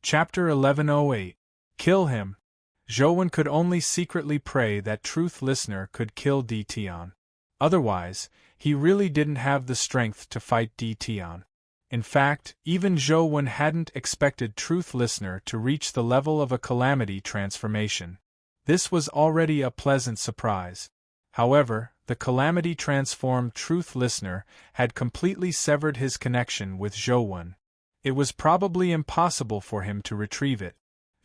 Chapter 1108. Kill him. Zhou could only secretly pray that Truth Listener could kill Di Tian. Otherwise, he really didn't have the strength to fight Di Tian. In fact, even Zhou hadn't expected Truth Listener to reach the level of a calamity transformation. This was already a pleasant surprise. However, the calamity transformed Truth Listener had completely severed his connection with Zhou. It was probably impossible for him to retrieve it.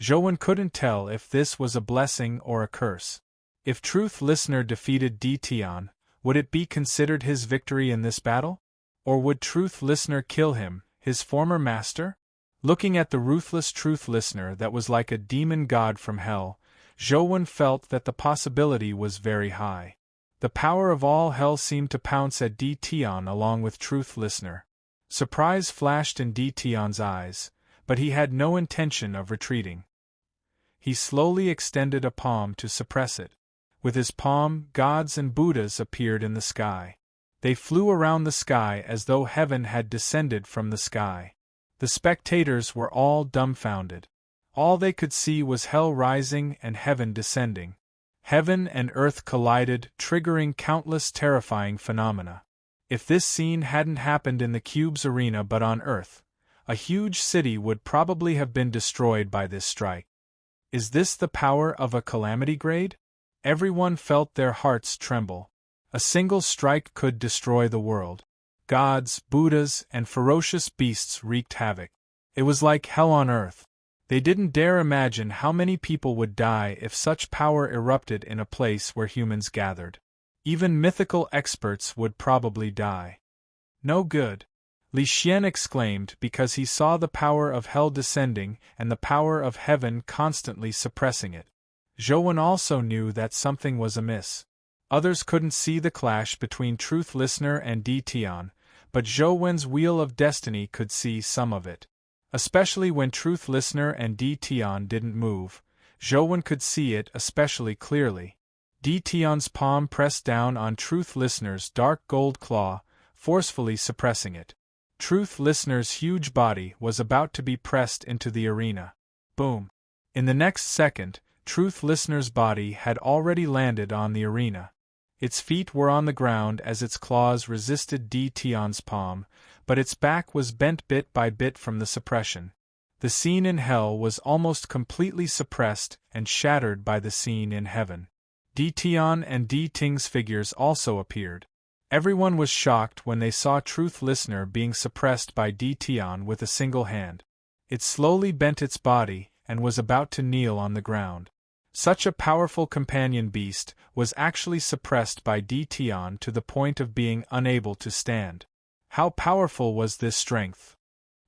Zhou couldn't tell if this was a blessing or a curse. If Truth Listener defeated Di Tian, would it be considered his victory in this battle? Or would Truth Listener kill him, his former master? Looking at the ruthless Truth Listener that was like a demon god from hell, Zhou felt that the possibility was very high. The power of all hell seemed to pounce at Di Tian along with Truth Listener. Surprise flashed in Di Tian's eyes, but he had no intention of retreating. He slowly extended a palm to suppress it. With his palm, gods and Buddhas appeared in the sky. They flew around the sky as though heaven had descended from the sky. The spectators were all dumbfounded. All they could see was hell rising and heaven descending. Heaven and earth collided, triggering countless terrifying phenomena. If this scene hadn't happened in the Cube's arena but on Earth, a huge city would probably have been destroyed by this strike. Is this the power of a calamity grade? Everyone felt their hearts tremble. A single strike could destroy the world. Gods, Buddhas, and ferocious beasts wreaked havoc. It was like hell on earth. They didn't dare imagine how many people would die if such power erupted in a place where humans gathered. Even mythical experts would probably die. No good. Li Xian exclaimed because he saw the power of hell descending and the power of heaven constantly suppressing it. Zhou also knew that something was amiss. Others couldn't see the clash between Truth Listener and Di Tian, but Zhou's wheel of destiny could see some of it. Especially when Truth Listener and Di Tian didn't move, Zhou could see it especially clearly. Di Tian's palm pressed down on Truth Listener's dark gold claw, forcefully suppressing it. Truth Listener's huge body was about to be pressed into the arena. Boom! In the next second, Truth Listener's body had already landed on the arena. Its feet were on the ground as its claws resisted Di Tian's palm, but its back was bent bit by bit from the suppression. The scene in hell was almost completely suppressed and shattered by the scene in heaven. Di Tian and Di Ting's figures also appeared. Everyone was shocked when they saw Truth Listener being suppressed by Di Tian with a single hand. It slowly bent its body and was about to kneel on the ground. Such a powerful companion beast was actually suppressed by Di Tian to the point of being unable to stand. How powerful was this strength?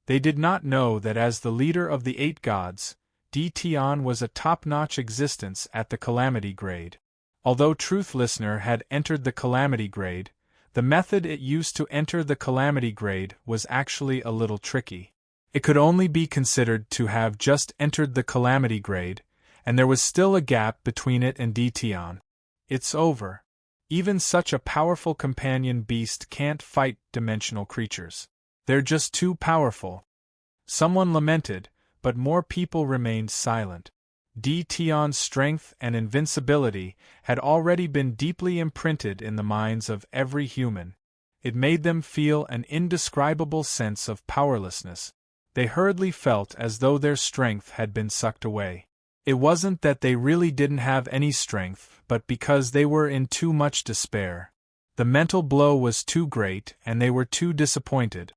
They did not know that as the leader of the 8 gods, Di Tian was a top-notch existence at the calamity grade. Although Truth Listener had entered the calamity grade, the method it used to enter the calamity grade was actually a little tricky. It could only be considered to have just entered the calamity grade, and there was still a gap between it and Di Tian. It's over. Even such a powerful companion beast can't fight dimensional creatures. They're just too powerful. Someone lamented, but more people remained silent. Di Tian's strength and invincibility had already been deeply imprinted in the minds of every human. It made them feel an indescribable sense of powerlessness. They hurriedly felt as though their strength had been sucked away. It wasn't that they really didn't have any strength, but because they were in too much despair. The mental blow was too great and they were too disappointed.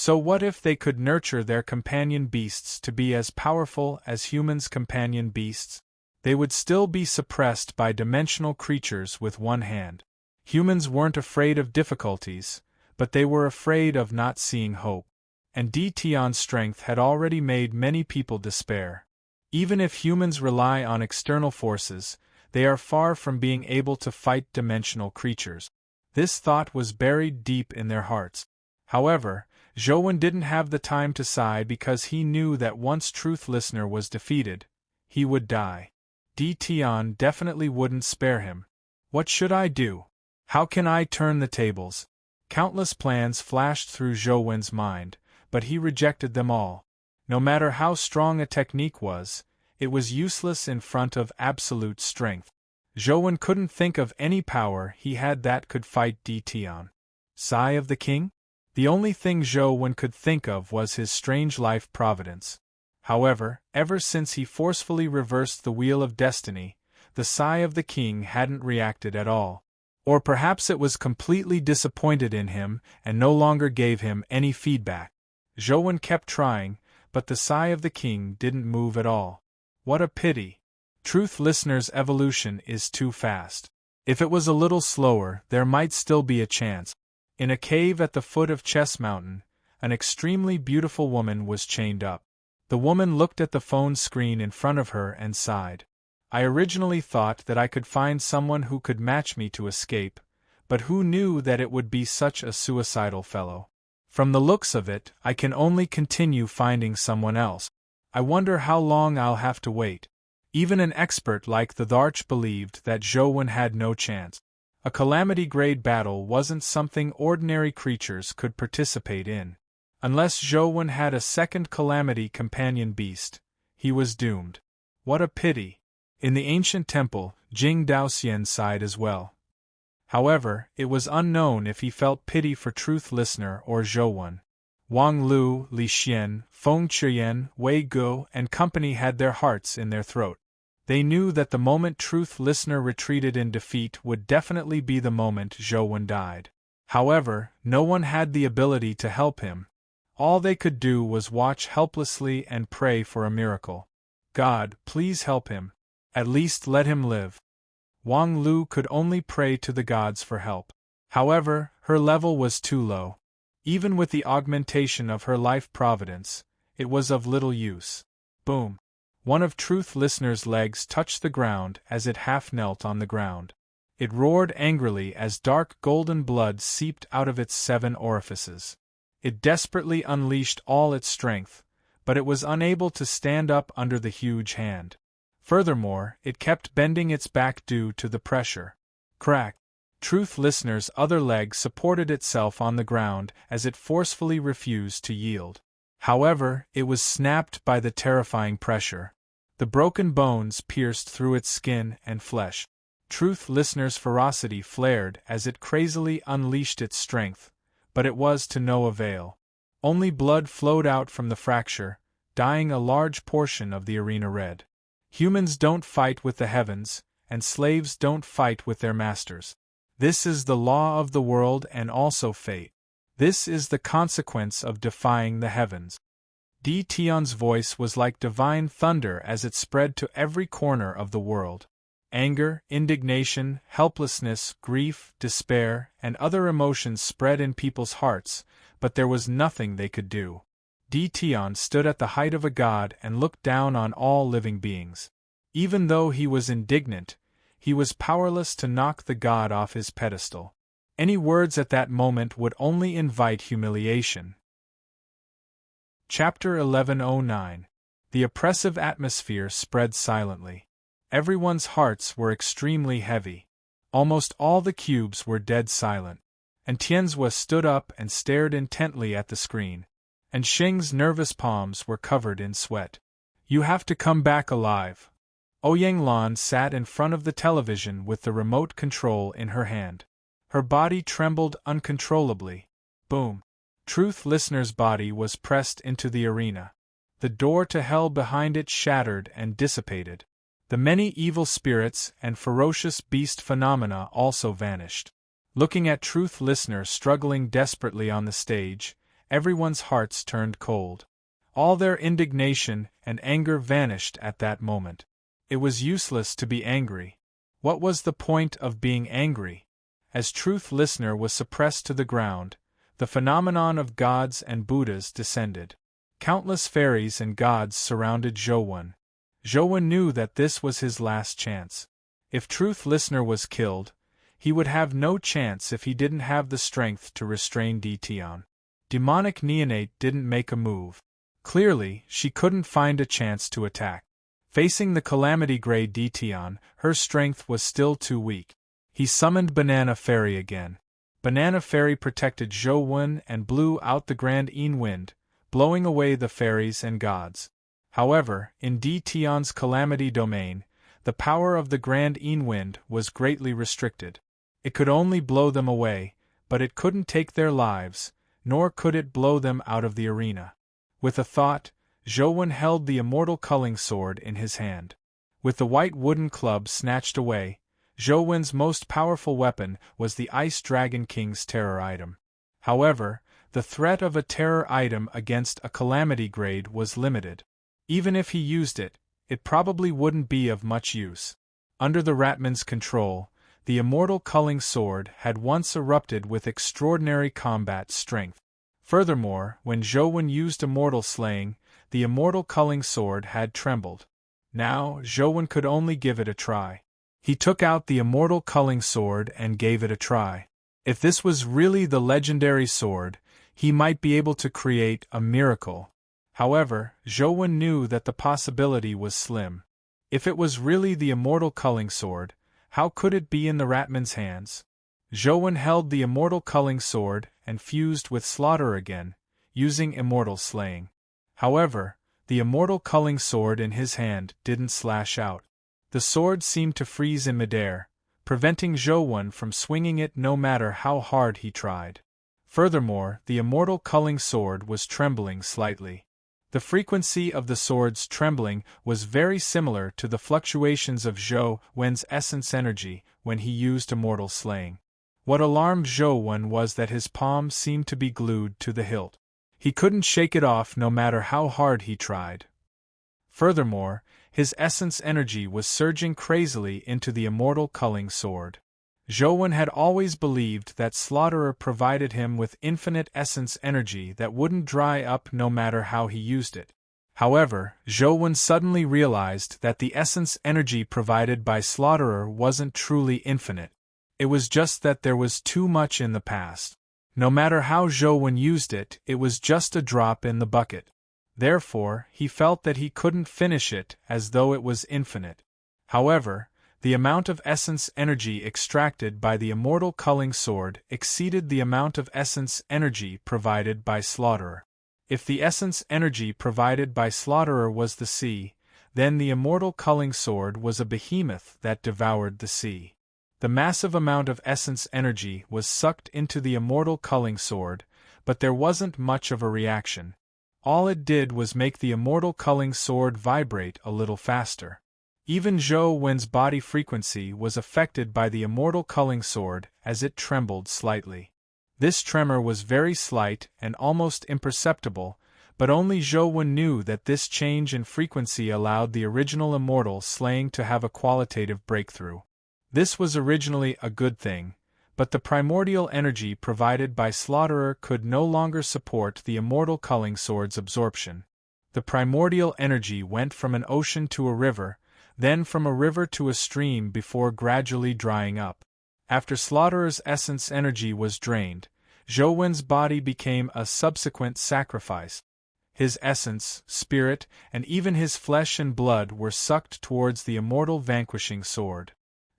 So what if they could nurture their companion beasts to be as powerful as humans' companion beasts? They would still be suppressed by dimensional creatures with one hand. Humans weren't afraid of difficulties, but they were afraid of not seeing hope. And Di Tian's strength had already made many people despair. Even if humans rely on external forces, they are far from being able to fight dimensional creatures. This thought was buried deep in their hearts. However, Zhou didn't have the time to sigh because he knew that once Truth Listener was defeated, he would die. Di Tian definitely wouldn't spare him. What should I do? How can I turn the tables? Countless plans flashed through Zhou's mind, but he rejected them all. No matter how strong a technique was, it was useless in front of absolute strength. Zhou couldn't think of any power he had that could fight Di Tian. Sigh of the king? The only thing Zhou could think of was his strange life providence. However, ever since he forcefully reversed the wheel of destiny, the sigh of the king hadn't reacted at all. Or perhaps it was completely disappointed in him and no longer gave him any feedback. Zhou kept trying, but the sigh of the king didn't move at all. What a pity. Truth Listener's evolution is too fast. If it was a little slower, there might still be a chance. In a cave at the foot of Chess Mountain, an extremely beautiful woman was chained up. The woman looked at the phone screen in front of her and sighed. I originally thought that I could find someone who could match me to escape, but who knew that it would be such a suicidal fellow? From the looks of it, I can only continue finding someone else. I wonder how long I'll have to wait. Even an expert like the Dharch believed that Zhou had no chance. A calamity-grade battle wasn't something ordinary creatures could participate in. Unless Zhou had a second calamity companion beast, he was doomed. What a pity. In the ancient temple, Jing Daoxian sighed as well. However, it was unknown if he felt pity for Truth Listener or Zhou. Wang Lu, Li Xian, Feng Qian, Wei Guo, and company had their hearts in their throat. They knew that the moment Truth Listener retreated in defeat would definitely be the moment Zhou died. However, no one had the ability to help him. All they could do was watch helplessly and pray for a miracle. God, please help him. At least let him live. Wang Lu could only pray to the gods for help. However, her level was too low. Even with the augmentation of her life providence, it was of little use. Boom! One of Truth Listener's legs touched the ground as it half knelt on the ground. It roared angrily as dark golden blood seeped out of its 7 orifices. It desperately unleashed all its strength, but it was unable to stand up under the huge hand. Furthermore, it kept bending its back due to the pressure. Crack! Truth Listener's other leg supported itself on the ground as it forcefully refused to yield. However, it was snapped by the terrifying pressure. The broken bones pierced through its skin and flesh. Truth Listener's ferocity flared as it crazily unleashed its strength, but it was to no avail. Only blood flowed out from the fracture, dyeing a large portion of the arena red. Humans don't fight with the heavens, and slaves don't fight with their masters. This is the law of the world and also fate. This is the consequence of defying the heavens. Di Tian's voice was like divine thunder as it spread to every corner of the world. Anger, indignation, helplessness, grief, despair, and other emotions spread in people's hearts, but there was nothing they could do. Di Tian stood at the height of a god and looked down on all living beings. Even though he was indignant, he was powerless to knock the god off his pedestal. Any words at that moment would only invite humiliation. Chapter 1109. The oppressive atmosphere spread silently. Everyone's hearts were extremely heavy. Almost all the cubes were dead silent. And Tianzhua stood up and stared intently at the screen. And Sheng's nervous palms were covered in sweat. You have to come back alive. Ouyang Lan sat in front of the television with the remote control in her hand. Her body trembled uncontrollably. Boom! Truth Listener's body was pressed into the arena. The door to hell behind it shattered and dissipated. The many evil spirits and ferocious beast phenomena also vanished. Looking at Truth Listener struggling desperately on the stage, everyone's hearts turned cold. All their indignation and anger vanished at that moment. It was useless to be angry. What was the point of being angry? As Truth Listener was suppressed to the ground, the phenomenon of gods and Buddhas descended. Countless fairies and gods surrounded Zhou. Zhou knew that this was his last chance. If Truth Listener was killed, he would have no chance if he didn't have the strength to restrain Di Tian. Demonic Neonate didn't make a move. Clearly, she couldn't find a chance to attack. Facing the calamity-grade Di Tian, her strength was still too weak. He summoned Banana Fairy again. Banana Fairy protected Zhou and blew out the Grand Yin wind, blowing away the fairies and gods. However, in Tion's calamity domain, the power of the Grand Wind was greatly restricted. It could only blow them away, but it couldn't take their lives, nor could it blow them out of the arena. With a thought, Zhou held the immortal culling sword in his hand. With the white wooden club snatched away, Zhou most powerful weapon was the Ice Dragon King's terror item. However, the threat of a terror item against a calamity grade was limited. Even if he used it, it probably wouldn't be of much use. Under the Ratman's control, the immortal culling sword had once erupted with extraordinary combat strength. Furthermore, when Zhou used immortal slaying, the immortal culling sword had trembled. Now, Zhou could only give it a try. He took out the immortal culling sword and gave it a try. If this was really the legendary sword, he might be able to create a miracle. However, Zhou knew that the possibility was slim. If it was really the immortal culling sword, how could it be in the Ratman's hands? Zhou held the immortal culling sword and fused with Slaughter again, using immortal slaying. However, the immortal culling sword in his hand didn't slash out. The sword seemed to freeze in midair, preventing Zhou from swinging it no matter how hard he tried. Furthermore, the immortal culling sword was trembling slightly. The frequency of the sword's trembling was very similar to the fluctuations of Zhou's essence energy when he used immortal slaying. What alarmed Zhou was that his palm seemed to be glued to the hilt. He couldn't shake it off no matter how hard he tried. Furthermore, his essence energy was surging crazily into the immortal culling sword. Zhou had always believed that Slaughterer provided him with infinite essence energy that wouldn't dry up no matter how he used it. However, Zhou suddenly realized that the essence energy provided by Slaughterer wasn't truly infinite. It was just that there was too much in the past. No matter how Zhou used it, it was just a drop in the bucket. Therefore, he felt that he couldn't finish it as though it was infinite. However, the amount of essence energy extracted by the immortal culling sword exceeded the amount of essence energy provided by Slaughterer. If the essence energy provided by Slaughterer was the sea, then the immortal culling sword was a behemoth that devoured the sea. The massive amount of essence energy was sucked into the immortal culling sword, but there wasn't much of a reaction. All it did was make the immortal culling sword vibrate a little faster. Even Zhou's body frequency was affected by the immortal culling sword as it trembled slightly. This tremor was very slight and almost imperceptible, but only Zhou knew that this change in frequency allowed the original immortal slaying to have a qualitative breakthrough. This was originally a good thing, but the primordial energy provided by Slaughterer could no longer support the immortal culling sword's absorption. The primordial energy went from an ocean to a river, then from a river to a stream before gradually drying up. After Slaughterer essence energy was drained, Zhou's body became a subsequent sacrifice. His essence, spirit, and even his flesh and blood were sucked towards the immortal vanquishing sword.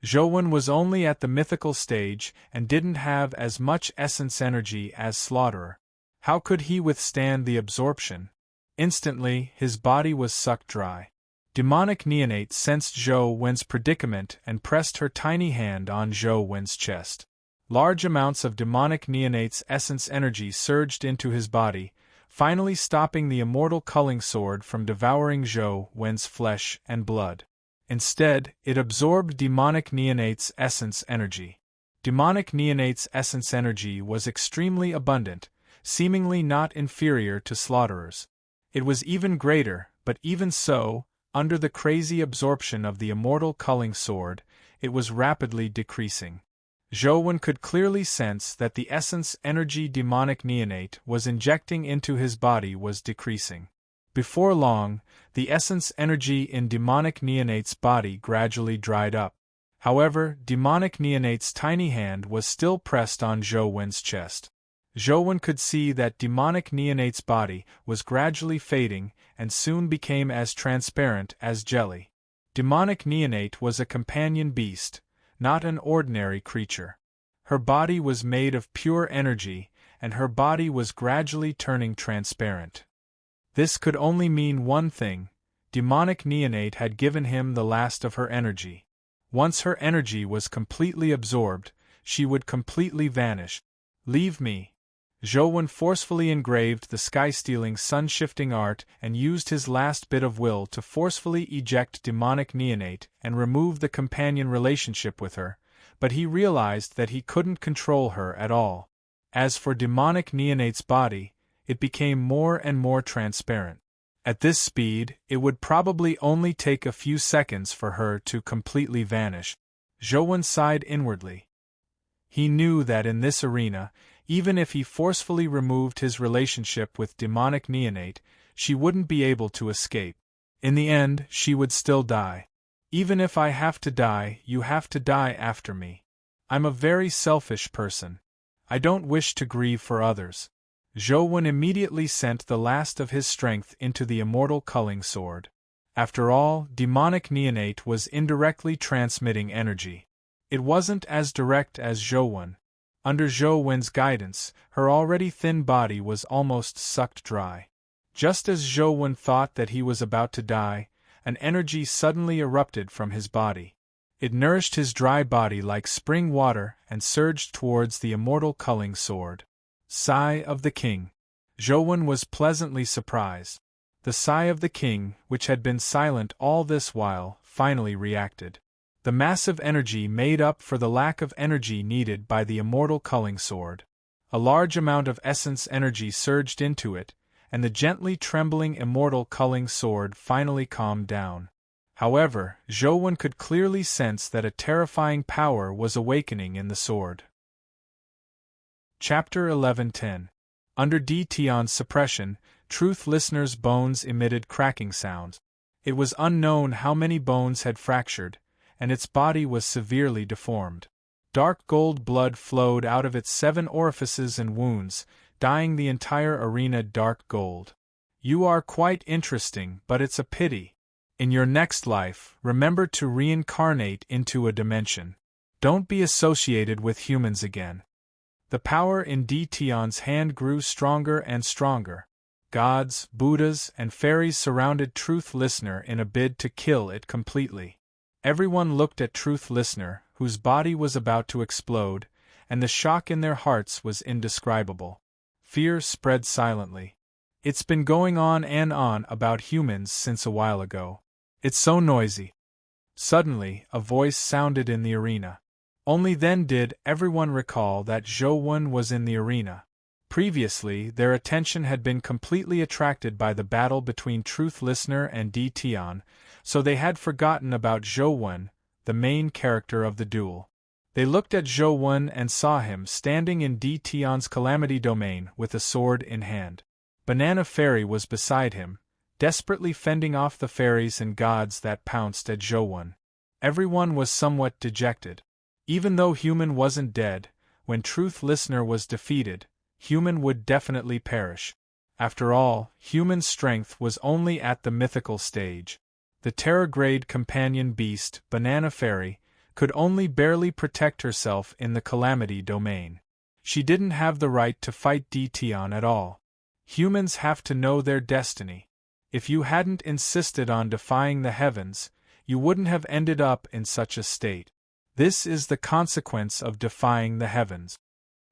Zhou was only at the mythical stage and didn't have as much essence energy as Slaughterer. How could he withstand the absorption? Instantly, his body was sucked dry. Demonic Neonate sensed Zhou's predicament and pressed her tiny hand on Zhou's chest. Large amounts of demonic Neonate's essence energy surged into his body, finally stopping the immortal culling sword from devouring Zhou's flesh and blood. Instead, it absorbed demonic Neonate's essence energy. Demonic Neonate's essence energy was extremely abundant, seemingly not inferior to Slaughtereur's. It was even greater, but even so, under the crazy absorption of the immortal culling sword, it was rapidly decreasing. Zhou could clearly sense that the essence energy demonic Neonate was injecting into his body was decreasing. Before long, the essence energy in demonic Neonate's body gradually dried up. However, demonic Neonate's tiny hand was still pressed on Zhou's chest. Zhou could see that demonic Neonate's body was gradually fading and soon became as transparent as jelly. Demonic Neonate was a companion beast, not an ordinary creature. Her body was made of pure energy, and her body was gradually turning transparent. This could only mean one thing: demonic neonate had given him the last of her energy. Once her energy was completely absorbed, she would completely vanish. Leave me. Zhou forcefully engraved the sky-stealing sun-shifting art and used his last bit of will to forcefully eject demonic neonate and remove the companion relationship with her, but he realized that he couldn't control her at all. As for demonic neonate's body, it became more and more transparent. At this speed, it would probably only take a few seconds for her to completely vanish. Zhou sighed inwardly. He knew that in this arena, even if he forcefully removed his relationship with demonic neonate, she wouldn't be able to escape. In the end, she would still die. Even if I have to die, you have to die after me. I'm a very selfish person. I don't wish to grieve for others. Zhou immediately sent the last of his strength into the immortal culling sword. After all, demonic neonate was indirectly transmitting energy. It wasn't as direct as Zhou. Under Zhou guidance, her already thin body was almost sucked dry. Just as Zhou thought that he was about to die, an energy suddenly erupted from his body. It nourished his dry body like spring water and surged towards the immortal culling sword. Sigh of the king. Zhou was pleasantly surprised. The sigh of the king, which had been silent all this while, finally reacted. The massive energy made up for the lack of energy needed by the immortal culling sword. A large amount of essence energy surged into it, and the gently trembling immortal culling sword finally calmed down. However, Zhou could clearly sense that a terrifying power was awakening in the sword. Chapter 11:10. Under D. Tian's suppression, Truth Listener's bones emitted cracking sounds. It was unknown how many bones had fractured, and its body was severely deformed. Dark gold blood flowed out of its 7 orifices and wounds, dyeing the entire arena dark gold. You are quite interesting, but it's a pity. In your next life, remember to reincarnate into a dimension. Don't be associated with humans again. The power in D. Tian's hand grew stronger and stronger. Gods, Buddhas, and fairies surrounded Truth Listener in a bid to kill it completely. Everyone looked at Truth Listener, whose body was about to explode, and the shock in their hearts was indescribable. Fear spread silently. It's been going on and on about humans since a while ago. It's so noisy. Suddenly, a voice sounded in the arena. Only then did everyone recall that Zhou was in the arena. Previously, their attention had been completely attracted by the battle between Truth Listener and D. Tian, so they had forgotten about Zhou, the main character of the duel. They looked at Zhou and saw him standing in D. Tian's calamity domain with a sword in hand. Banana Fairy was beside him, desperately fending off the fairies and gods that pounced at Zhou. Everyone was somewhat dejected. Even though Human wasn't dead, when Truth Listener was defeated, Human would definitely perish. After all, Human's strength was only at the mythical stage. The Terror-grade companion beast, Banana Fairy, could only barely protect herself in the calamity domain. She didn't have the right to fight D. Tian at all. Humans have to know their destiny. If you hadn't insisted on defying the heavens, you wouldn't have ended up in such a state. This is the consequence of defying the heavens.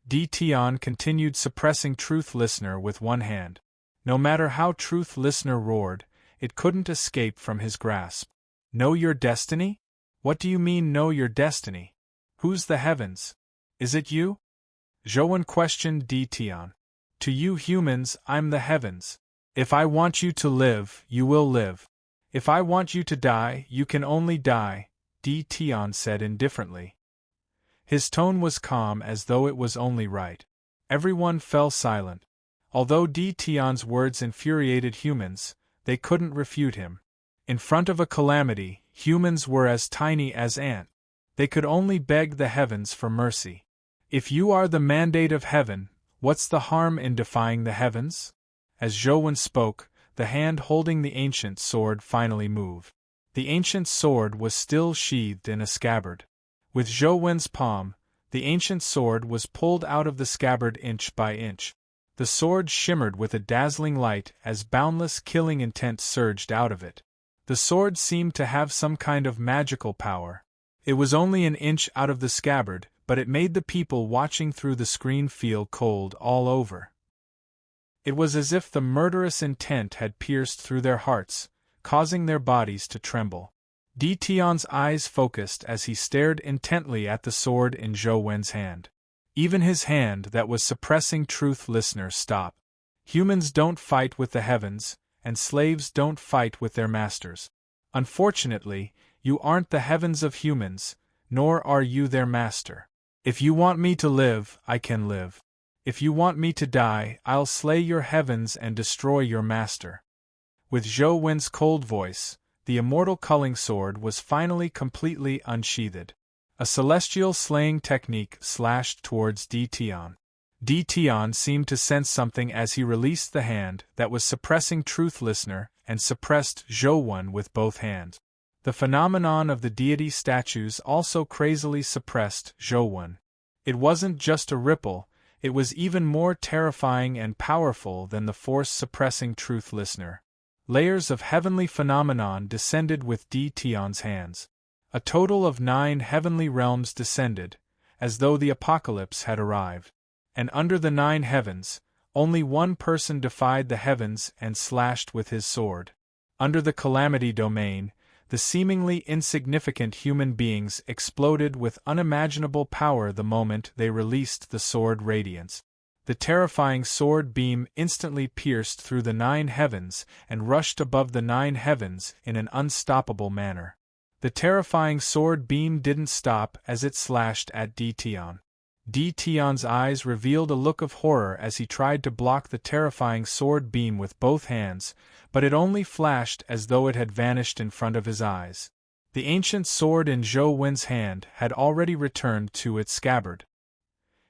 D. Tian continued suppressing Truth Listener with one hand. No matter how Truth Listener roared, it couldn't escape from his grasp. Know your destiny? What do you mean know your destiny? Who's the heavens? Is it you? Zhou questioned D. Tian. To you humans, I'm the heavens. If I want you to live, you will live. If I want you to die, you can only die, D. Tian said indifferently. His tone was calm as though it was only right. Everyone fell silent. Although D. Tian's words infuriated humans, they couldn't refute him. In front of a calamity, humans were as tiny as ants. They could only beg the heavens for mercy. If you are the mandate of heaven, what's the harm in defying the heavens? As Zhou spoke, the hand holding the ancient sword finally moved. The ancient sword was still sheathed in a scabbard. With Zhou's palm, the ancient sword was pulled out of the scabbard inch by inch. The sword shimmered with a dazzling light as boundless killing intent surged out of it. The sword seemed to have some kind of magical power. It was only an inch out of the scabbard, but it made the people watching through the screen feel cold all over. It was as if the murderous intent had pierced through their hearts, causing their bodies to tremble. Tion's eyes focused as he stared intently at the sword in Zhou Wen's hand. Even his hand that was suppressing truth listener stopped. Humans don't fight with the heavens, and slaves don't fight with their masters. Unfortunately, you aren't the heavens of humans, nor are you their master. If you want me to live, I can live. If you want me to die, I'll slay your heavens and destroy your master. With Zhou Wen's cold voice, the immortal culling sword was finally completely unsheathed. A celestial slaying technique slashed towards Tion. Tion seemed to sense something as he released the hand that was suppressing truth listener and suppressed Zhou Wen with both hands. The phenomenon of the deity statues also crazily suppressed Zhou Wen. It wasn't just a ripple, it was even more terrifying and powerful than the force suppressing truth listener. Layers of heavenly phenomenon descended with Tion's hands. A total of 9 heavenly realms descended, as though the apocalypse had arrived. And under the 9 heavens, only one person defied the heavens and slashed with his sword. Under the calamity domain, the seemingly insignificant human beings exploded with unimaginable power the moment they released the sword radiance. The terrifying sword beam instantly pierced through the 9 heavens and rushed above the 9 heavens in an unstoppable manner. The terrifying sword beam didn't stop as it slashed at Tion. Tion's eyes revealed a look of horror as he tried to block the terrifying sword beam with both hands, but it only flashed as though it had vanished in front of his eyes. The ancient sword in Zhou Wen's hand had already returned to its scabbard.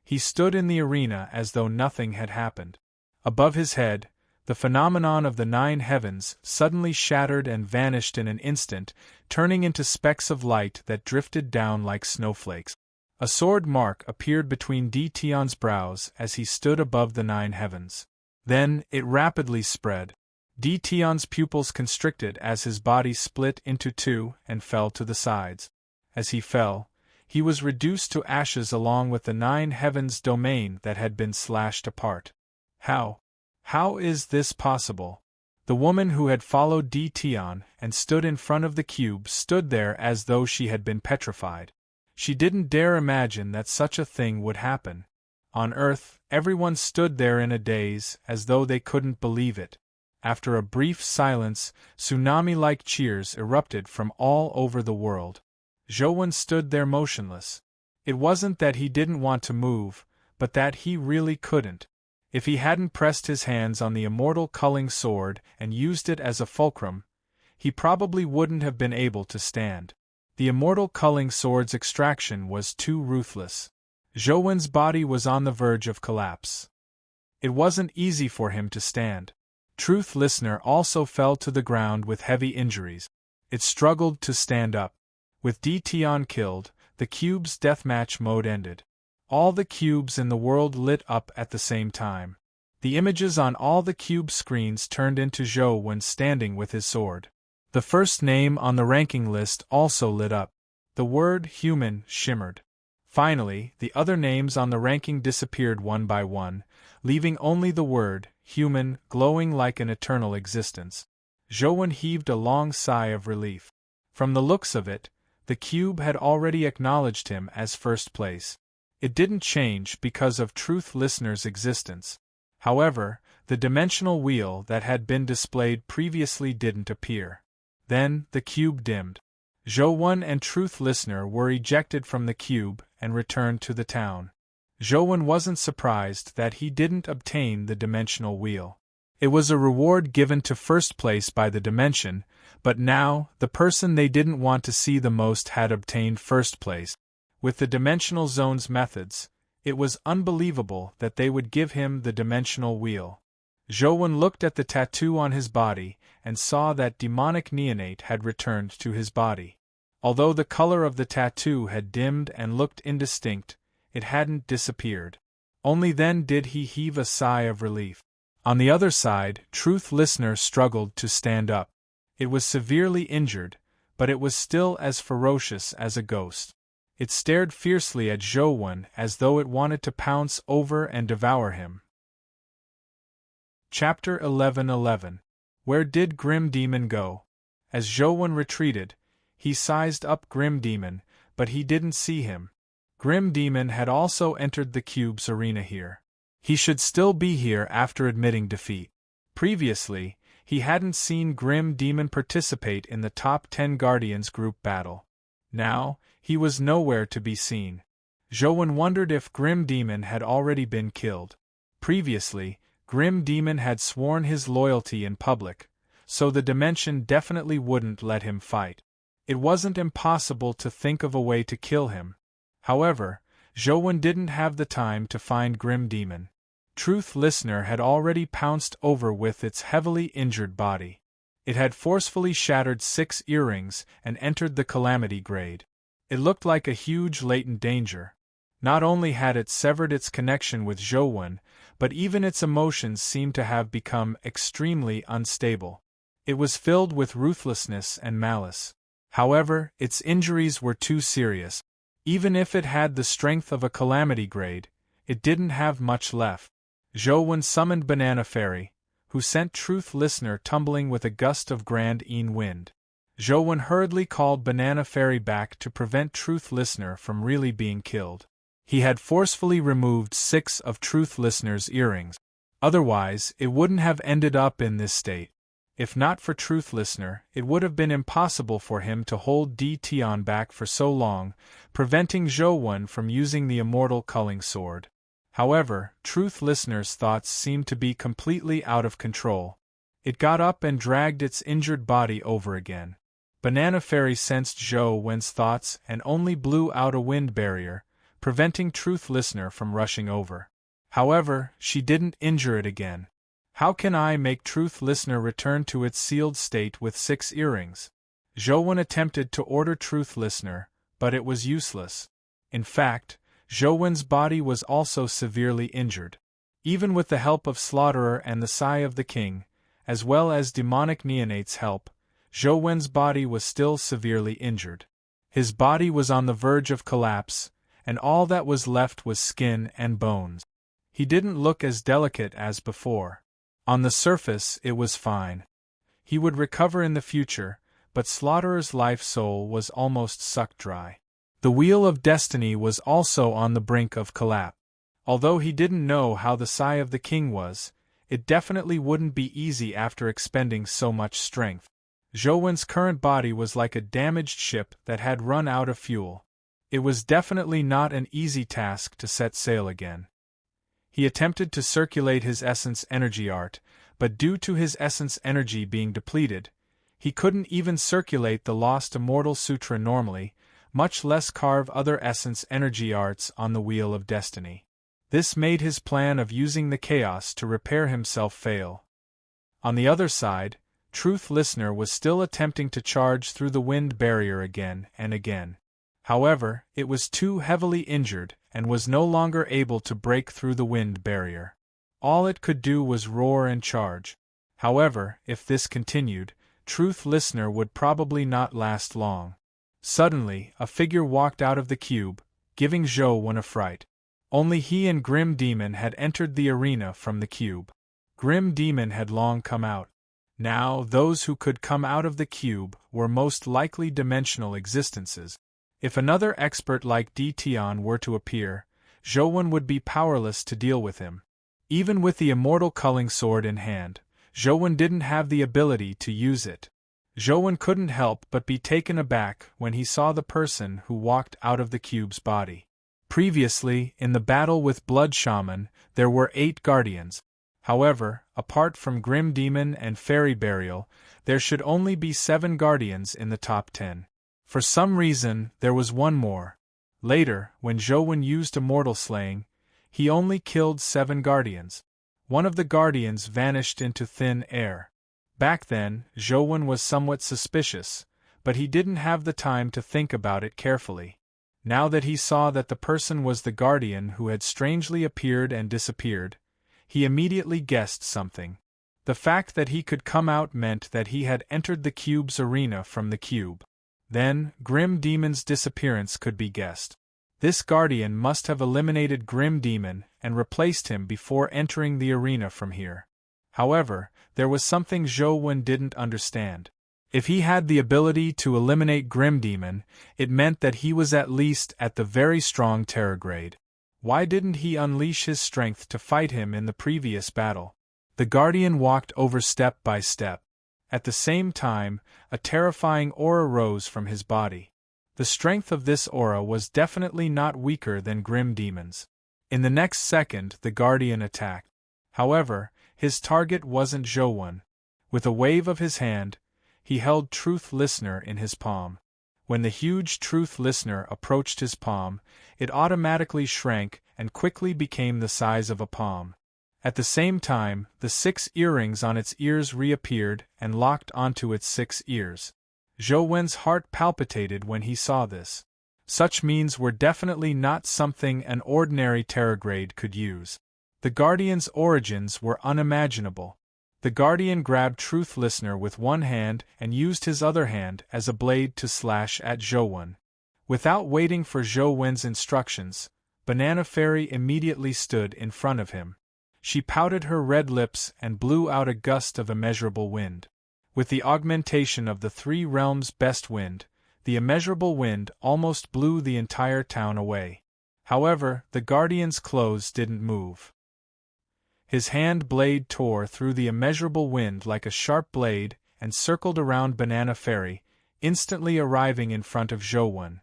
He stood in the arena as though nothing had happened. Above his head, the phenomenon of the 9 heavens suddenly shattered and vanished in an instant, turning into specks of light that drifted down like snowflakes. A sword mark appeared between Tion's brows as he stood above the 9 heavens. Then, it rapidly spread. Tion's pupils constricted as his body split into 2 and fell to the sides. As he fell, he was reduced to ashes along with the 9 heavens domain that had been slashed apart. How is this possible? The woman who had followed Tion and stood in front of the cube stood there as though she had been petrified. She didn't dare imagine that such a thing would happen. On Earth, everyone stood there in a daze as though they couldn't believe it. After a brief silence, tsunami-like cheers erupted from all over the world. Zhou Wen stood there motionless. It wasn't that he didn't want to move, but that he really couldn't. If he hadn't pressed his hands on the immortal culling sword and used it as a fulcrum, he probably wouldn't have been able to stand. The immortal culling sword's extraction was too ruthless. Zhou Wen's body was on the verge of collapse. It wasn't easy for him to stand. Truth Listener also fell to the ground with heavy injuries. It struggled to stand up. With Tion killed, the cube's deathmatch mode ended. All the cubes in the world lit up at the same time. The images on all the cube screens turned into Zhou Wen standing with his sword. The first name on the ranking list also lit up. The word human shimmered. Finally, the other names on the ranking disappeared one by one, leaving only the word human glowing like an eternal existence. Zhou Wen heaved a long sigh of relief. From the looks of it, the cube had already acknowledged him as first place. It didn't change because of Truth Listener's existence. However, the dimensional wheel that had been displayed previously didn't appear. Then, the cube dimmed. Zhou Wen and Truth Listener were ejected from the cube and returned to the town. Zhou Wen wasn't surprised that he didn't obtain the dimensional wheel. It was a reward given to first place by the dimension, but now, the person they didn't want to see the most had obtained first place. With the dimensional zone's methods, it was unbelievable that they would give him the dimensional wheel. Zhou Wen looked at the tattoo on his body and saw that demonic neonate had returned to his body. Although the color of the tattoo had dimmed and looked indistinct, it hadn't disappeared. Only then did he heave a sigh of relief. On the other side, Truth Listener struggled to stand up. It was severely injured, but it was still as ferocious as a ghost. It stared fiercely at Zhou as though it wanted to pounce over and devour him. Chapter 1111. Where did Grim Demon go? As Zhou retreated, he sized up Grim Demon, but he didn't see him. Grim Demon had also entered the cube's arena here. He should still be here after admitting defeat. Previously, he hadn't seen Grim Demon participate in the top 10 Guardians group battle. Now, he was nowhere to be seen. Zhou wondered if Grim Demon had already been killed. Previously, Grim Demon had sworn his loyalty in public, so the dimension definitely wouldn't let him fight. It wasn't impossible to think of a way to kill him. However, Zhou didn't have the time to find Grim Demon. Truth Listener had already pounced over with its heavily injured body. It had forcefully shattered 6 earrings and entered the Calamity grade. It looked like a huge latent danger. Not only had it severed its connection with Zhou, but even its emotions seemed to have become extremely unstable. It was filled with ruthlessness and malice. However, its injuries were too serious. Even if it had the strength of a Calamity grade, it didn't have much left. Zhou summoned Banana Fairy, who sent Truth Listener tumbling with a gust of Grand Een wind. Zhou hurriedly called Banana Fairy back to prevent Truth Listener from really being killed. He had forcefully removed 6 of Truth Listener's earrings. Otherwise, it wouldn't have ended up in this state. If not for Truth Listener, it would have been impossible for him to hold Di Tian back for so long, preventing Zhou from using the immortal culling sword. However, Truth Listener's thoughts seemed to be completely out of control. It got up and dragged its injured body over again. Banana Fairy sensed Zhou's thoughts and only blew out a wind barrier, preventing Truth Listener from rushing over. However, she didn't injure it again. How can I make Truth Listener return to its sealed state with 6 earrings? Zhou attempted to order Truth Listener, but it was useless. In fact, Zhou's body was also severely injured. Even with the help of Slaughterer and the Sigh of the King, as well as demonic neonate's help, Zhou's body was still severely injured. His body was on the verge of collapse, and all that was left was skin and bones. He didn't look as delicate as before. On the surface, it was fine. He would recover in the future, but Slaughterer's life soul was almost sucked dry. The Wheel of Destiny was also on the brink of collapse. Although he didn't know how the Sigh of the King was, it definitely wouldn't be easy after expending so much strength. Zhou's current body was like a damaged ship that had run out of fuel. It was definitely not an easy task to set sail again. He attempted to circulate his essence energy art, but due to his essence energy being depleted, he couldn't even circulate the Lost Immortal Sutra normally, much less carve other essence energy arts on the Wheel of Destiny. This made his plan of using the chaos to repair himself fail. On the other side, Truth Listener was still attempting to charge through the wind barrier again and again. However, it was too heavily injured and was no longer able to break through the wind barrier. All it could do was roar and charge. However, if this continued, Truth Listener would probably not last long. Suddenly, a figure walked out of the cube, giving Zhou a fright. Only he and Grim Demon had entered the arena from the cube. Grim Demon had long come out. Now, those who could come out of the cube were most likely dimensional existences. If another expert like Di Tian were to appear, Zhou would be powerless to deal with him. Even with the immortal culling sword in hand, Zhou didn't have the ability to use it. Zhou couldn't help but be taken aback when he saw the person who walked out of the cube's body. Previously, in the battle with Blood Shaman, there were 8 guardians. However, apart from Grim Demon and Fairy Burial, there should only be 7 guardians in the top 10. For some reason, there was one more. Later, when Zhou used Immortal Slaying, he only killed 7 guardians. One of the guardians vanished into thin air. Back then, Zhou was somewhat suspicious, but he didn't have the time to think about it carefully. Now that he saw that the person was the guardian who had strangely appeared and disappeared, he immediately guessed something. The fact that he could come out meant that he had entered the cube's arena from the cube. Then, Grim Demon's disappearance could be guessed. This guardian must have eliminated Grim Demon and replaced him before entering the arena from here. However, there was something Zhou Wen didn't understand. If he had the ability to eliminate Grim Demon, it meant that he was at least at the very strong Terror grade. Why didn't he unleash his strength to fight him in the previous battle? The guardian walked over step by step. At the same time, a terrifying aura rose from his body. The strength of this aura was definitely not weaker than Grim Demon's. In the next second, the guardian attacked. However, his target wasn't Zhou Wen. With a wave of his hand, he held Truth Listener in his palm. When the huge Truth Listener approached his palm, it automatically shrank and quickly became the size of a palm. At the same time, the 6 earrings on its ears reappeared and locked onto its 6 ears. Zhou Wen's heart palpitated when he saw this. Such means were definitely not something an ordinary Terror grade could use. The Guardian's origins were unimaginable. The Guardian grabbed Truth Listener with one hand and used his other hand as a blade to slash at Zhou Wen. Without waiting for Zhou Wen's instructions, Banana Fairy immediately stood in front of him. She pouted her red lips and blew out a gust of immeasurable wind. With the augmentation of the 3 realms' best wind, the immeasurable wind almost blew the entire town away. However, the Guardian's clothes didn't move. His hand blade tore through the immeasurable wind like a sharp blade and circled around Banana Fairy, instantly arriving in front of Zhou Wen.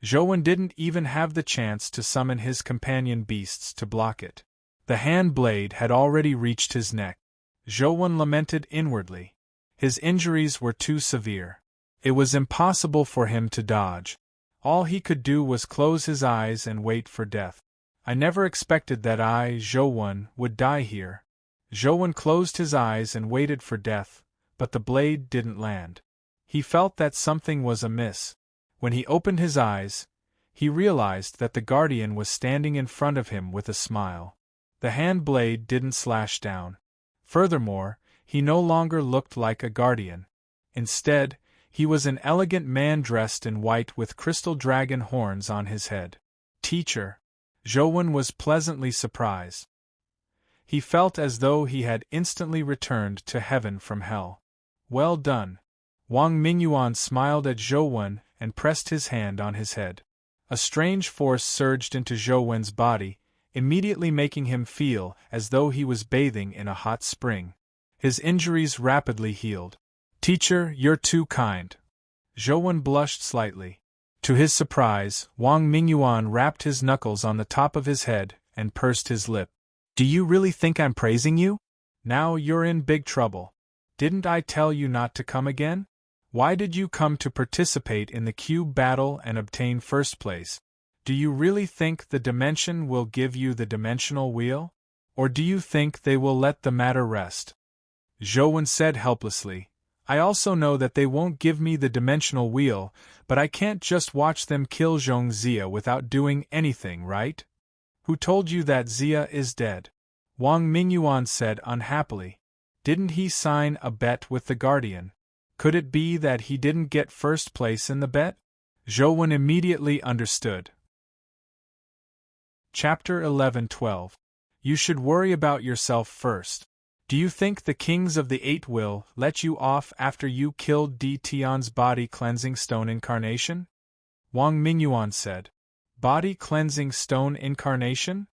Zhou Wen didn't even have the chance to summon his companion beasts to block it. The hand blade had already reached his neck. Zhou Wen lamented inwardly. His injuries were too severe. It was impossible for him to dodge. All he could do was close his eyes and wait for death. I never expected that I, Zhou Wen, would die here. Zhou Wen closed his eyes and waited for death, but the blade didn't land. He felt that something was amiss. When he opened his eyes, he realized that the Guardian was standing in front of him with a smile. The hand blade didn't slash down. Furthermore, he no longer looked like a Guardian. Instead, he was an elegant man dressed in white with crystal dragon horns on his head. Teacher. Zhou Wen was pleasantly surprised. He felt as though he had instantly returned to heaven from hell. Well done. Wang Mingyuan smiled at Zhou Wen and pressed his hand on his head. A strange force surged into Zhou Wen's body, immediately making him feel as though he was bathing in a hot spring. His injuries rapidly healed. Teacher, you're too kind. Zhou Wen blushed slightly. To his surprise, Wang Mingyuan rapped his knuckles on the top of his head and pursed his lip. Do you really think I'm praising you? Now you're in big trouble. Didn't I tell you not to come again? Why did you come to participate in the cube battle and obtain first place? Do you really think the dimension will give you the dimensional wheel? Or do you think they will let the matter rest? Zhou Wen said helplessly. I also know that they won't give me the dimensional wheel, but I can't just watch them kill Zhong Zia without doing anything, right? Who told you that Zia is dead? Wang Mingyuan said unhappily. Didn't he sign a bet with the Guardian? Could it be that he didn't get first place in the bet? Zhou Wen immediately understood. Chapter 11-12. You should worry about yourself first. Do you think the kings of the 8 will let you off after you killed Di Tian's body cleansing stone incarnation? Wang Mingyuan said. Body cleansing stone incarnation?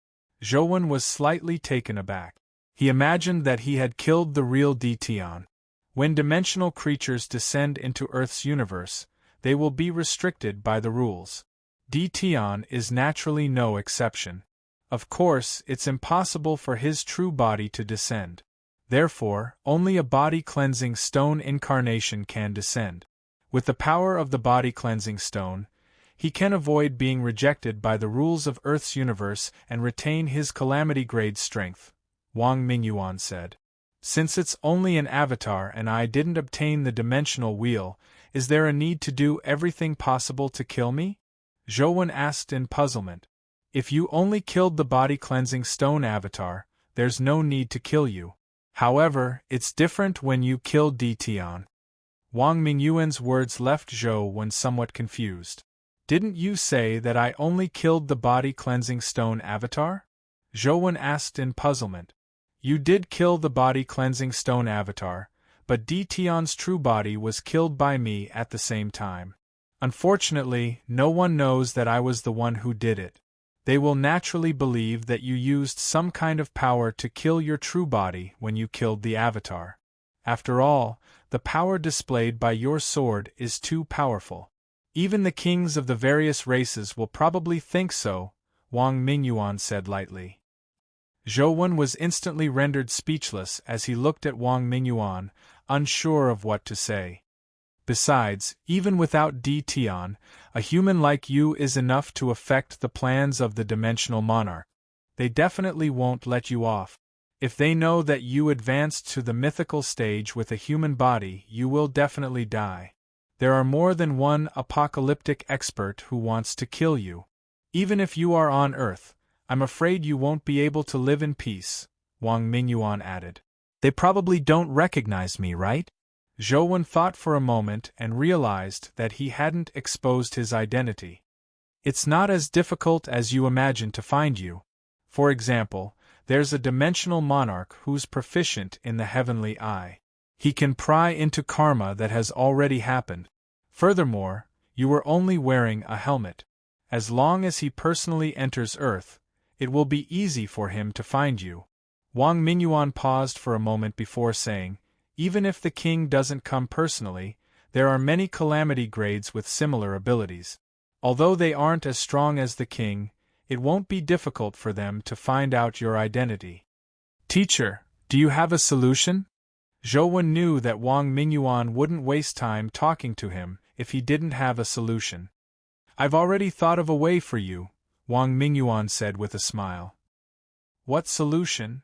Zhou Wen was slightly taken aback. He imagined that he had killed the real Di Tian. When dimensional creatures descend into Earth's universe, they will be restricted by the rules. Di Tian is naturally no exception. Of course, it's impossible for his true body to descend. Therefore, only a body-cleansing stone incarnation can descend. With the power of the body-cleansing stone, he can avoid being rejected by the rules of Earth's universe and retain his calamity-grade strength, Wang Mingyuan said. Since it's only an avatar and I didn't obtain the dimensional wheel, is there a need to do everything possible to kill me? Zhou asked in puzzlement. If you only killed the body-cleansing stone avatar, there's no need to kill you. However, it's different when you kill Di Tian. Wang Mingyuan's words left Zhou somewhat confused. Didn't you say that I only killed the body-cleansing stone avatar? Zhou asked in puzzlement. You did kill the body-cleansing stone avatar, but Di Tian's true body was killed by me at the same time. Unfortunately, no one knows that I was the one who did it. They will naturally believe that you used some kind of power to kill your true body when you killed the avatar. After all, the power displayed by your sword is too powerful. Even the kings of the various races will probably think so, Wang Mingyuan said lightly. Zhou was instantly rendered speechless as he looked at Wang Mingyuan, unsure of what to say. Besides, even without Di Tian, a human like you is enough to affect the plans of the dimensional monarch. They definitely won't let you off. If they know that you advanced to the mythical stage with a human body, you will definitely die. There are more than one apocalyptic expert who wants to kill you. Even if you are on Earth, I'm afraid you won't be able to live in peace, Wang Mingyuan added. They probably don't recognize me, right? Zhou thought for a moment and realized that he hadn't exposed his identity. It's not as difficult as you imagine to find you. For example, there's a dimensional monarch who's proficient in the heavenly eye. He can pry into karma that has already happened. Furthermore, you were only wearing a helmet. As long as he personally enters Earth, it will be easy for him to find you. Wang Mingyuan paused for a moment before saying, even if the king doesn't come personally, there are many calamity grades with similar abilities. Although they aren't as strong as the king, it won't be difficult for them to find out your identity. Teacher, do you have a solution? Zhou knew that Wang Mingyuan wouldn't waste time talking to him if he didn't have a solution. I've already thought of a way for you, Wang Mingyuan said with a smile. What solution?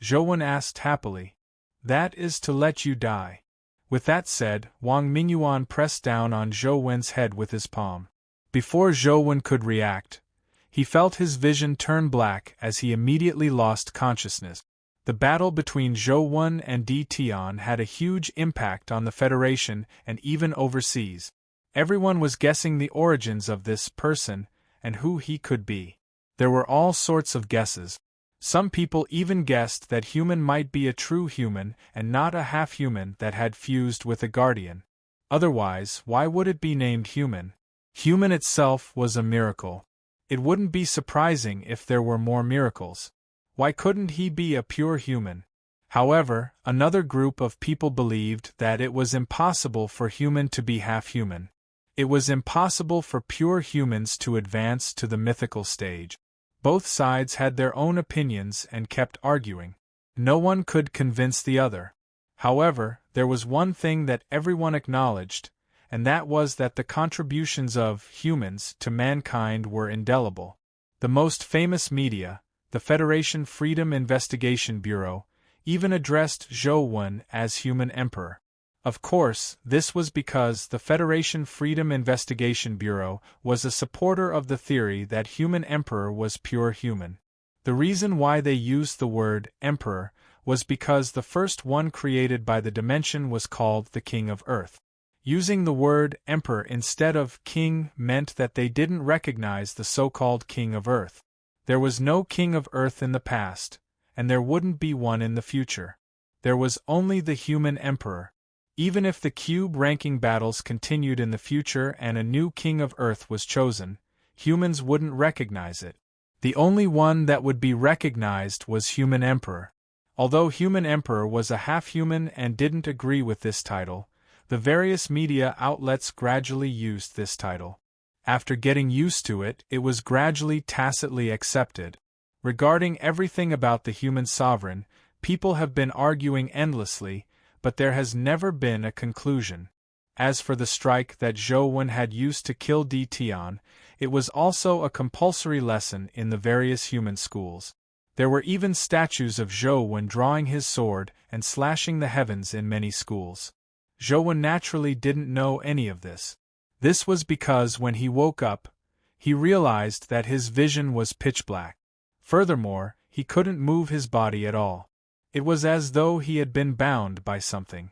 Zhou asked happily. That is to let you die. With that said, Wang Mingyuan pressed down on Zhou head with his palm. Before Zhou could react, he felt his vision turn black as he immediately lost consciousness. The battle between Zhou and Di Tian had a huge impact on the Federation and even overseas. Everyone was guessing the origins of this person and who he could be. There were all sorts of guesses. Some people even guessed that human might be a true human and not a half-human that had fused with a guardian. Otherwise, why would it be named human? Human itself was a miracle. It wouldn't be surprising if there were more miracles. Why couldn't he be a pure human? However, another group of people believed that it was impossible for human to be half-human. It was impossible for pure humans to advance to the mythical stage. Both sides had their own opinions and kept arguing. No one could convince the other. However, there was one thing that everyone acknowledged, and that was that the contributions of humans to mankind were indelible. The most famous media, the Federation Freedom Investigation Bureau, even addressed Zhou as Human Emperor. Of course, this was because the Federation Freedom Investigation Bureau was a supporter of the theory that Human Emperor was pure human. The reason why they used the word Emperor was because the first one created by the dimension was called the King of Earth. Using the word Emperor instead of King meant that they didn't recognize the so-called King of Earth. There was no King of Earth in the past, and there wouldn't be one in the future. There was only the Human Emperor. Even if the cube ranking battles continued in the future and a new King of Earth was chosen, humans wouldn't recognize it. The only one that would be recognized was Human Emperor. Although Human Emperor was a half-human and didn't agree with this title, the various media outlets gradually used this title. After getting used to it, it was gradually tacitly accepted. Regarding everything about the human sovereign, people have been arguing endlessly, but there has never been a conclusion. As for the strike that Zhou had used to kill Di Tian, it was also a compulsory lesson in the various human schools. There were even statues of Zhou drawing his sword and slashing the heavens in many schools. Zhou naturally didn't know any of this. This was because when he woke up, He realized that his vision was pitch black. Furthermore, he couldn't move his body at all. It was as though he had been bound by something.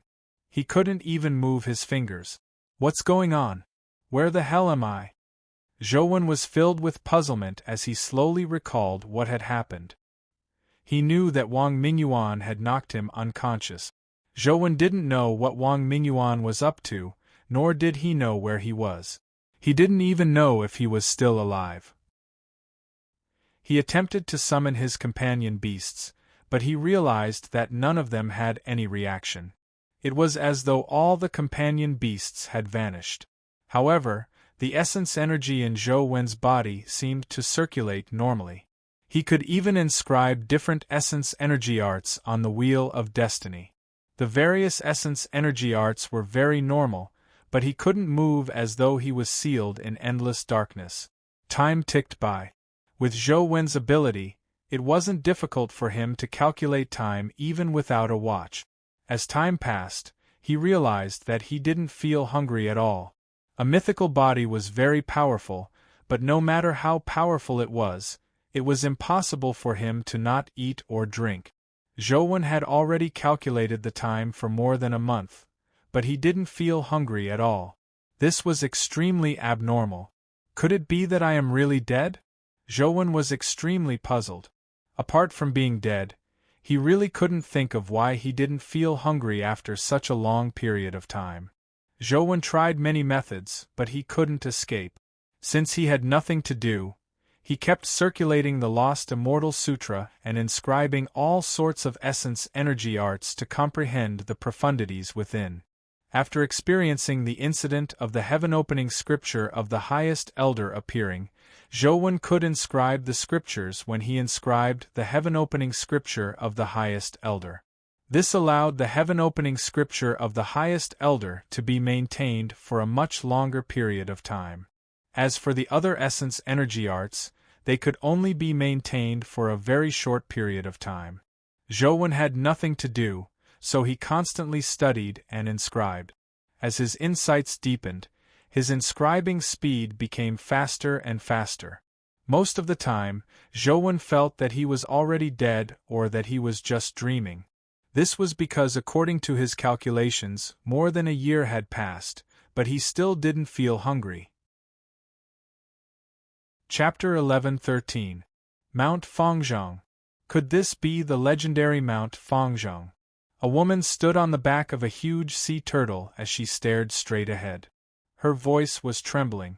He couldn't even move his fingers. What's going on? Where the hell am I? Zhou was filled with puzzlement as he slowly recalled what had happened. He knew that Wang Mingyuan had knocked him unconscious. Zhou didn't know what Wang Mingyuan was up to, nor did he know where he was. He didn't even know if he was still alive. He attempted to summon his companion beasts, but he realized that none of them had any reaction. It was as though all the companion beasts had vanished. However, the essence energy in Zhou Wen's body seemed to circulate normally. He could even inscribe different essence energy arts on the Wheel of Destiny. The various essence energy arts were very normal, but he couldn't move as though he was sealed in endless darkness. Time ticked by. With Zhou Wen's ability, it wasn't difficult for him to calculate time even without a watch. As time passed, he realized that he didn't feel hungry at all. A mythical body was very powerful, but no matter how powerful it was impossible for him to not eat or drink. Zhou had already calculated the time for more than a month, but he didn't feel hungry at all. This was extremely abnormal. Could it be that I am really dead? Zhou was extremely puzzled. Apart from being dead, he really couldn't think of why he didn't feel hungry after such a long period of time. Zhou tried many methods, but he couldn't escape. Since he had nothing to do, he kept circulating the Lost Immortal Sutra and inscribing all sorts of essence energy arts to comprehend the profundities within. After experiencing the incident of the heaven-opening scripture of the highest elder appearing, Zhou could inscribe the scriptures when he inscribed the heaven-opening scripture of the highest elder. This allowed the heaven-opening scripture of the highest elder to be maintained for a much longer period of time. As for the other essence energy arts, they could only be maintained for a very short period of time. Zhou had nothing to do, so he constantly studied and inscribed. As his insights deepened, his inscribing speed became faster and faster. Most of the time, Zhou felt that he was already dead or that he was just dreaming. This was because according to his calculations, more than a year had passed, but he still didn't feel hungry. Chapter 11-13. Mount Fangzhong. Could this be the legendary Mount Fangzhong? A woman stood on the back of a huge sea turtle as she stared straight ahead. Her voice was trembling.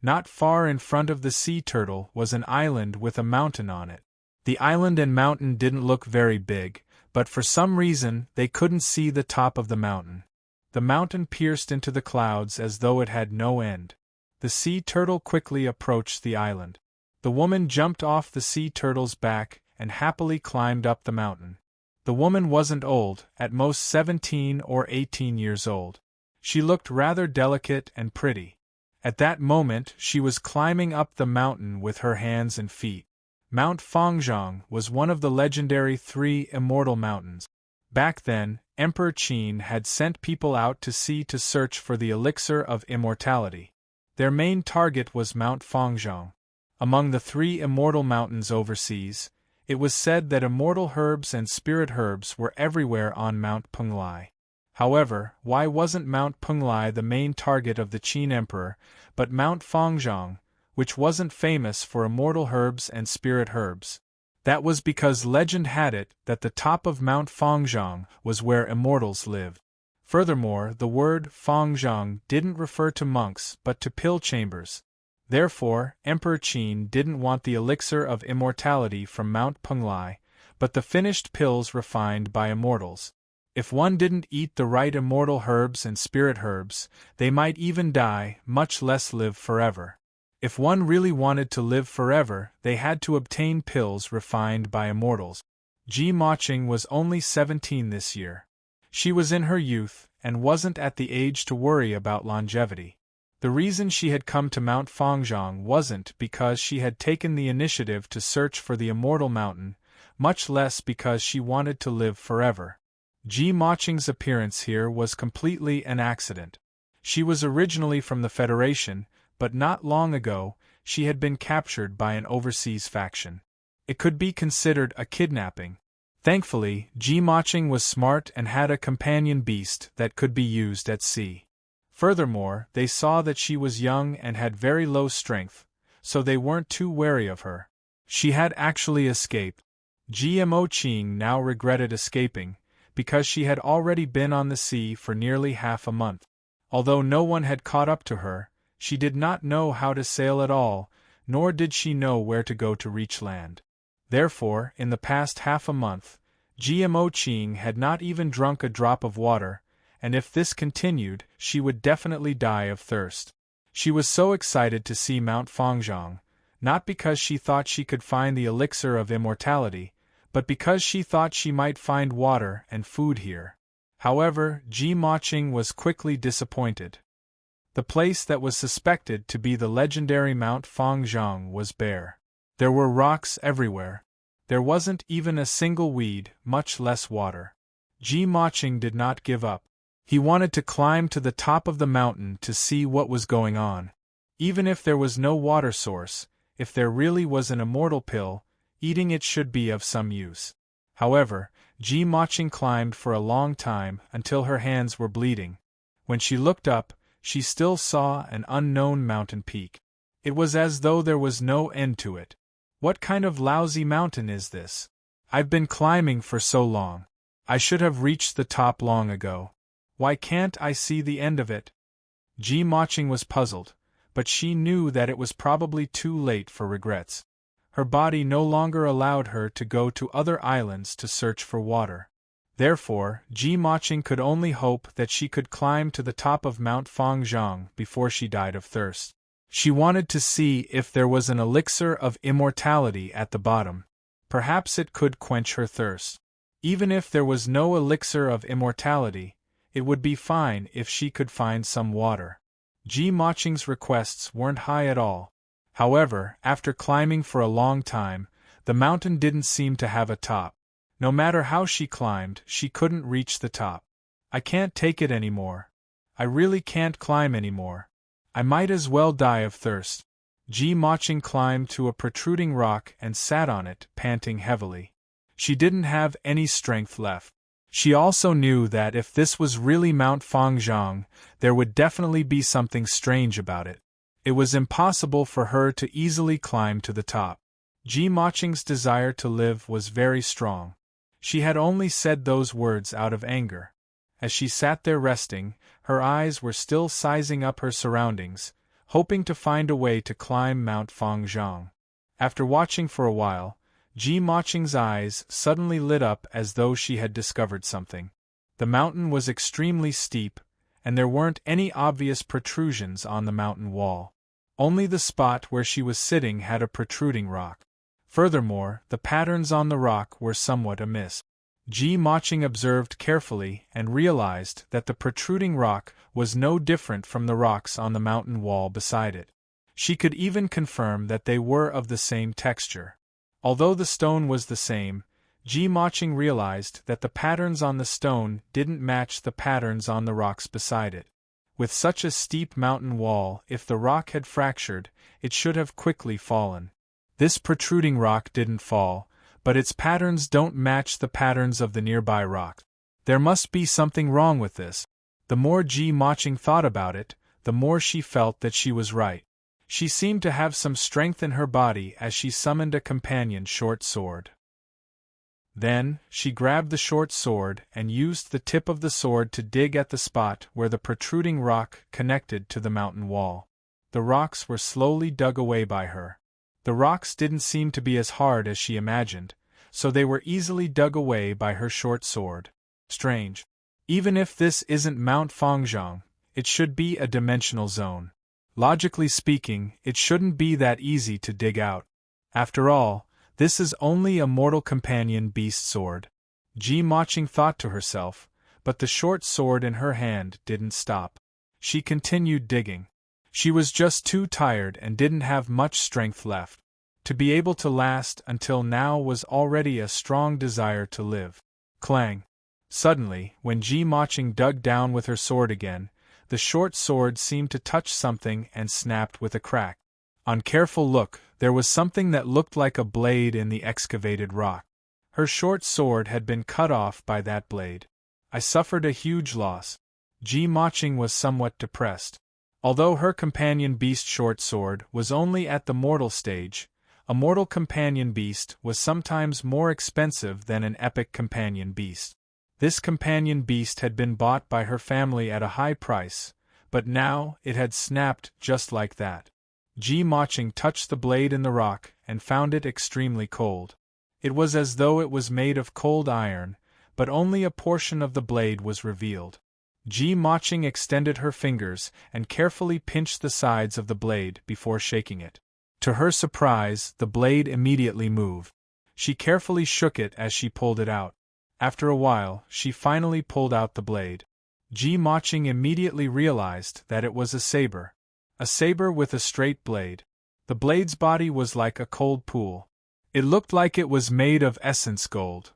Not far in front of the sea turtle was an island with a mountain on it. The island and mountain didn't look very big, but for some reason they couldn't see the top of the mountain. The mountain pierced into the clouds as though it had no end. The sea turtle quickly approached the island. The woman jumped off the sea turtle's back and happily climbed up the mountain. The woman wasn't old, at most 17 or 18 years old. She looked rather delicate and pretty. At that moment she was climbing up the mountain with her hands and feet. Mount Fangzhong was one of the legendary 3 immortal mountains. Back then, Emperor Qin had sent people out to sea to search for the elixir of immortality. Their main target was Mount Fangzhong. Among the 3 immortal mountains overseas, it was said that immortal herbs and spirit herbs were everywhere on Mount Penglai. However, why wasn't Mount Penglai the main target of the Qin Emperor, but Mount Fangzhong, which wasn't famous for immortal herbs and spirit herbs? That was because legend had it that the top of Mount Fangzhong was where immortals lived. Furthermore, the word Fangzhong didn't refer to monks but to pill chambers. Therefore, Emperor Qin didn't want the elixir of immortality from Mount Penglai, but the finished pills refined by immortals. If one didn't eat the right immortal herbs and spirit herbs, they might even die, much less live forever. If one really wanted to live forever, they had to obtain pills refined by immortals. Ji Maching was only 17 this year. She was in her youth, and wasn't at the age to worry about longevity. The reason she had come to Mount Fangzhong wasn't because she had taken the initiative to search for the immortal mountain, much less because she wanted to live forever. Ji Maching's appearance here was completely an accident. She was originally from the Federation, but not long ago, she had been captured by an overseas faction. It could be considered a kidnapping. Thankfully, Ji-Maching was smart and had a companion beast that could be used at sea. Furthermore, they saw that she was young and had very low strength, so they weren't too wary of her. She had actually escaped. Ji-Mo-Ching now regretted escaping, because she had already been on the sea for nearly half a month. Although no one had caught up to her, she did not know how to sail at all, nor did she know where to go to reach land. Therefore, in the past half a month, Ji-Mo-Ching had not even drunk a drop of water, and if this continued, she would definitely die of thirst. She was so excited to see Mount Fangzhong, not because she thought she could find the elixir of immortality, but because she thought she might find water and food here. However, Ji-Maching was quickly disappointed. The place that was suspected to be the legendary Mount Fangzhong was bare. There were rocks everywhere. There wasn't even a single weed, much less water. Ji-Maching did not give up. He wanted to climb to the top of the mountain to see what was going on. Even if there was no water source, if there really was an immortal pill, eating it should be of some use. However, Ji-Maching climbed for a long time until her hands were bleeding. When she looked up, she still saw an unknown mountain peak. It was as though there was no end to it. What kind of lousy mountain is this? I've been climbing for so long. I should have reached the top long ago. Why can't I see the end of it? Ji-Maching was puzzled, but she knew that it was probably too late for regrets. Her body no longer allowed her to go to other islands to search for water. Therefore, Ji-Maching could only hope that she could climb to the top of Mount Fangzhong before she died of thirst. She wanted to see if there was an elixir of immortality at the bottom. Perhaps it could quench her thirst. Even if there was no elixir of immortality, it would be fine if she could find some water. Ji-Maching's requests weren't high at all. However, after climbing for a long time, the mountain didn't seem to have a top. No matter how she climbed, she couldn't reach the top. I can't take it anymore. I really can't climb anymore. I might as well die of thirst. Ji-Maching climbed to a protruding rock and sat on it, panting heavily. She didn't have any strength left. She also knew that if this was really Mount Fangzhong, there would definitely be something strange about it. It was impossible for her to easily climb to the top. Ji-Maching's desire to live was very strong. She had only said those words out of anger. As she sat there resting, her eyes were still sizing up her surroundings, hoping to find a way to climb Mount Fangzhong. After watching for a while, Ji-Maching's eyes suddenly lit up as though she had discovered something. The mountain was extremely steep, and there weren't any obvious protrusions on the mountain wall. Only the spot where she was sitting had a protruding rock. Furthermore, the patterns on the rock were somewhat amiss. Ji-Maching observed carefully and realized that the protruding rock was no different from the rocks on the mountain wall beside it. She could even confirm that they were of the same texture. Although the stone was the same, Ji-Maching realized that the patterns on the stone didn't match the patterns on the rocks beside it. With such a steep mountain wall, if the rock had fractured, it should have quickly fallen. This protruding rock didn't fall, but its patterns don't match the patterns of the nearby rock. There must be something wrong with this. The more Ji-Maching thought about it, the more she felt that she was right. She seemed to have some strength in her body as she summoned a companion short sword. Then, she grabbed the short sword and used the tip of the sword to dig at the spot where the protruding rock connected to the mountain wall. The rocks were slowly dug away by her. The rocks didn't seem to be as hard as she imagined, so they were easily dug away by her short sword. Strange. Even if this isn't Mount Fangzhong, it should be a dimensional zone. Logically speaking, it shouldn't be that easy to dig out. After all, this is only a mortal companion beast sword. Ji-Maching thought to herself, but the short sword in her hand didn't stop. She continued digging. She was just too tired and didn't have much strength left. To be able to last until now was already a strong desire to live. Clang! Suddenly, when Ji-Maching dug down with her sword again, the short sword seemed to touch something and snapped with a crack. On careful look, there was something that looked like a blade in the excavated rock. Her short sword had been cut off by that blade. I suffered a huge loss. Ji Maching was somewhat depressed. Although her companion beast short sword was only at the mortal stage, a mortal companion beast was sometimes more expensive than an epic companion beast. This companion beast had been bought by her family at a high price, but now it had snapped just like that. Ji Maching touched the blade in the rock and found it extremely cold. It was as though it was made of cold iron, but only a portion of the blade was revealed. Ji Maching extended her fingers and carefully pinched the sides of the blade before shaking it. To her surprise, the blade immediately moved. She carefully shook it as she pulled it out. After a while, she finally pulled out the blade. Ji Maching immediately realized that it was a saber with a straight blade. The blade's body was like a cold pool. It looked like it was made of essence gold.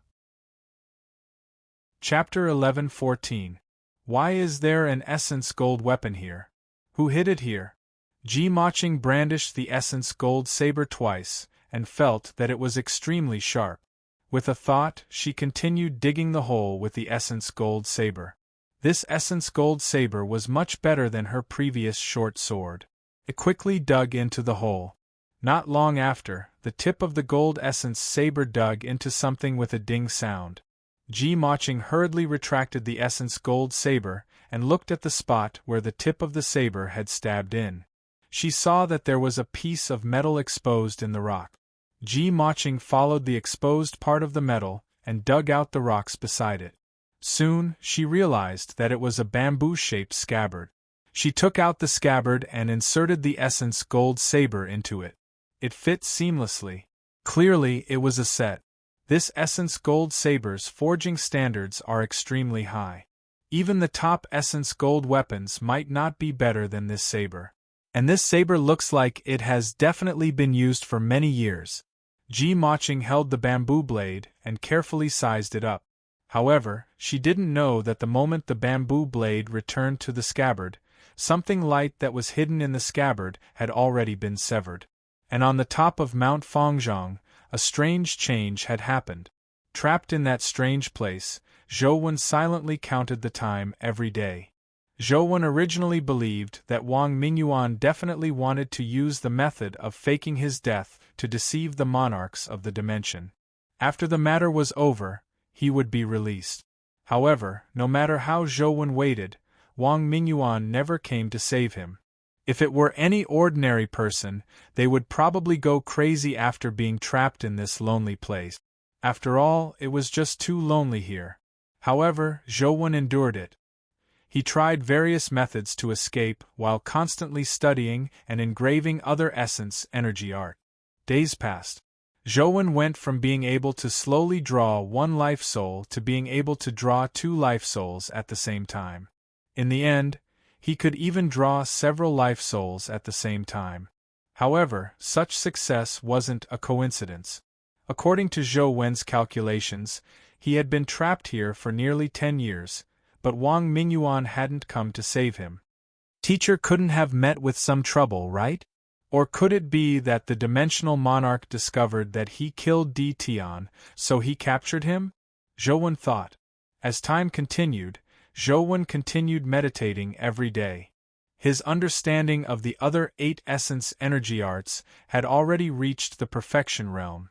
Chapter 11:14. Why is there an essence gold weapon here? Who hid it here? Ji Maching brandished the essence gold saber twice, and felt that it was extremely sharp. With a thought, she continued digging the hole with the essence gold saber. This essence gold saber was much better than her previous short sword. It quickly dug into the hole. Not long after, the tip of the gold essence saber dug into something with a ding sound. Ji Maching hurriedly retracted the essence gold saber and looked at the spot where the tip of the saber had stabbed in. She saw that there was a piece of metal exposed in the rock. Ji Maching followed the exposed part of the metal and dug out the rocks beside it. Soon, she realized that it was a bamboo-shaped scabbard. She took out the scabbard and inserted the essence gold saber into it. It fit seamlessly. Clearly, it was a set. This essence gold saber's forging standards are extremely high. Even the top essence gold weapons might not be better than this saber. And this saber looks like it has definitely been used for many years. Ji Maching held the bamboo blade and carefully sized it up. However, she didn't know that the moment the bamboo blade returned to the scabbard, something light that was hidden in the scabbard had already been severed. And on the top of Mount Fangzhong, a strange change had happened. Trapped in that strange place, Zhou Wen silently counted the time every day. Zhou Wen originally believed that Wang Mingyuan definitely wanted to use the method of faking his death to deceive the monarchs of the dimension. After the matter was over, he would be released. However, no matter how Zhou Wen waited, Wang Mingyuan never came to save him. If it were any ordinary person, they would probably go crazy after being trapped in this lonely place. After all, it was just too lonely here. However, Zhou Wen endured it. He tried various methods to escape while constantly studying and engraving other essence energy art. Days passed. Zhou Wen went from being able to slowly draw one life soul to being able to draw 2 life souls at the same time. In the end, he could even draw several life souls at the same time. However, such success wasn't a coincidence. According to Zhou Wen's calculations, he had been trapped here for nearly 10 years, but Wang Mingyuan hadn't come to save him. Teacher couldn't have met with some trouble, right? Or could it be that the dimensional monarch discovered that he killed Di Tian, so he captured him? Zhou Wen thought. As time continued, Zhou Wen continued meditating every day. His understanding of the other 8 essence energy arts had already reached the perfection realm.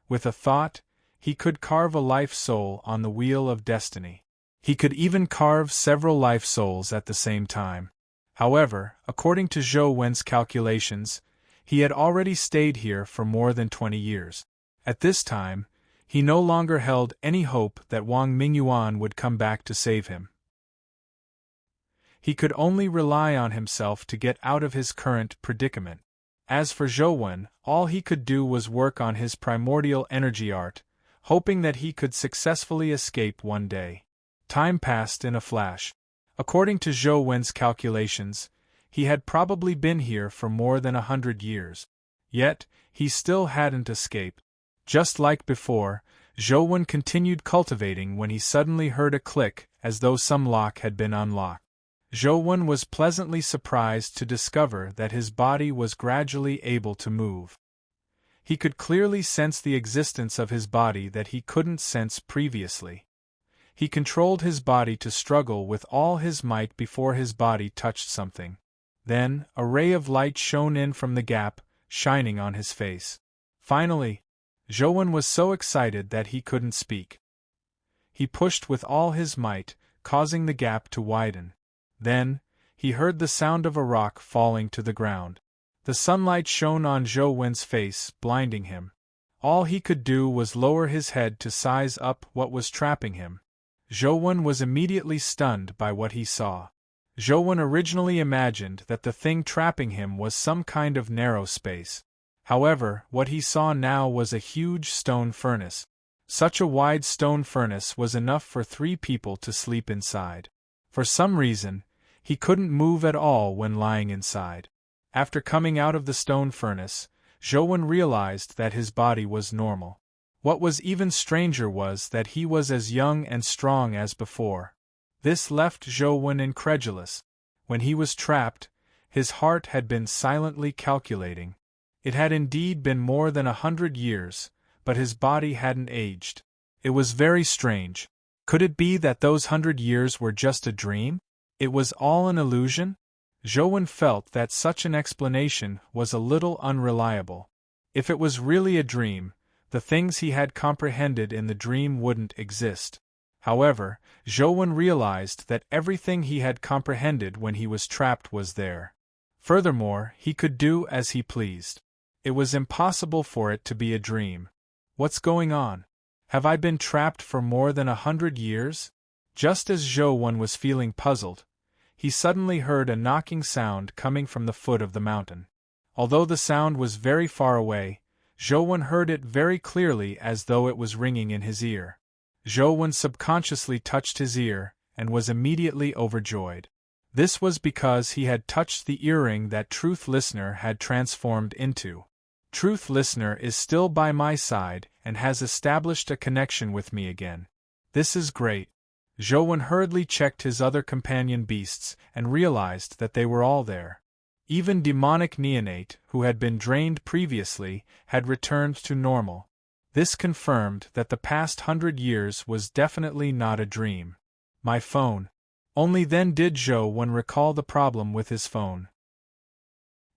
With a thought, he could carve a life soul on the wheel of destiny. He could even carve several life souls at the same time. However, according to Zhou Wen's calculations, he had already stayed here for more than 20 years. At this time, he no longer held any hope that Wang Mingyuan would come back to save him. He could only rely on himself to get out of his current predicament. As for Zhou Wen, all he could do was work on his primordial energy art, hoping that he could successfully escape one day. Time passed in a flash. According to Zhou Wen's calculations, he had probably been here for more than 100 years. Yet, he still hadn't escaped. Just like before, Zhou Wen continued cultivating when he suddenly heard a click as though some lock had been unlocked. Zhou was pleasantly surprised to discover that his body was gradually able to move. He could clearly sense the existence of his body that he couldn't sense previously. He controlled his body to struggle with all his might before his body touched something. Then, a ray of light shone in from the gap, shining on his face. Finally, Zhou was so excited that he couldn't speak. He pushed with all his might, causing the gap to widen. Then, he heard the sound of a rock falling to the ground. The sunlight shone on Zhou face, blinding him. All he could do was lower his head to size up what was trapping him. Zhou was immediately stunned by what he saw. Zhou originally imagined that the thing trapping him was some kind of narrow space. However, what he saw now was a huge stone furnace. Such a wide stone furnace was enough for 3 people to sleep inside. For some reason, he couldn't move at all when lying inside. After coming out of the stone furnace, Zhou realized that his body was normal. What was even stranger was that he was as young and strong as before. This left Zhou incredulous. When he was trapped, his heart had been silently calculating. It had indeed been more than 100 years, but his body hadn't aged. It was very strange. Could it be that those 100 years were just a dream? It was all an illusion? Zhou felt that such an explanation was a little unreliable. If it was really a dream, the things he had comprehended in the dream wouldn't exist. However, Zhou realized that everything he had comprehended when he was trapped was there. Furthermore, he could do as he pleased. It was impossible for it to be a dream. What's going on? Have I been trapped for more than 100 years? Just as Zhou was feeling puzzled, he suddenly heard a knocking sound coming from the foot of the mountain. Although the sound was very far away, Zhou heard it very clearly as though it was ringing in his ear. Zhou subconsciously touched his ear, and was immediately overjoyed. This was because he had touched the earring that Truth Listener had transformed into. Truth Listener is still by my side and has established a connection with me again. This is great. Zhou hurriedly checked his other companion beasts and realized that they were all there. Even demonic neonate, who had been drained previously, had returned to normal. This confirmed that the past 100 years was definitely not a dream. My phone. Only then did Zhou recall the problem with his phone.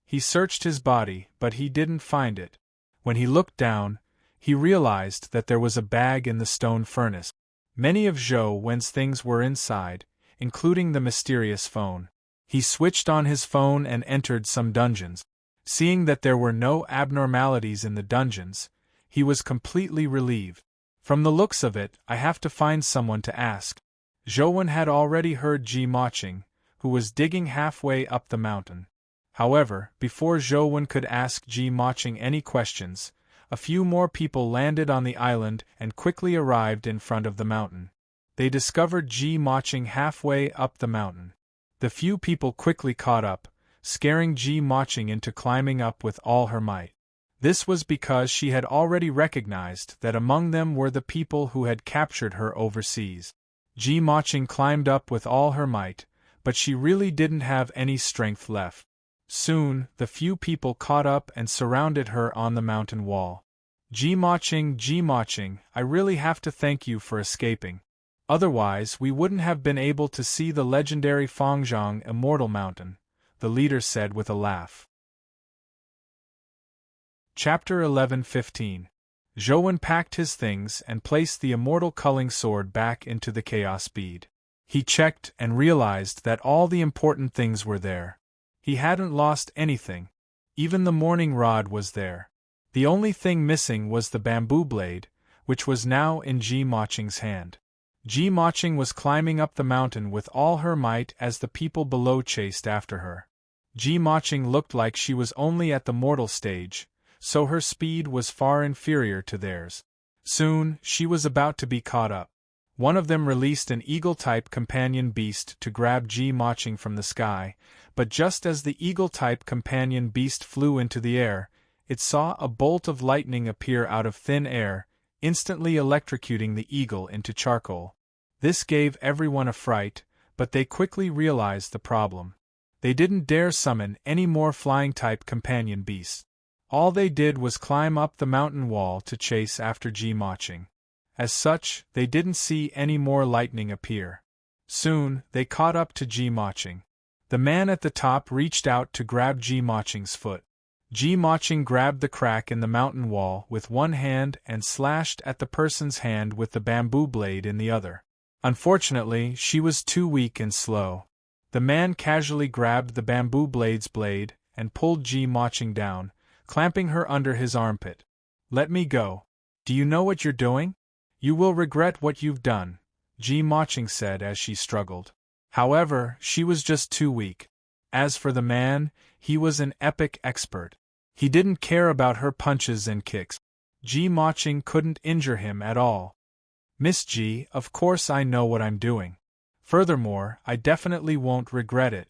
He searched his body, but he didn't find it. When he looked down, he realized that there was a bag in the stone furnace. Many of Zhou's things were inside, including the mysterious phone. He switched on his phone and entered some dungeons. Seeing that there were no abnormalities in the dungeons, he was completely relieved. From the looks of it, I have to find someone to ask. Zhou had already heard Ji Maching, who was digging halfway up the mountain. However, before Zhou could ask Ji Maching any questions, a few more people landed on the island and quickly arrived in front of the mountain. They discovered Ji Maching halfway up the mountain. The few people quickly caught up, scaring Ji Maching into climbing up with all her might. This was because she had already recognized that among them were the people who had captured her overseas. Ji Maching climbed up with all her might, but she really didn't have any strength left. Soon, the few people caught up and surrounded her on the mountain wall. Ji Maching, I really have to thank you for escaping. Otherwise, we wouldn't have been able to see the legendary Fangzhong Immortal Mountain, the leader said with a laugh. Chapter 11:15. Zhou packed his things and placed the immortal culling sword back into the chaos bead. He checked and realized that all the important things were there. He hadn't lost anything. Even the morning rod was there. The only thing missing was the bamboo blade, which was now in Ji Maching's hand. Ji Maching was climbing up the mountain with all her might as the people below chased after her. Ji Maching looked like she was only at the mortal stage, so her speed was far inferior to theirs. Soon, she was about to be caught up. One of them released an eagle-type companion beast to grab Ji Maching from the sky, but just as the eagle-type companion beast flew into the air, it saw a bolt of lightning appear out of thin air, instantly electrocuting the eagle into charcoal. This gave everyone a fright, but they quickly realized the problem. They didn't dare summon any more flying-type companion beasts. All they did was climb up the mountain wall to chase after Ji-Maching. As such, they didn't see any more lightning appear. Soon, they caught up to Ji-Maching. The man at the top reached out to grab Ji-Maching's foot. Ji-Maching grabbed the crack in the mountain wall with one hand and slashed at the person's hand with the bamboo blade in the other. Unfortunately, she was too weak and slow. The man casually grabbed the bamboo blade's blade and pulled Ji-Maching down, clamping her under his armpit. "Let me go. Do you know what you're doing? You will regret what you've done," Ji-Maching said as she struggled. However, she was just too weak. As for the man, he was an epic expert. He didn't care about her punches and kicks. Ji-Maching couldn't injure him at all. "Miss Ji, of course I know what I'm doing. Furthermore, I definitely won't regret it."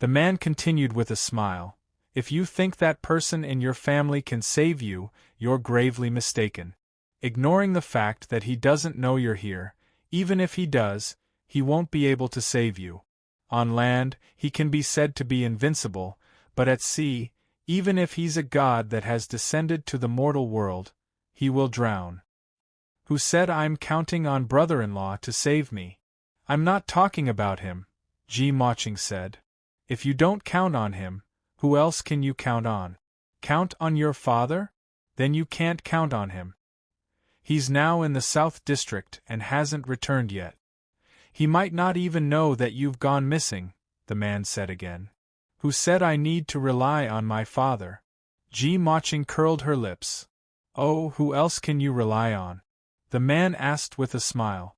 The man continued with a smile. "If you think that person in your family can save you, you're gravely mistaken. Ignoring the fact that he doesn't know you're here, even if he does, he won't be able to save you. On land, he can be said to be invincible, but at sea, even if he's a god that has descended to the mortal world, he will drown." "Who said I'm counting on brother-in-law to save me? I'm not talking about him," Ji-Maching said. "If you don't count on him, who else can you count on? Count on your father? Then you can't count on him. He's now in the South District and hasn't returned yet. He might not even know that you've gone missing," the man said again. "Who said I need to rely on my father?" Ji-Maching curled her lips. "Oh, who else can you rely on?" the man asked with a smile.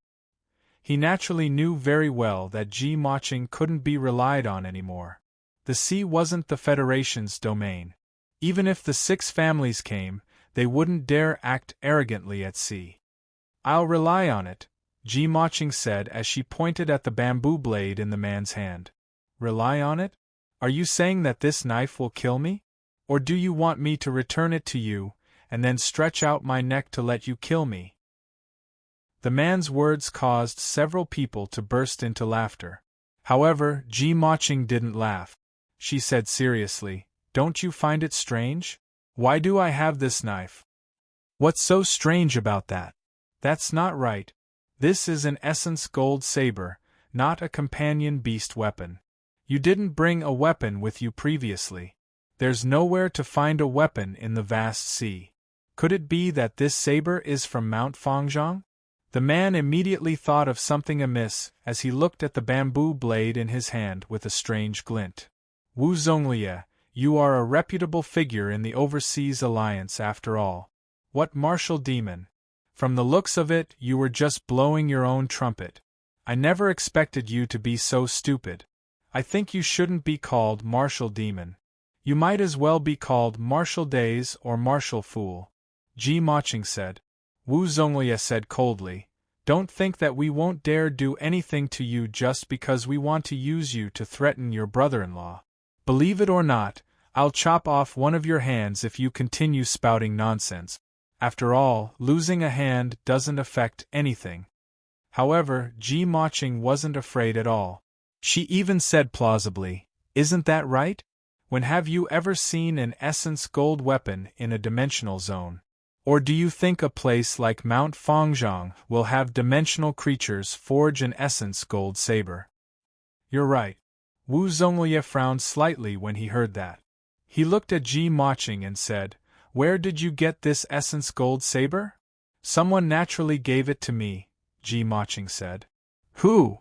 He naturally knew very well that Ji-Maching couldn't be relied on anymore. The sea wasn't the Federation's domain. Even if the 6 families came, they wouldn't dare act arrogantly at sea. "I'll rely on it," Ji-Maching said as she pointed at the bamboo blade in the man's hand. "Rely on it? Are you saying that this knife will kill me? Or do you want me to return it to you, and then stretch out my neck to let you kill me?" The man's words caused several people to burst into laughter. However, Ji-Maching didn't laugh. She said seriously, "Don't you find it strange? Why do I have this knife? What's so strange about that? That's not right. This is an essence gold saber, not a companion beast weapon. You didn't bring a weapon with you previously. There's nowhere to find a weapon in the vast sea. Could it be that this saber is from Mount Fangzhong?" The man immediately thought of something amiss as he looked at the bamboo blade in his hand with a strange glint. "Wu Zhonglie, you are a reputable figure in the Overseas Alliance after all. What martial demon? From the looks of it, you were just blowing your own trumpet. I never expected you to be so stupid. I think you shouldn't be called martial demon. You might as well be called martial days or martial fool," Ji-Maching said. Wu Zhonglie said coldly, "Don't think that we won't dare do anything to you just because we want to use you to threaten your brother-in-law. Believe it or not, I'll chop off one of your hands if you continue spouting nonsense. After all, losing a hand doesn't affect anything." However, Ji-Maching wasn't afraid at all. She even said plausibly, "Isn't that right? When have you ever seen an essence gold weapon in a dimensional zone? Or do you think a place like Mount Fangzhong will have dimensional creatures forge an essence gold saber?" "You're right." Wu Zhonglie frowned slightly when he heard that. He looked at Ji-Maching and said, "Where did you get this essence gold saber?" "Someone naturally gave it to me," Ji-Maching said. "Who?"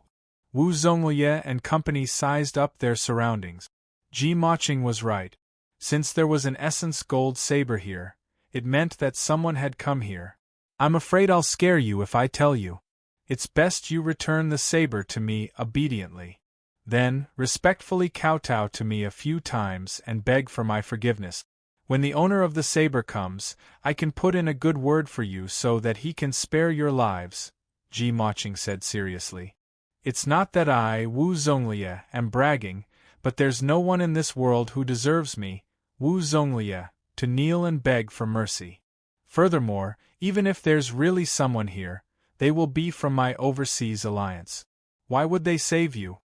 Wu Zhonglie and company sized up their surroundings. Ji-Maching was right. Since there was an essence gold saber here, it meant that someone had come here. "I'm afraid I'll scare you if I tell you. It's best you return the saber to me obediently. Then, respectfully kowtow to me a few times and beg for my forgiveness. When the owner of the saber comes, I can put in a good word for you so that he can spare your lives," Ji-Maching said seriously. "It's not that I, Wu Zhonglie, am bragging, but there's no one in this world who deserves me, Wu Zhonglie, to kneel and beg for mercy. Furthermore, even if there's really someone here, they will be from my Overseas Alliance. Why would they save you?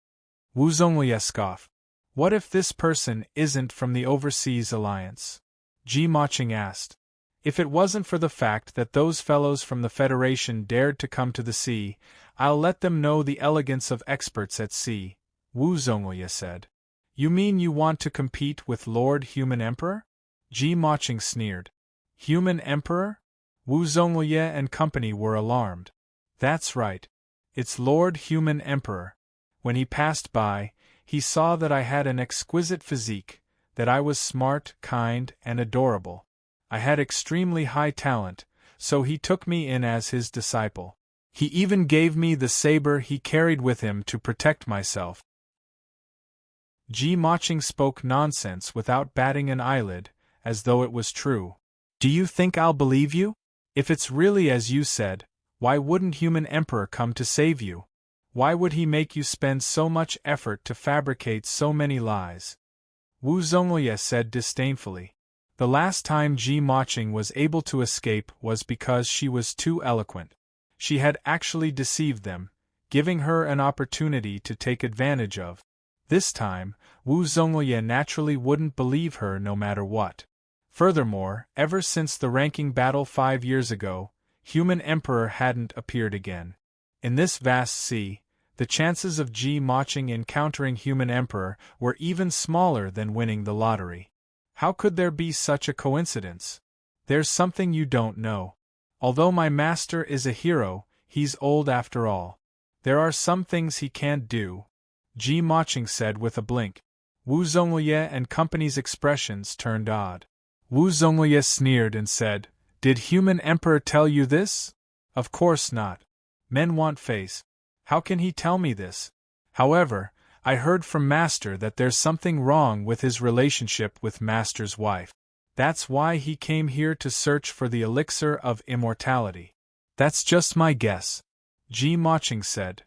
Wu Zonglye scoffed. What if this person isn't from the Overseas Alliance? Ji Maching asked. If it wasn't for the fact that those fellows from the Federation dared to come to the sea, I'll let them know the elegance of experts at sea, Wu Zonglye said. You mean you want to compete with Lord Human Emperor? Ji Maching sneered. Human Emperor? Wu Zonglye and company were alarmed. That's right. It's Lord Human Emperor. When he passed by, he saw that I had an exquisite physique, that I was smart, kind, and adorable. I had extremely high talent, so he took me in as his disciple. He even gave me the saber he carried with him to protect myself. Ji Maching spoke nonsense without batting an eyelid, as though it was true. Do you think I'll believe you? If it's really as you said, why wouldn't Human Emperor come to save you? Why would he make you spend so much effort to fabricate so many lies? Wu Zonglye said disdainfully. The last time Ji Maching was able to escape was because she was too eloquent. She had actually deceived them, giving her an opportunity to take advantage of. This time, Wu Zonglye naturally wouldn't believe her no matter what. Furthermore, ever since the ranking battle 5 years ago, Human Emperor hadn't appeared again. In this vast sea, the chances of Ji Maching encountering Human Emperor were even smaller than winning the lottery. How could there be such a coincidence? There's something you don't know. Although my master is a hero, he's old after all. There are some things he can't do, Ji Maching said with a blink. Wu Zonglye and company's expressions turned odd. Wu Zonglye sneered and said, Did Human Emperor tell you this? Of course not. Men want face. How can he tell me this? However, I heard from Master that there's something wrong with his relationship with Master's wife. That's why he came here to search for the elixir of immortality. That's just my guess, Ji Maching said.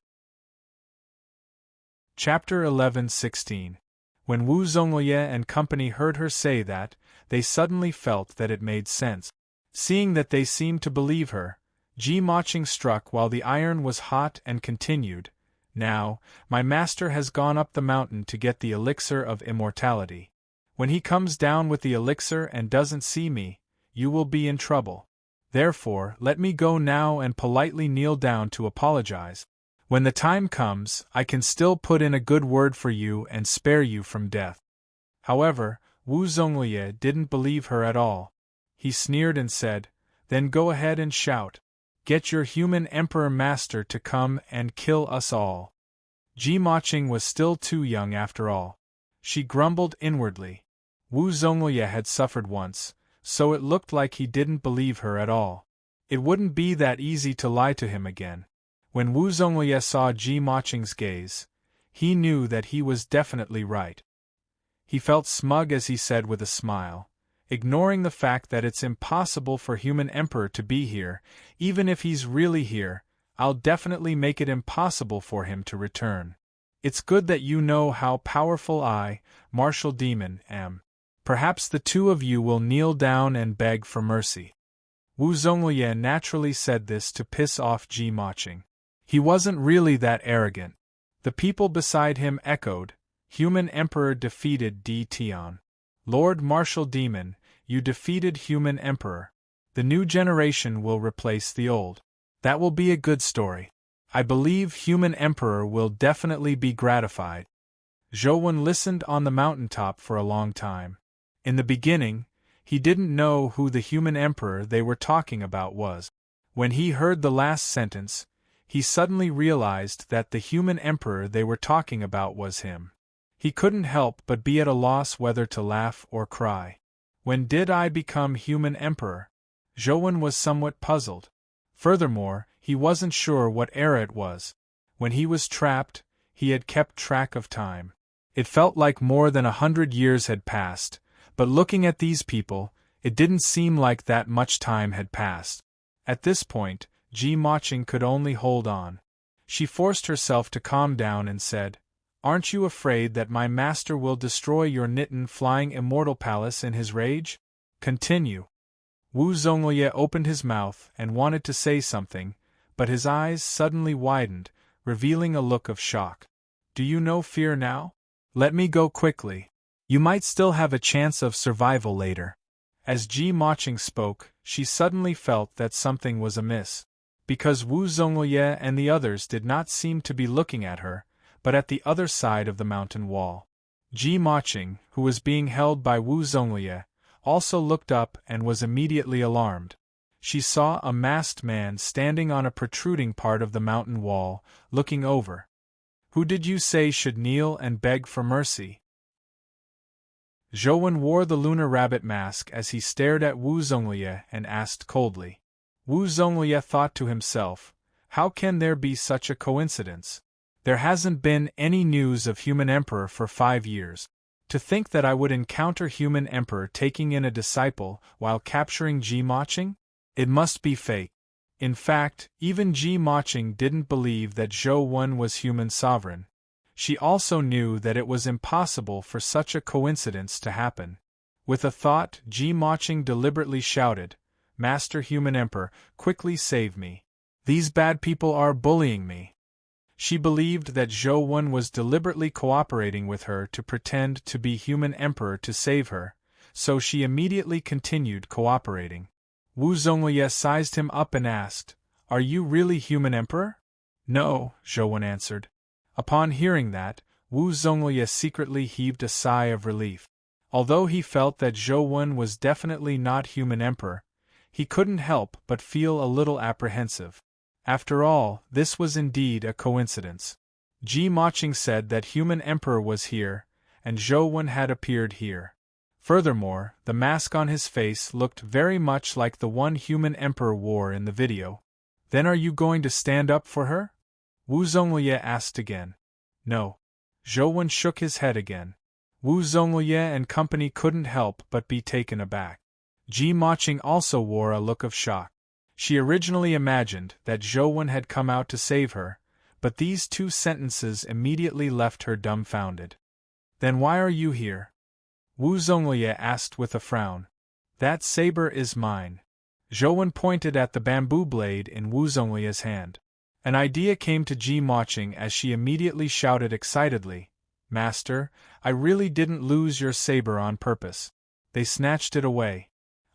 Chapter 11:16. When Wu Zonglye and company heard her say that, they suddenly felt that it made sense. Seeing that they seemed to believe her, Ji Maching struck while the iron was hot and continued, Now, my master has gone up the mountain to get the elixir of immortality. When he comes down with the elixir and doesn't see me, you will be in trouble. Therefore, let me go now and politely kneel down to apologize. When the time comes, I can still put in a good word for you and spare you from death. However, Wu Zonglye didn't believe her at all. He sneered and said, Then go ahead and shout. Get your Human Emperor Master to come and kill us all. Ji Maching was still too young after all. She grumbled inwardly. Wu Zonglye had suffered once, so it looked like he didn't believe her at all. It wouldn't be that easy to lie to him again. When Wu Zonglye saw Ji Maching's gaze, he knew that he was definitely right. He felt smug as he said with a smile, ignoring the fact that it's impossible for Human Emperor to be here. Even if he's really here, I'll definitely make it impossible for him to return. It's good that you know how powerful I, martial demon, am. Perhaps the two of you will kneel down and beg for mercy. Wu Zonglye naturally said this to piss off Ji Maching. He wasn't really that arrogant. The people beside him echoed, Human Emperor defeated D. Tian. Lord Martial Demon, you defeated Human Emperor. The new generation will replace the old. That will be a good story. I believe Human Emperor will definitely be gratified. Zhouwen listened on the mountaintop for a long time. In the beginning, he didn't know who the Human Emperor they were talking about was. When he heard the last sentence, he suddenly realized that the Human Emperor they were talking about was him. He couldn't help but be at a loss whether to laugh or cry. When did I become Human Emperor? Zhouwen was somewhat puzzled. Furthermore, he wasn't sure what era it was. When he was trapped, he had kept track of time. It felt like more than 100 years had passed, but looking at these people, it didn't seem like that much time had passed. At this point, Ji Maching could only hold on. She forced herself to calm down and said, Aren't you afraid that my master will destroy your Nitin flying immortal palace in his rage? Continue. Wu Zonglye opened his mouth and wanted to say something, but his eyes suddenly widened, revealing a look of shock. Do you know fear now? Let me go quickly. You might still have a chance of survival later. As Ji Maching spoke, she suddenly felt that something was amiss. Because Wu Zonglye and the others did not seem to be looking at her, but at the other side of the mountain wall. Ji Maching, who was being held by Wu Zonglye, also looked up and was immediately alarmed. She saw a masked man standing on a protruding part of the mountain wall, looking over. Who did you say should kneel and beg for mercy? Zhou wore the lunar rabbit mask as he stared at Wu Zonglye and asked coldly. Wu Zonglye thought to himself, how can there be such a coincidence? There hasn't been any news of human emperor for 5 years. To think that I would encounter human emperor taking in a disciple while capturing Ji Maching? It must be fake. In fact, even Ji Maching didn't believe that Zhou Wen was human sovereign. She also knew that it was impossible for such a coincidence to happen. With a thought, Ji Maching deliberately shouted, Master Human Emperor, quickly save me. These bad people are bullying me. She believed that Zhou Wen was deliberately cooperating with her to pretend to be human emperor to save her, so she immediately continued cooperating. Wu Zonglye sized him up and asked, Are you really human emperor? No, Zhou Wen answered. Upon hearing that, Wu Zonglye secretly heaved a sigh of relief. Although he felt that Zhou Wen was definitely not human emperor, he couldn't help but feel a little apprehensive. After all, this was indeed a coincidence. Ji Maching said that human emperor was here, and Zhou Wen had appeared here. Furthermore, the mask on his face looked very much like the one human emperor wore in the video. Then are you going to stand up for her? Wu Zonglye asked again. No. Zhou Wen shook his head again. Wu Zonglye and company couldn't help but be taken aback. Ji Maching also wore a look of shock. She originally imagined that Zhou Wen had come out to save her, but these 2 sentences immediately left her dumbfounded. Then why are you here? Wu Zonglye asked with a frown. That saber is mine. Zhou Wen pointed at the bamboo blade in Wu Zonglye's hand. An idea came to Ji Maching as she immediately shouted excitedly, Master, I really didn't lose your saber on purpose. They snatched it away.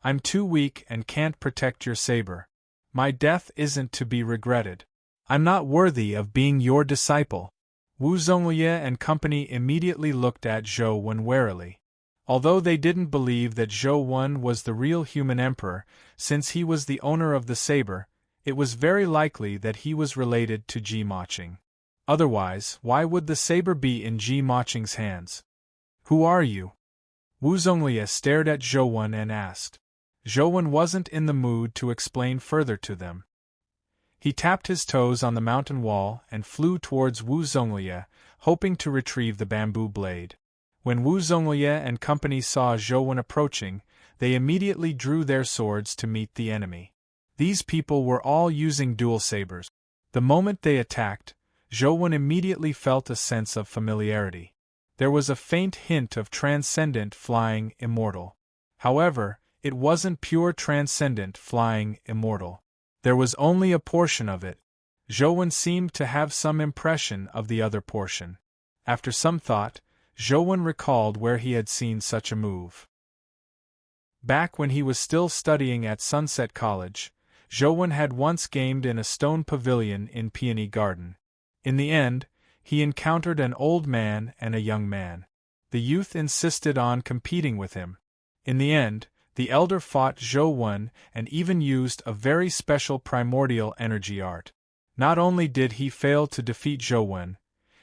I'm too weak and can't protect your saber. My death isn't to be regretted. I'm not worthy of being your disciple. Wu Zonglye and company immediately looked at Zhou Wen warily. Although they didn't believe that Zhou Wen was the real human emperor, since he was the owner of the saber, it was very likely that he was related to Ji Maching. Otherwise, why would the saber be in Ji Maching's hands? Who are you? Wu Zonglye stared at Zhou Wen and asked. Zhou Wen wasn't in the mood to explain further to them. He tapped his toes on the mountain wall and flew towards Wu Zonglye, hoping to retrieve the bamboo blade. When Wu Zonglye and company saw Zhou Wen approaching, they immediately drew their swords to meet the enemy. These people were all using dual sabers. The moment they attacked, Zhou Wen immediately felt a sense of familiarity. There was a faint hint of transcendent flying immortal. However, it wasn't pure transcendent flying immortal. There was only a portion of it. Zhou Wen seemed to have some impression of the other portion. After some thought, Zhou Wen recalled where he had seen such a move. Back when he was still studying at Sunset College, Zhou Wen had once gamed in a stone pavilion in Peony Garden. In the end, he encountered an old man and a young man. The youth insisted on competing with him. In the end, the elder fought Zhou Wen and even used a very special primordial energy art. Not only did he fail to defeat Zhou Wen,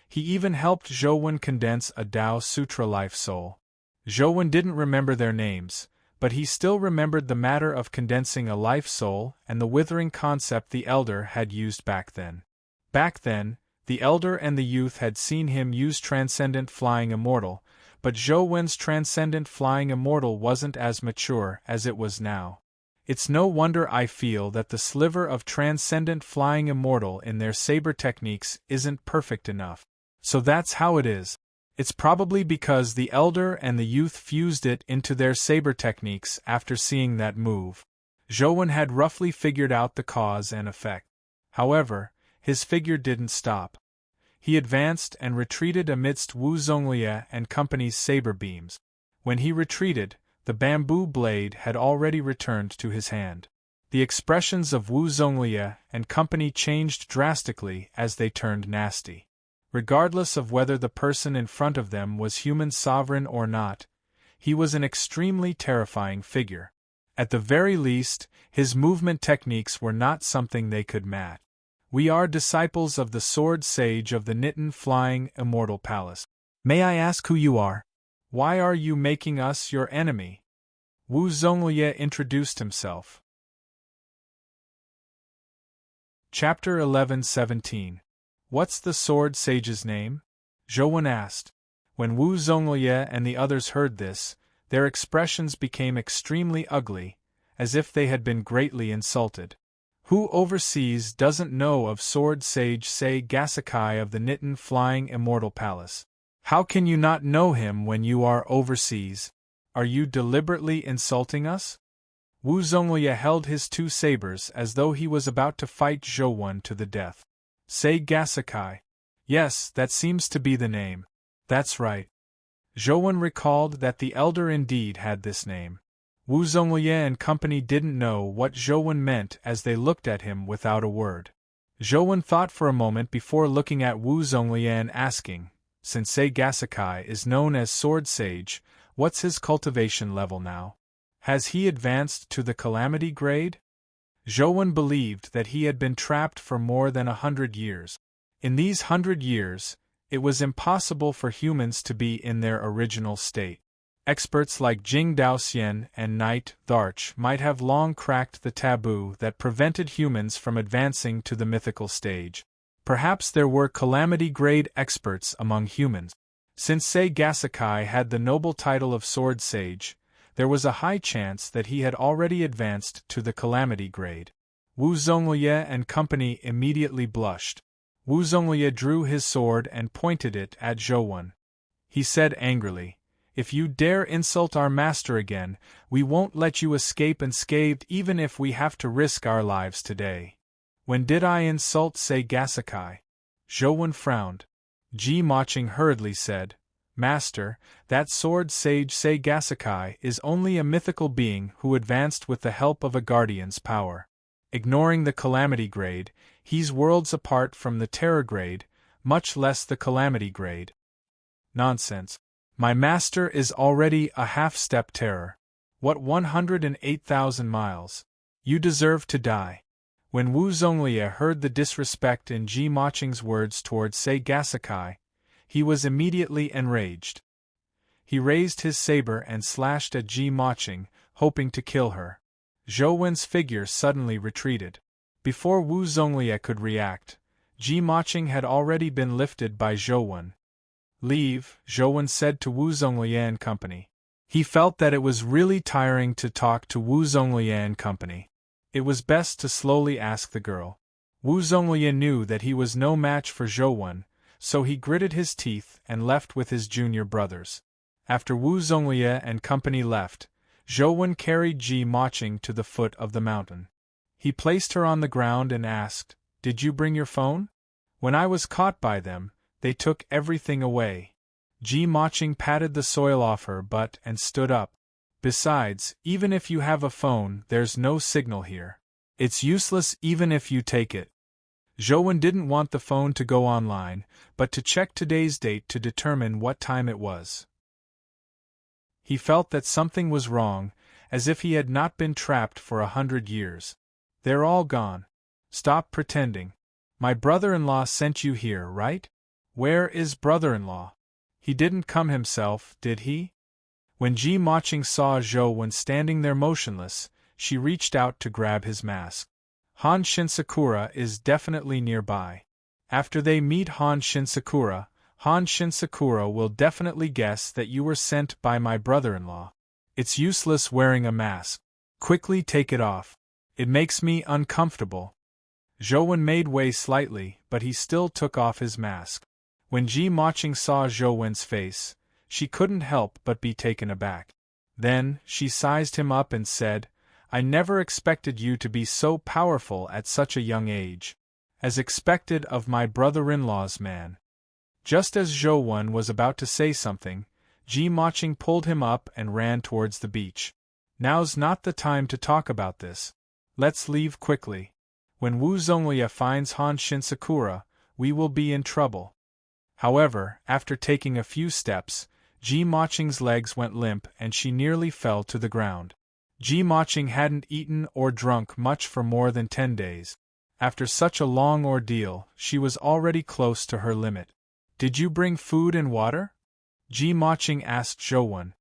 he even helped Zhou Wen condense a Tao Sutra life soul. Zhou Wen didn't remember their names, but he still remembered the matter of condensing a life soul and the withering concept the elder had used back then. Back then, the elder and the youth had seen him use transcendent flying immortal, but Zhou Wen's transcendent flying immortal wasn't as mature as it was now. It's no wonder I feel that the sliver of transcendent flying immortal in their saber techniques isn't perfect enough. So that's how it is. It's probably because the elder and the youth fused it into their saber techniques after seeing that move. Zhou Wen had roughly figured out the cause and effect. However, his figure didn't stop. He advanced and retreated amidst Wu Zonglie and company's saber beams. When he retreated, the bamboo blade had already returned to his hand. The expressions of Wu Zonglie and company changed drastically as they turned nasty. Regardless of whether the person in front of them was human sovereign or not, he was an extremely terrifying figure. At the very least, his movement techniques were not something they could match. We are disciples of the sword sage of the Nitin flying immortal palace. May I ask who you are? Why are you making us your enemy? Wu Zonglie introduced himself. Chapter 11-17. What's the sword sage's name? Zhou asked. When Wu Zonglie and the others heard this, their expressions became extremely ugly, as if they had been greatly insulted. Who overseas doesn't know of sword sage Sei Gasakai of the Nitin flying immortal palace? How can you not know him when you are overseas? Are you deliberately insulting us? Wu Zonglie held his two sabers as though he was about to fight Zhou to the death. Sei Gasakai. Yes, that seems to be the name. That's right. Zhou recalled that the elder indeed had this name. Wu Zonglie and company didn't know what Zhou meant as they looked at him without a word. Zhou thought for a moment before looking at Wu Zonglie and asking, since Sei Gasakai is known as Sword Sage, what's his cultivation level now? Has he advanced to the Calamity grade? Zhou believed that he had been trapped for more than 100 years. In these 100 years, it was impossible for humans to be in their original state. Experts like Jing Daoxian and Knight Tharch might have long cracked the taboo that prevented humans from advancing to the mythical stage. Perhaps there were Calamity-grade experts among humans. Since Sei Gasakai had the noble title of Sword Sage, there was a high chance that he had already advanced to the Calamity grade. Wu Zonglie and company immediately blushed. Wu Zonglie drew his sword and pointed it at Zhou. He said angrily, "If you dare insult our master again, we won't let you escape unscathed even if we have to risk our lives today." When did I insult Sei Gasakai? Zhou frowned. Ji Maching hurriedly said, "Master, that sword sage Sei Gasakai is only a mythical being who advanced with the help of a guardian's power. Ignoring the Calamity grade, he's worlds apart from the Terror grade, much less the Calamity grade." Nonsense. My master is already a half-step terror. What 108,000 miles? You deserve to die. When Wu Zonglie heard the disrespect in Ji Maching's words towards Sei Gasakai, he was immediately enraged. He raised his saber and slashed at Ji Maching, hoping to kill her. Zhou figure suddenly retreated. Before Wu Zonglie could react, Ji Maching had already been lifted by Zhou. "Leave," Zhou said to Wu Zonglie and company. He felt that it was really tiring to talk to Wu Zonglie and company. It was best to slowly ask the girl. Wu Zonglie knew that he was no match for Zhou, so he gritted his teeth and left with his junior brothers. After Wu Zonglie and company left, Zhou carried Ji Maching to the foot of the mountain. He placed her on the ground and asked, "Did you bring your phone? When I was caught by them, they took everything away." Ji Maching patted the soil off her butt and stood up. "Besides, even if you have a phone, there's no signal here. It's useless even if you take it." Zhou didn't want the phone to go online, but to check today's date to determine what time it was. He felt that something was wrong, as if he had not been trapped for 100 years. "They're all gone. Stop pretending. My brother-in-law sent you here, right? Where is brother-in-law? He didn't come himself, did he?" When Ji Maching saw Zhou standing there motionless, she reached out to grab his mask. "Han Shinsakura is definitely nearby. After they meet Han Shinsakura will definitely guess that you were sent by my brother-in-law. It's useless wearing a mask. Quickly take it off. It makes me uncomfortable." Zhou made way slightly, but he still took off his mask. When Ji Maching saw Zhou's face, she couldn't help but be taken aback. Then, she sized him up and said, "I never expected you to be so powerful at such a young age. As expected of my brother-in-law's man." Just as Zhou was about to say something, Ji Maching pulled him up and ran towards the beach. Now's not the time to talk about this. Let's leave quickly. When Wu Zonglie finds Han Shinsakura, we will be in trouble. However, after taking a few steps, Ji Maching's legs went limp and she nearly fell to the ground. Ji Maching hadn't eaten or drunk much for more than 10 days. After such a long ordeal, she was already close to her limit. Did you bring food and water? Ji Maching asked Zhou.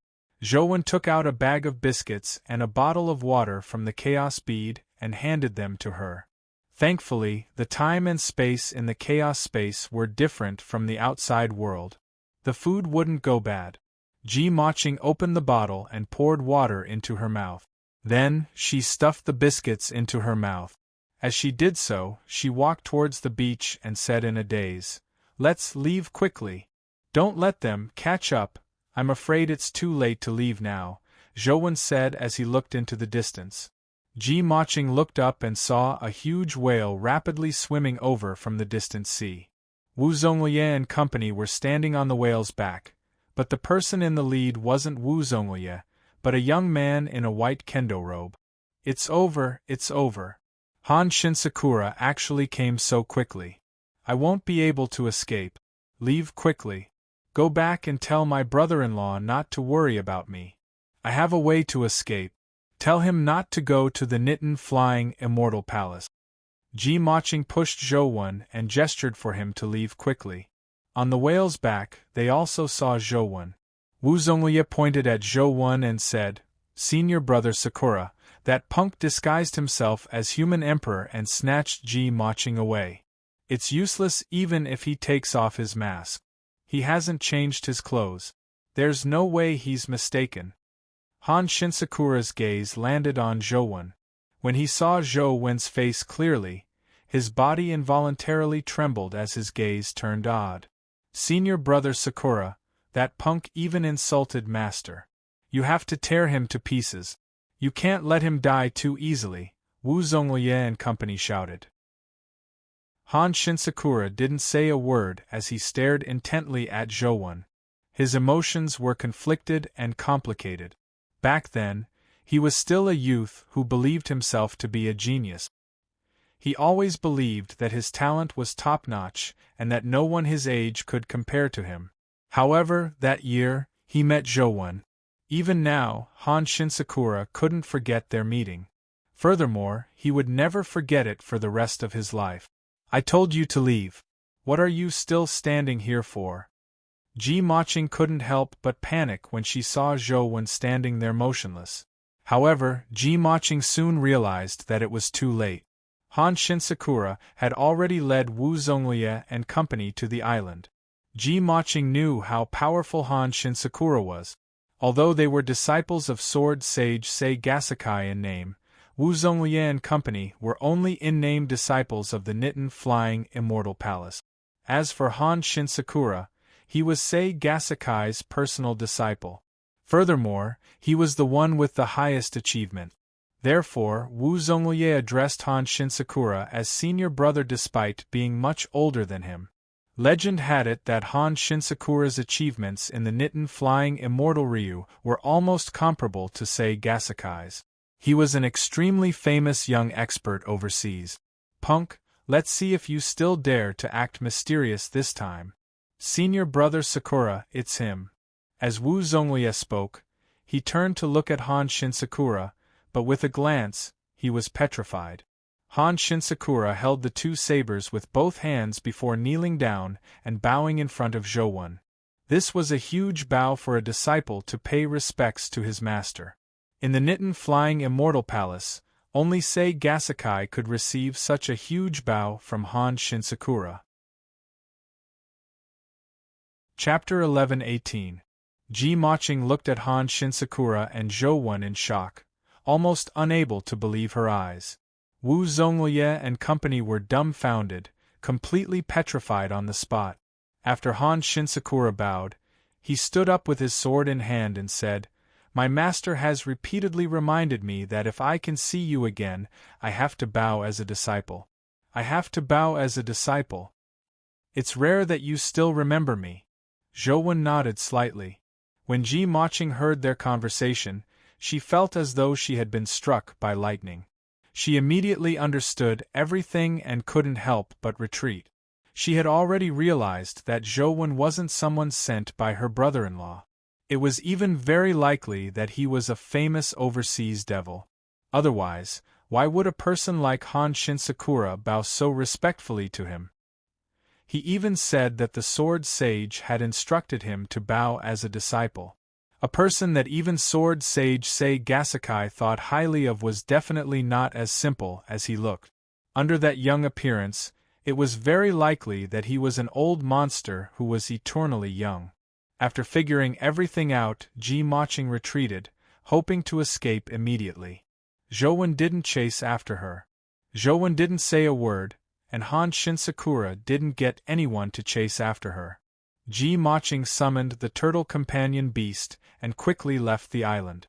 Zhou took out a bag of biscuits and a bottle of water from the chaos bead and handed them to her. Thankfully, the time and space in the chaos space were different from the outside world. The food wouldn't go bad. Ji Maching opened the bottle and poured water into her mouth. Then, she stuffed the biscuits into her mouth. As she did so, she walked towards the beach and said in a daze, "Let's leave quickly. Don't let them catch up. I'm afraid it's too late to leave now," Zhou said as he looked into the distance. Ji Maching looked up and saw a huge whale rapidly swimming over from the distant sea. Wu Zonglie and company were standing on the whale's back, but the person in the lead wasn't Wu Zonglie, but a young man in a white kendo robe. It's over, it's over. Han Shinsakura actually came so quickly. I won't be able to escape. Leave quickly. Go back and tell my brother-in-law not to worry about me. I have a way to escape. Tell him not to go to the Nitin Flying Immortal Palace. Ji Maching pushed Zhou and gestured for him to leave quickly. On the whale's back, they also saw Zhou. Wu Zonglie pointed at Zhou and said, "Senior brother Sakura, that punk disguised himself as human emperor and snatched Ji Maching away. It's useless even if he takes off his mask. He hasn't changed his clothes. There's no way he's mistaken." Han Shinsakura's gaze landed on Zhou. When he saw Zhou's face clearly, his body involuntarily trembled as his gaze turned odd. "Senior brother Sakura, that punk even insulted master. You have to tear him to pieces. You can't let him die too easily," Wu Zonglie and company shouted. Han Shinsakura didn't say a word as he stared intently at Zhou. His emotions were conflicted and complicated. Back then, he was still a youth who believed himself to be a genius. He always believed that his talent was top-notch and that no one his age could compare to him. However, that year, he met Zhou. Even now, Han Shinsakura couldn't forget their meeting. Furthermore, he would never forget it for the rest of his life. "I told you to leave. What are you still standing here for?" Ji Maching couldn't help but panic when she saw Zhou standing there motionless. However, Ji Maching soon realized that it was too late. Han Shinsakura had already led Wu Zonglie and company to the island. Ji Maching knew how powerful Han Shinsakura was. Although they were disciples of sword sage Sei Gasakai in name, Wu Zonglie and company were only in-name disciples of the Nitin Flying Immortal Palace. As for Han Shinsakura, he was Sei Gasakai's personal disciple. Furthermore, he was the one with the highest achievement. Therefore, Wu Zonglie addressed Han Shinsakura as senior brother despite being much older than him. Legend had it that Han Shinsakura's achievements in the Nitin Flying Immortal Ryu were almost comparable to Sei Gasakai's. He was an extremely famous young expert overseas. "Punk, let's see if you still dare to act mysterious this time. Senior brother Sakura, it's him." As Wu Zonglie spoke, he turned to look at Han Shinsakura, but with a glance, he was petrified. Han Shinsakura held the two sabers with both hands before kneeling down and bowing in front of Zhou. This was a huge bow for a disciple to pay respects to his master. In the Nitin Flying Immortal Palace, only Sei Gasakai could receive such a huge bow from Han Shinsakura. Chapter 11-18. Ji Maching looked at Han Shinsakura and Zhou in shock, almost unable to believe her eyes. Wu Zonglie and company were dumbfounded, completely petrified on the spot. After Han Shinsakura bowed, he stood up with his sword in hand and said, "My master has repeatedly reminded me that if I can see you again, I have to bow as a disciple. I have to bow as a disciple." It's rare that you still remember me. Zhou nodded slightly. When Ji Maching heard their conversation, she felt as though she had been struck by lightning. She immediately understood everything and couldn't help but retreat. She had already realized that Zhou wasn't someone sent by her brother-in-law. It was even very likely that he was a famous overseas devil. Otherwise, why would a person like Han Shinsakura bow so respectfully to him? He even said that the sword sage had instructed him to bow as a disciple. A person that even sword sage Sei Gasakai thought highly of was definitely not as simple as he looked. Under that young appearance, it was very likely that he was an old monster who was eternally young. After figuring everything out, Ji Maching retreated, hoping to escape immediately. Zhou didn't chase after her. Zhou didn't say a word, and Han Shinsakura didn't get anyone to chase after her. Ji Maching summoned the turtle companion beast and quickly left the island.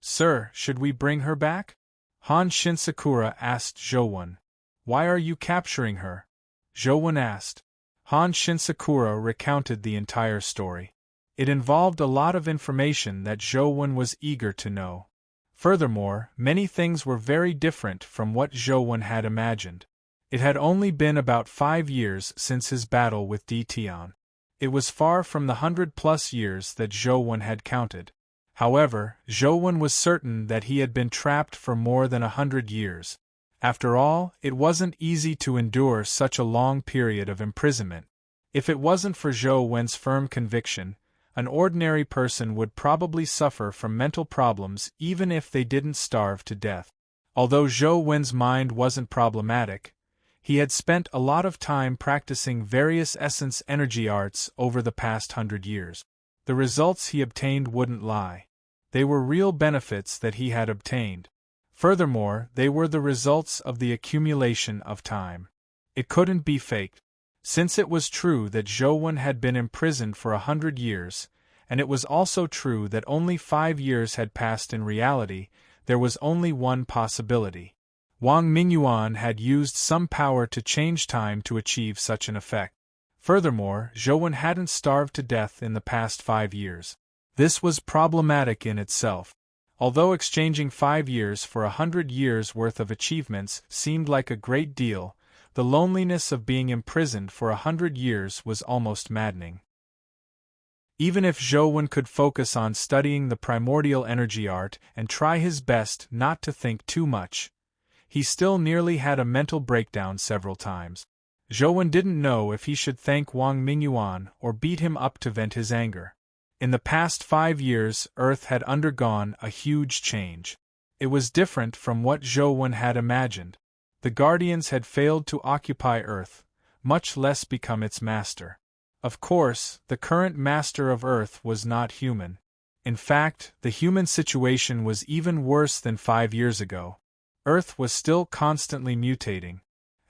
Sir, should we bring her back? Han Shinsakura asked Zhou. Why are you capturing her? Zhou asked. Han Shinsakura recounted the entire story. It involved a lot of information that Zhou was eager to know. Furthermore, many things were very different from what Zhou had imagined. It had only been about 5 years since his battle with Tian. It was far from the 100+ years that Zhou had counted. However, Zhou was certain that he had been trapped for more than 100 years. After all, it wasn't easy to endure such a long period of imprisonment. If it wasn't for Zhou's firm conviction, an ordinary person would probably suffer from mental problems even if they didn't starve to death. Although Zhou's mind wasn't problematic, he had spent a lot of time practicing various essence energy arts over the past 100 years. The results he obtained wouldn't lie. They were real benefits that he had obtained. Furthermore, they were the results of the accumulation of time. It couldn't be faked. Since it was true that Zhou had been imprisoned for 100 years, and it was also true that only 5 years had passed in reality, there was only one possibility. Wang Mingyuan had used some power to change time to achieve such an effect. Furthermore, Zhou hadn't starved to death in the past 5 years. This was problematic in itself. Although exchanging 5 years for 100 years' worth of achievements seemed like a great deal, the loneliness of being imprisoned for 100 years was almost maddening. Even if Zhou could focus on studying the primordial energy art and try his best not to think too much, he still nearly had a mental breakdown several times. Zhou didn't know if he should thank Wang Mingyuan or beat him up to vent his anger. In the past 5 years, Earth had undergone a huge change. It was different from what Zhou had imagined. The Guardians had failed to occupy Earth, much less become its master. Of course, the current master of Earth was not human. In fact, the human situation was even worse than 5 years ago. Earth was still constantly mutating.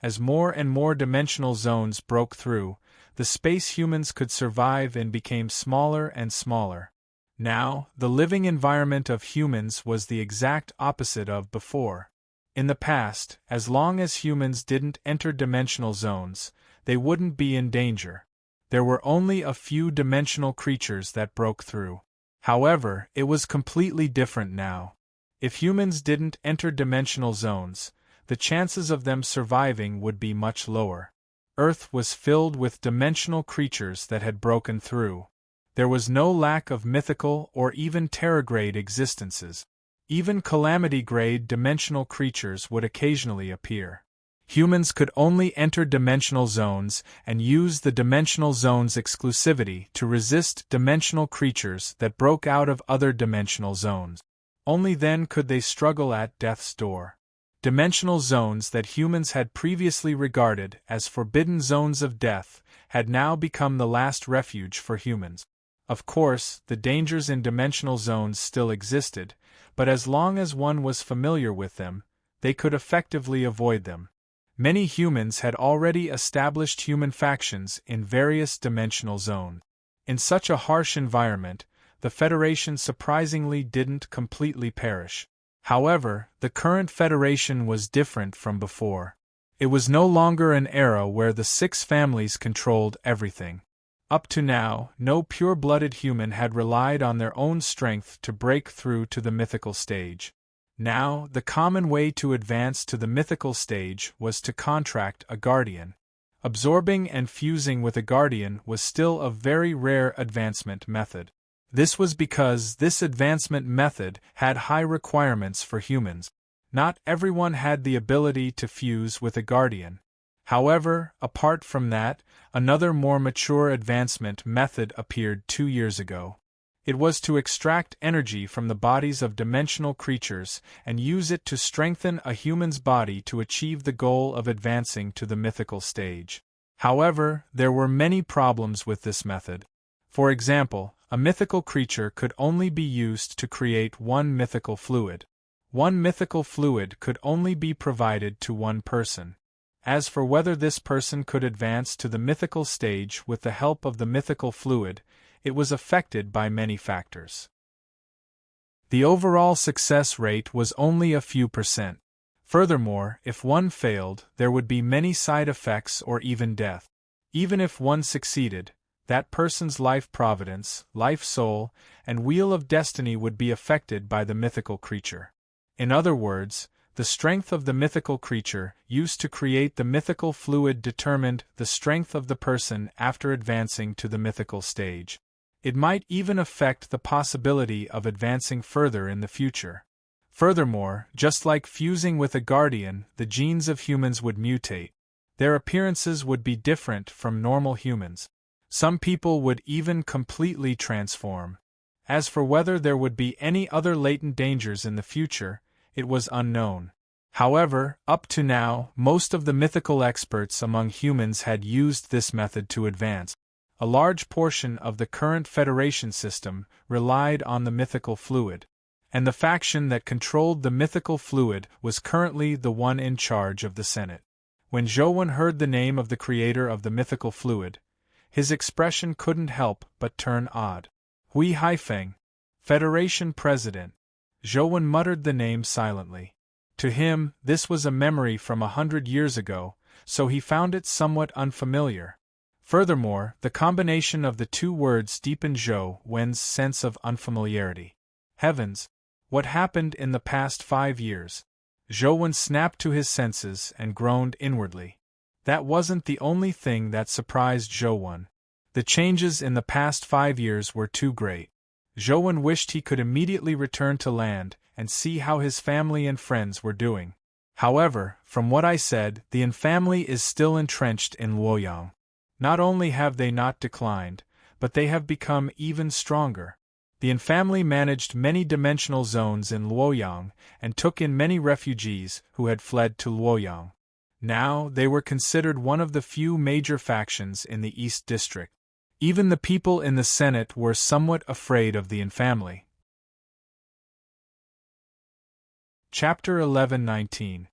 As more and more dimensional zones broke through, the space humans could survive in became smaller and smaller. Now, the living environment of humans was the exact opposite of before. In the past, as long as humans didn't enter dimensional zones, they wouldn't be in danger. There were only a few dimensional creatures that broke through. However, it was completely different now. If humans didn't enter dimensional zones, the chances of them surviving would be much lower. Earth was filled with dimensional creatures that had broken through. There was no lack of mythical or even terror-grade existences. Even calamity-grade dimensional creatures would occasionally appear. Humans could only enter dimensional zones and use the dimensional zone's exclusivity to resist dimensional creatures that broke out of other dimensional zones. Only then could they struggle at death's door. Dimensional zones that humans had previously regarded as forbidden zones of death had now become the last refuge for humans. Of course, the dangers in dimensional zones still existed, but as long as one was familiar with them, they could effectively avoid them. Many humans had already established human factions in various dimensional zones. In such a harsh environment, the Federation surprisingly didn't completely perish. However, the current Federation was different from before. It was no longer an era where the 6 families controlled everything. Up to now, no pure-blooded human had relied on their own strength to break through to the mythical stage. Now, the common way to advance to the mythical stage was to contract a guardian. Absorbing and fusing with a guardian was still a very rare advancement method. This was because this advancement method had high requirements for humans. Not everyone had the ability to fuse with a guardian. However, apart from that, another more mature advancement method appeared 2 years ago. It was to extract energy from the bodies of dimensional creatures and use it to strengthen a human's body to achieve the goal of advancing to the mythical stage. However, there were many problems with this method. For example, a mythical creature could only be used to create one mythical fluid. One mythical fluid could only be provided to one person. As for whether this person could advance to the mythical stage with the help of the mythical fluid, it was affected by many factors. The overall success rate was only a few %. Furthermore, if one failed, there would be many side effects or even death. Even if one succeeded, that person's life providence, life soul, and wheel of destiny would be affected by the mythical creature. In other words, the strength of the mythical creature used to create the mythical fluid determined the strength of the person after advancing to the mythical stage. It might even affect the possibility of advancing further in the future. Furthermore, just like fusing with a guardian, the genes of humans would mutate. Their appearances would be different from normal humans. Some people would even completely transform. As for whether there would be any other latent dangers in the future, it was unknown. However, up to now, most of the mythical experts among humans had used this method to advance. A large portion of the current Federation system relied on the mythical fluid, and the faction that controlled the mythical fluid was currently the one in charge of the Senate. When Zhou heard the name of the creator of the mythical fluid, his expression couldn't help but turn odd. Hui Haifeng, Federation President. Zhou muttered the name silently. To him, this was a memory from 100 years ago, so he found it somewhat unfamiliar. Furthermore, the combination of the 2 words deepened Zhou Wen's sense of unfamiliarity. Heavens! What happened in the past 5 years? Zhou Wen snapped to his senses and groaned inwardly. That wasn't the only thing that surprised Zhou Wen. The changes in the past 5 years were too great. Zhou Wen wished he could immediately return to land and see how his family and friends were doing. However, from what I said, the Yin family is still entrenched in Luoyang. Not only have they not declined, but they have become even stronger. The Yin family managed many dimensional zones in Luoyang and took in many refugees who had fled to Luoyang. Now, they were considered one of the few major factions in the East District. Even the people in the Senate were somewhat afraid of the Yin family. Chapter 11-19.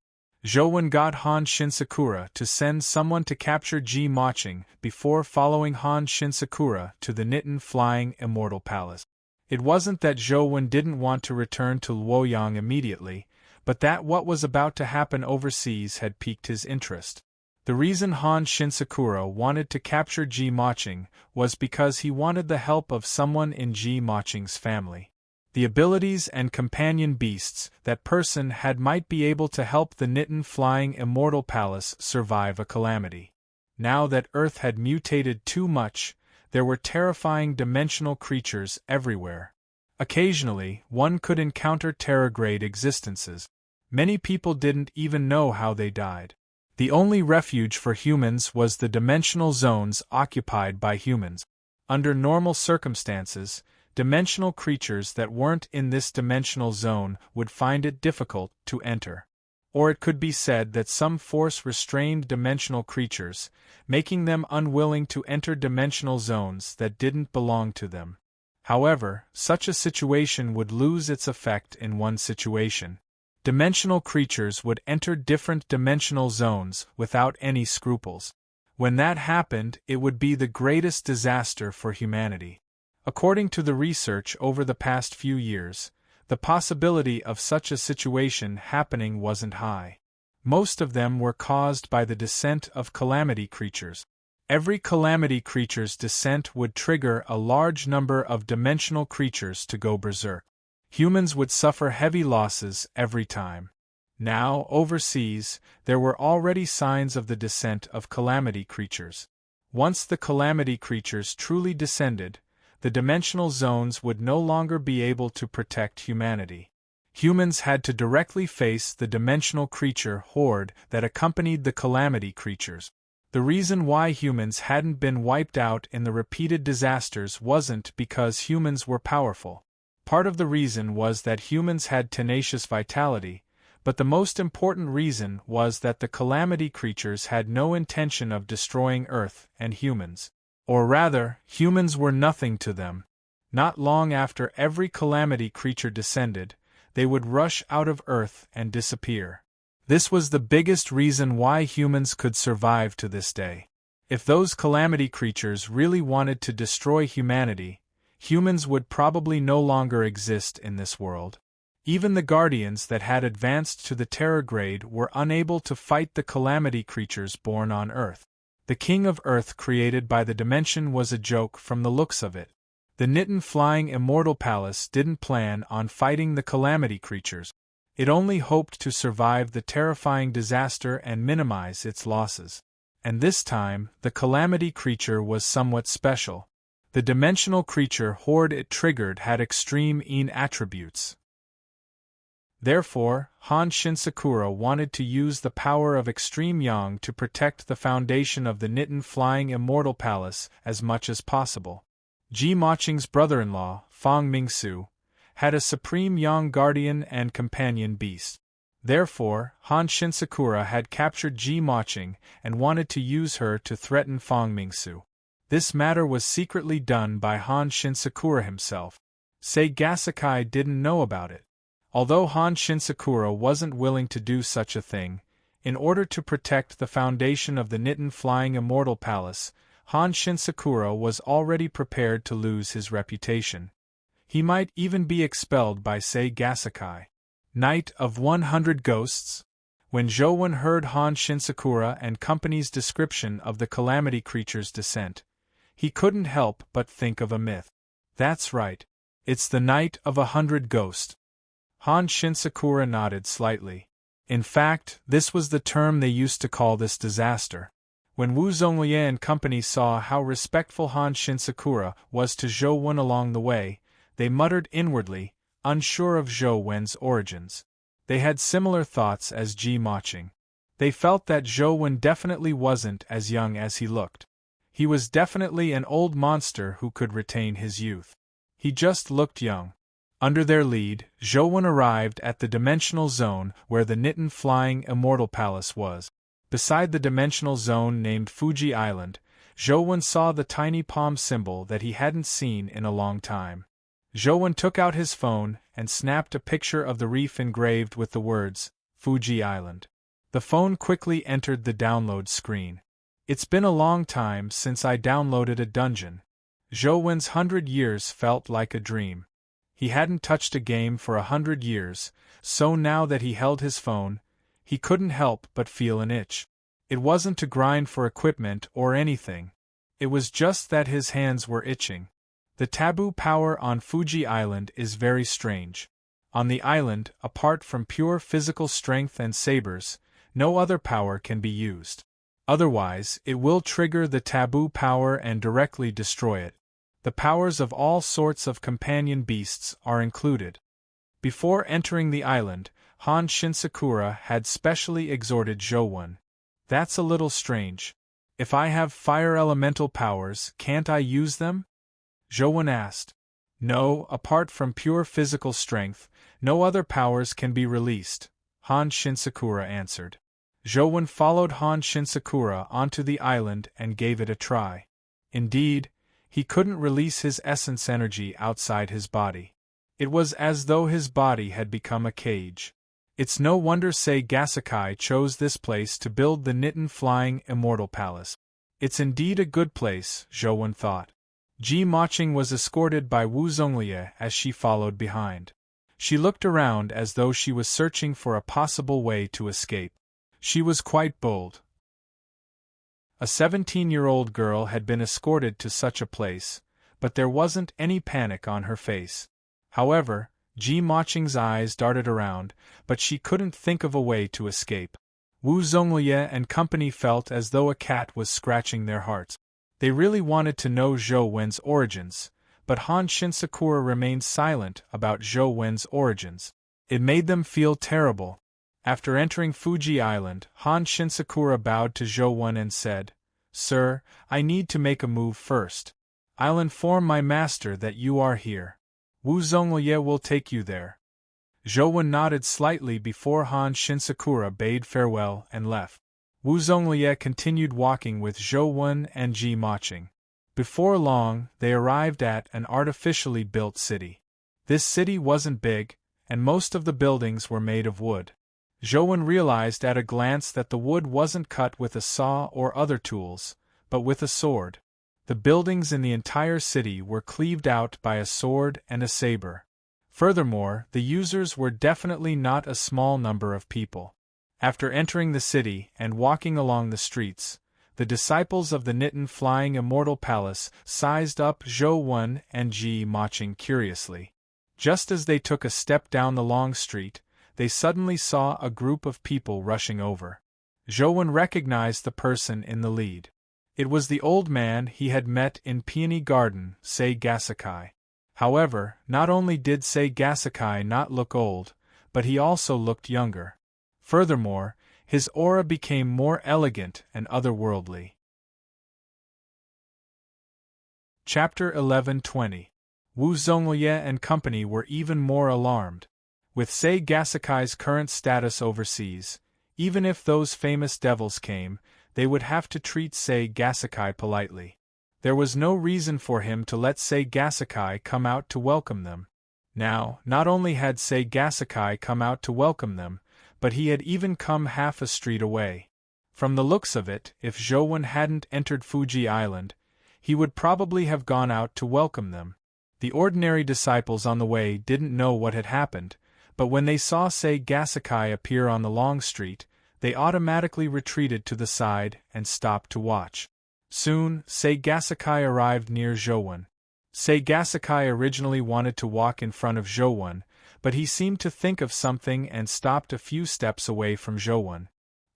Zhou Wen got Han Shinsakura to send someone to capture Ji Maching before following Han Shinsakura to the Nitin Flying Immortal Palace. It wasn't that Zhou Wen didn't want to return to Luoyang immediately, but that what was about to happen overseas had piqued his interest. The reason Han Shinsakura wanted to capture Ji Maching was because he wanted the help of someone in Ji Maching's family. The abilities and companion beasts that person had might be able to help the Nitin Flying Immortal Palace survive a calamity. Now that Earth had mutated too much, there were terrifying dimensional creatures everywhere. Occasionally, one could encounter terror-grade existences. Many people didn't even know how they died. The only refuge for humans was the dimensional zones occupied by humans. Under normal circumstances, dimensional creatures that weren't in this dimensional zone would find it difficult to enter. Or it could be said that some force restrained dimensional creatures, making them unwilling to enter dimensional zones that didn't belong to them. However, such a situation would lose its effect in one situation. Dimensional creatures would enter different dimensional zones without any scruples. When that happened, it would be the greatest disaster for humanity. According to the research over the past few years, the possibility of such a situation happening wasn't high. Most of them were caused by the descent of calamity creatures. Every calamity creature's descent would trigger a large number of dimensional creatures to go berserk. Humans would suffer heavy losses every time. Now, overseas, there were already signs of the descent of calamity creatures. Once the calamity creatures truly descended, the dimensional zones would no longer be able to protect humanity. Humans had to directly face the dimensional creature horde that accompanied the calamity creatures. The reason why humans hadn't been wiped out in the repeated disasters wasn't because humans were powerful. Part of the reason was that humans had tenacious vitality, but the most important reason was that the calamity creatures had no intention of destroying Earth and humans. Or rather, humans were nothing to them. Not long after every calamity creature descended, they would rush out of Earth and disappear. This was the biggest reason why humans could survive to this day. If those calamity creatures really wanted to destroy humanity, humans would probably no longer exist in this world. Even the guardians that had advanced to the terror grade were unable to fight the calamity creatures born on Earth. The King of Earth created by the dimension was a joke from the looks of it. The Nitin Flying Immortal Palace didn't plan on fighting the calamity creatures. It only hoped to survive the terrifying disaster and minimize its losses. And this time, the calamity creature was somewhat special. The dimensional creature horde it triggered had extreme Een attributes. Therefore, Han Shinsakura wanted to use the power of extreme Yang to protect the foundation of the Nitin Flying Immortal Palace as much as possible. Ji Maching's brother-in-law, Fang Mingsu, had a supreme Yang guardian and companion beast. Therefore, Han Shinsakura had captured Ji Maching and wanted to use her to threaten Fang Mingsu. This matter was secretly done by Han Shinsakura himself. Sei Gasakai didn't know about it. Although Han Shinsakura wasn't willing to do such a thing, in order to protect the foundation of the Nitin Flying Immortal Palace, Han Shinsakura was already prepared to lose his reputation. He might even be expelled by Sei Gasakai. Night of 100 Ghosts? When Zhouwen heard Han Shinsakura and company's description of the calamity creature's descent, he couldn't help but think of a myth. That's right. It's the Night of 100 Ghosts. Han Shinsakura nodded slightly. In fact, this was the term they used to call this disaster. When Wu Zhonglie and company saw how respectful Han Shinsakura was to Zhouwen along the way, they muttered inwardly, unsure of Zhouwen's origins. They had similar thoughts as Ji Maching. They felt that Zhouwen definitely wasn't as young as he looked. He was definitely an old monster who could retain his youth. He just looked young. Under their lead, Zhouwen arrived at the dimensional zone where the Nitin Flying Immortal Palace was. Beside the dimensional zone named Fuji Island, Zhouwen saw the tiny palm symbol that he hadn't seen in a long time. Zhouwen took out his phone and snapped a picture of the reef engraved with the words, Fuji Island. The phone quickly entered the download screen. It's been a long time since I downloaded a dungeon. Zhouwen's 100 years felt like a dream. He hadn't touched a game for 100 years, so now that he held his phone, he couldn't help but feel an itch. It wasn't to grind for equipment or anything. It was just that his hands were itching. The taboo power on Fuji Island is very strange. On the island, apart from pure physical strength and sabers, no other power can be used. Otherwise, it will trigger the taboo power and directly destroy it. The powers of all sorts of companion beasts are included. Before entering the island, Han Shinsakura had specially exhorted Zhouwen. That's a little strange. If I have fire elemental powers, can't I use them? Zhouwen asked. No, apart from pure physical strength, no other powers can be released, Han Shinsakura answered. Zhouwen followed Han Shinsakura onto the island and gave it a try. Indeed, he couldn't release his essence energy outside his body. It was as though his body had become a cage. It's no wonder Sei Gasakai chose this place to build the Nitin Flying Immortal Palace. It's indeed a good place, Zhouwen thought. Ji Maching was escorted by Wu Zhonglie as she followed behind. She looked around as though she was searching for a possible way to escape. She was quite bold. A 17-year-old girl had been escorted to such a place, but there wasn't any panic on her face. However, Ji Maching's eyes darted around, but she couldn't think of a way to escape. Wu Zonglier and company felt as though a cat was scratching their hearts. They really wanted to know Zhou Wen's origins, but Han Shinsakura remained silent about Zhou Wen's origins. It made them feel terrible. After entering Fuji Island, Han Shinsakura bowed to Zhou Wen and said, "Sir, I need to make a move first. I'll inform my master that you are here. Wu Zonglier will take you there." Zhou Wen nodded slightly before Han Shinsakura bade farewell and left. Wu Zonglier continued walking with Zhou Wen and Ji Maching. Before long, they arrived at an artificially built city. This city wasn't big, and most of the buildings were made of wood. Zhou Wen realized at a glance that the wood wasn't cut with a saw or other tools, but with a sword. The buildings in the entire city were cleaved out by a sword and a saber. Furthermore, the users were definitely not a small number of people. After entering the city and walking along the streets, the disciples of the Nitin Flying Immortal Palace sized up Zhou Wen and Ji Maching curiously. Just as they took a step down the long street, they suddenly saw a group of people rushing over. Zhou Wen recognized the person in the lead. It was the old man he had met in Peony Garden, Sei Gasakai. However, not only did Sei Gasakai not look old, but he also looked younger. Furthermore, his aura became more elegant and otherworldly. Chapter 11:20. Wu Zonglier and company were even more alarmed. With Sei Gasakai's current status overseas, even if those famous devils came, they would have to treat Sei Gasakai politely. There was no reason for him to let Sei Gasakai come out to welcome them. Now, not only had Sei Gasakai come out to welcome them, but he had even come half a street away. From the looks of it, if Zhou Wen hadn't entered Fuji Island, he would probably have gone out to welcome them. The ordinary disciples on the way didn't know what had happened, but when they saw Sei Gasakai appear on the long street, they automatically retreated to the side and stopped to watch. Soon, Sei Gasakai arrived near Zhou Wen. Sei Gasakai originally wanted to walk in front of Zhou Wen, but he seemed to think of something and stopped a few steps away from Zhou Wen.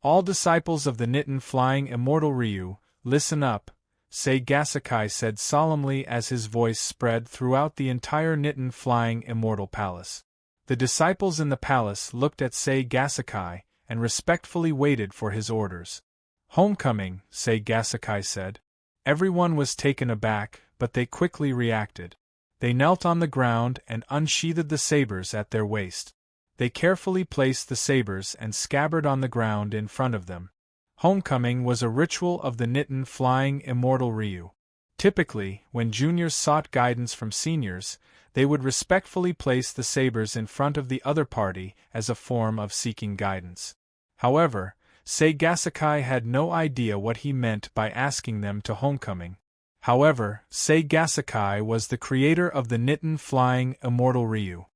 "All disciples of the Nitin Flying Immortal Ryu, listen up," Sei Gasakai said solemnly as his voice spread throughout the entire Nitin Flying Immortal Palace. The disciples in the palace looked at Sei Gasakai and respectfully waited for his orders. "Homecoming," Sei Gasakai said. Everyone was taken aback, but they quickly reacted. They knelt on the ground and unsheathed the sabers at their waist. They carefully placed the sabers and scabbard on the ground in front of them. Homecoming was a ritual of the Nitin Flying Immortal Ryu. Typically, when juniors sought guidance from seniors, they would respectfully place the sabers in front of the other party as a form of seeking guidance. However, Sei Gasakai had no idea what he meant by asking them to homecoming. However, Sei Gasakai was the creator of the Nitin Flying Immortal Ryu.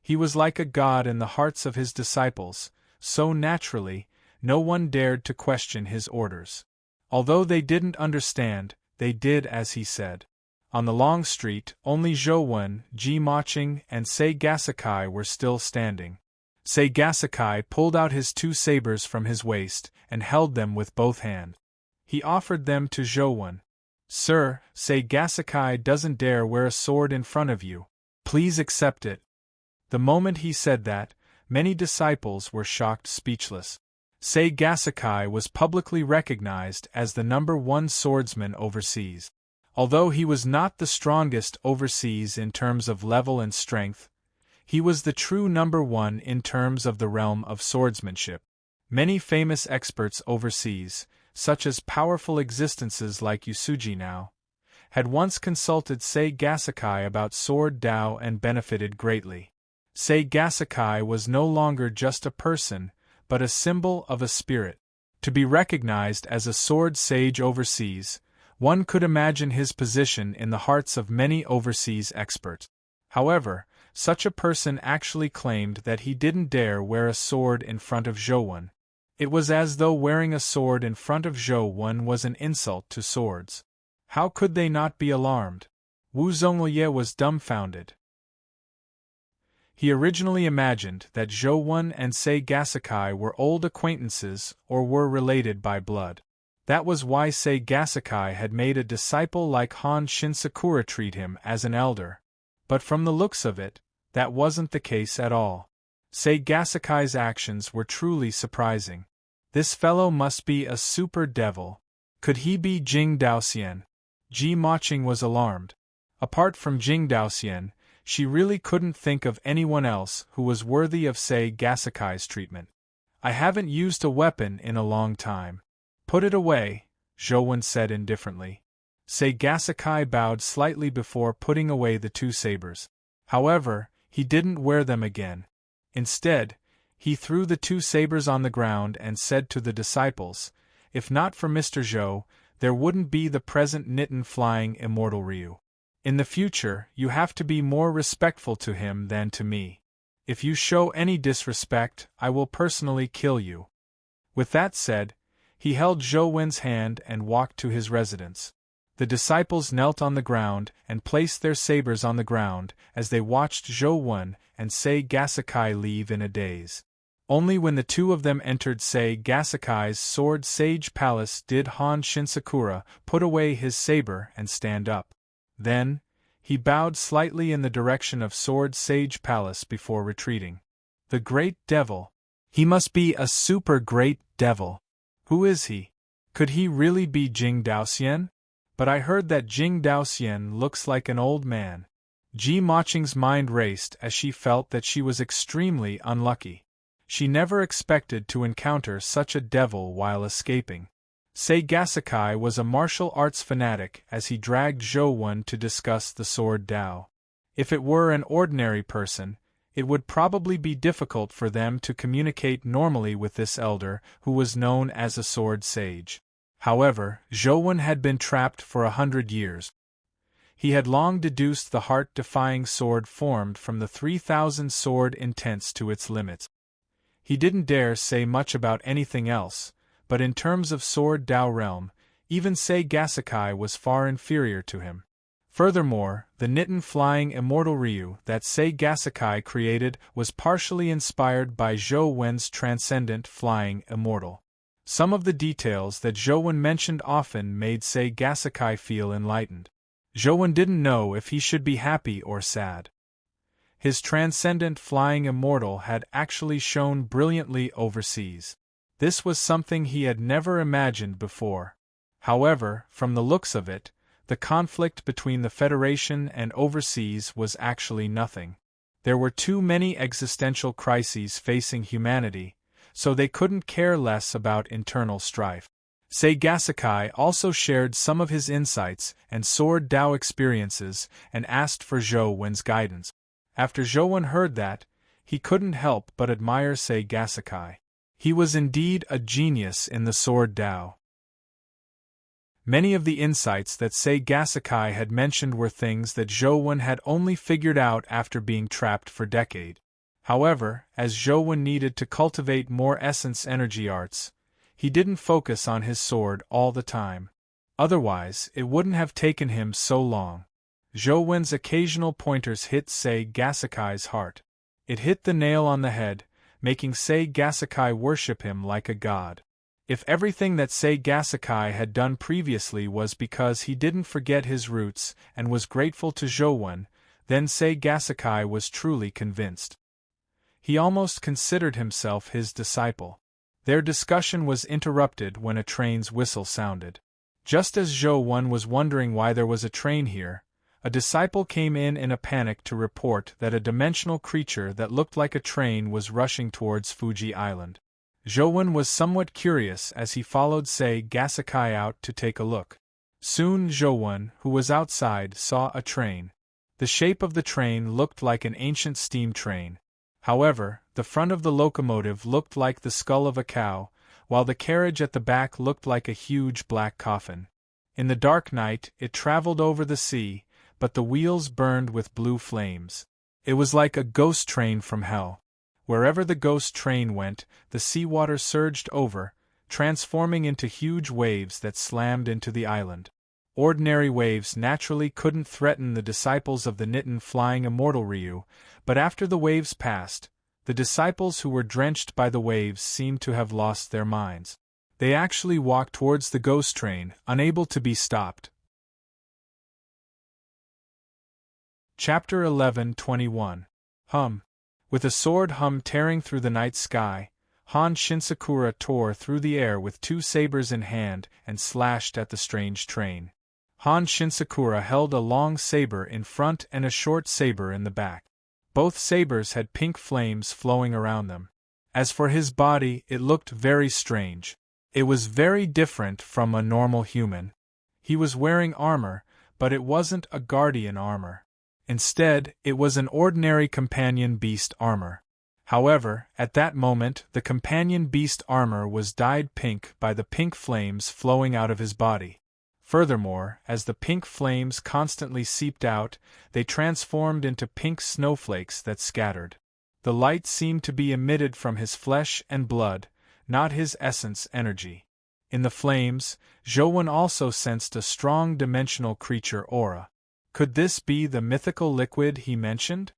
He was like a god in the hearts of his disciples, so naturally, no one dared to question his orders. Although they didn't understand, they did as he said. On the long street, only Zhou Wen, Ji Maching, and Sei Gasakai were still standing. Sei Gasakai pulled out his two sabers from his waist and held them with both hands. He offered them to Zhou Wen. "Sir, Sei Gasakai doesn't dare wear a sword in front of you. Please accept it." The moment he said that, many disciples were shocked speechless. Sei Gasakai was publicly recognized as the #1 swordsman overseas. Although he was not the strongest overseas in terms of level and strength, he was the true #1 in terms of the realm of swordsmanship. Many famous experts overseas, such as powerful existences like Usuji now, had once consulted Sei Gasakai about sword Dao and benefited greatly. Sei Gasakai was no longer just a person, but a symbol of a spirit. To be recognized as a sword sage overseas, one could imagine his position in the hearts of many overseas experts. However, such a person actually claimed that he didn't dare wear a sword in front of Zhou Wen. It was as though wearing a sword in front of Zhou Wen was an insult to swords. How could they not be alarmed? Wu Zhongye was dumbfounded. He originally imagined that Zhou Wen and Sei Gasakai were old acquaintances or were related by blood. That was why Sei Gasakai had made a disciple like Han Shinsakura treat him as an elder. But from the looks of it, that wasn't the case at all. Sei Gasakai's actions were truly surprising. This fellow must be a super devil. Could he be Jing Daoxian? Ji Maching was alarmed. Apart from Jing Daoxian, she really couldn't think of anyone else who was worthy of Sei Gasakai's treatment. I haven't used a weapon in a long time. Put it away, Zhou Wen said indifferently. Sei Gasakai bowed slightly before putting away the two sabers. However, he didn't wear them again. Instead, he threw the two sabers on the ground and said to the disciples, "If not for Mr. Zhou, there wouldn't be the present Nitin flying immortal Ryu. In the future, you have to be more respectful to him than to me. If you show any disrespect, I will personally kill you." With that said, he held Zhou Wen's hand and walked to his residence. The disciples knelt on the ground and placed their sabers on the ground as they watched Zhou Wen and Sei Gasakai leave in a daze. Only when the two of them entered Sei Gasakai's Sword Sage Palace did Han Shinsakura put away his saber and stand up. Then, he bowed slightly in the direction of Sword Sage Palace before retreating. The Great Devil. He must be a super great devil. Who is he? Could he really be Jing Daoxian? But I heard that Jing Daoxian looks like an old man. Ji Maching's mind raced as she felt that she was extremely unlucky. She never expected to encounter such a devil while escaping. Sei Gasakai was a martial arts fanatic as he dragged Zhou Wen to discuss the sword Dao. If it were an ordinary person, it would probably be difficult for them to communicate normally with this elder who was known as a sword sage. However, Zhou Wen had been trapped for 100 years. He had long deduced the heart-defying sword formed from the 3,000 sword intense to its limits. He didn't dare say much about anything else, but in terms of sword Dao realm, even Sei Gasakai was far inferior to him. Furthermore, the Nitin flying immortal Ryu that Sei Gasakai created was partially inspired by Zhou Wen's transcendent flying immortal. Some of the details that Zhou Wen mentioned often made Sei Gasakai feel enlightened. Zhou Wen didn't know if he should be happy or sad. His transcendent flying immortal had actually shone brilliantly overseas. This was something he had never imagined before. However, from the looks of it, the conflict between the Federation and overseas was actually nothing. There were too many existential crises facing humanity, so they couldn't care less about internal strife. Sei Gasakai also shared some of his insights and Sword Dao experiences and asked for Zhou Wen's guidance. After Zhou Wen heard that, he couldn't help but admire Sei Gasakai. He was indeed a genius in the Sword Dao. Many of the insights that Sei Gasakai had mentioned were things that Zhou Wen had only figured out after being trapped for decades. However, as Zhou Wen needed to cultivate more essence energy arts, he didn't focus on his sword all the time. Otherwise, it wouldn't have taken him so long. Zhou Wen's occasional pointers hit Sei Gasakai's heart. It hit the nail on the head, making Sei Gasakai worship him like a god. If everything that Sei Gasakai had done previously was because he didn't forget his roots and was grateful to Zhou Wen, then Sei Gasakai was truly convinced. He almost considered himself his disciple. Their discussion was interrupted when a train's whistle sounded. Just as Zhou Wen was wondering why there was a train here, a disciple came in a panic to report that a dimensional creature that looked like a train was rushing towards Fuji Island. Zhou Wen was somewhat curious as he followed Sei Gasakai out to take a look. Soon Zhou Wen, who was outside, saw a train. The shape of the train looked like an ancient steam train. However, the front of the locomotive looked like the skull of a cow, while the carriage at the back looked like a huge black coffin. In the dark night, it traveled over the sea, but the wheels burned with blue flames. It was like a ghost train from hell. Wherever the ghost train went, the seawater surged over, transforming into huge waves that slammed into the island. Ordinary waves naturally couldn't threaten the disciples of the Nitin flying immortal Ryu, but after the waves passed, the disciples who were drenched by the waves seemed to have lost their minds. They actually walked towards the ghost train, unable to be stopped. Chapter 11:21. Hum. With a sword hum tearing through the night sky, Han Shinsakura tore through the air with 2 sabers in hand and slashed at the strange train. Han Shinsakura held a long saber in front and a short saber in the back. Both sabers had pink flames flowing around them. As for his body, it looked very strange. It was very different from a normal human. He was wearing armor, but it wasn't a guardian armor. Instead, it was an ordinary companion beast armor. However, at that moment, the companion beast armor was dyed pink by the pink flames flowing out of his body. Furthermore, as the pink flames constantly seeped out, they transformed into pink snowflakes that scattered. The light seemed to be emitted from his flesh and blood, not his essence energy. In the flames, Zhouwen also sensed a strong dimensional creature aura. Could this be the mythical liquid he mentioned?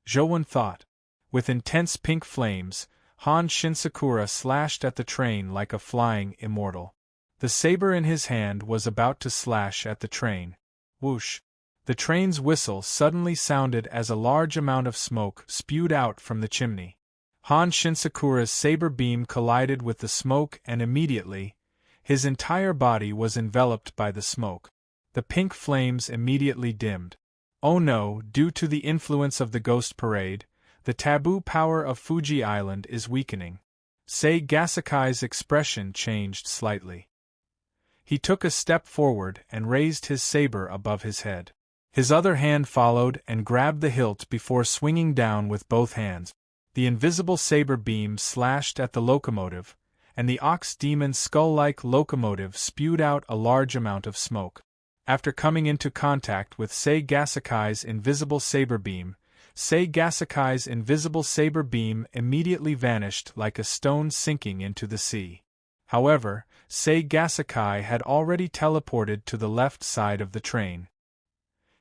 Zhouwen thought. With intense pink flames, Han Shinsakura slashed at the train like a flying immortal. The saber in his hand was about to slash at the train. Whoosh! The train's whistle suddenly sounded as a large amount of smoke spewed out from the chimney. Han Shinsakura's saber beam collided with the smoke and immediately, his entire body was enveloped by the smoke. The pink flames immediately dimmed. Oh no, due to the influence of the ghost parade, the taboo power of Fuji Island is weakening. Sei Gasakai's expression changed slightly. He took a step forward and raised his saber above his head. His other hand followed and grabbed the hilt before swinging down with both hands. The invisible saber beam slashed at the locomotive, and the ox-demon skull-like locomotive spewed out a large amount of smoke. After coming into contact with Sei Gasakai's invisible saber beam, Sei Gasakai's invisible saber beam immediately vanished like a stone sinking into the sea. However, Sei Gasakai had already teleported to the left side of the train.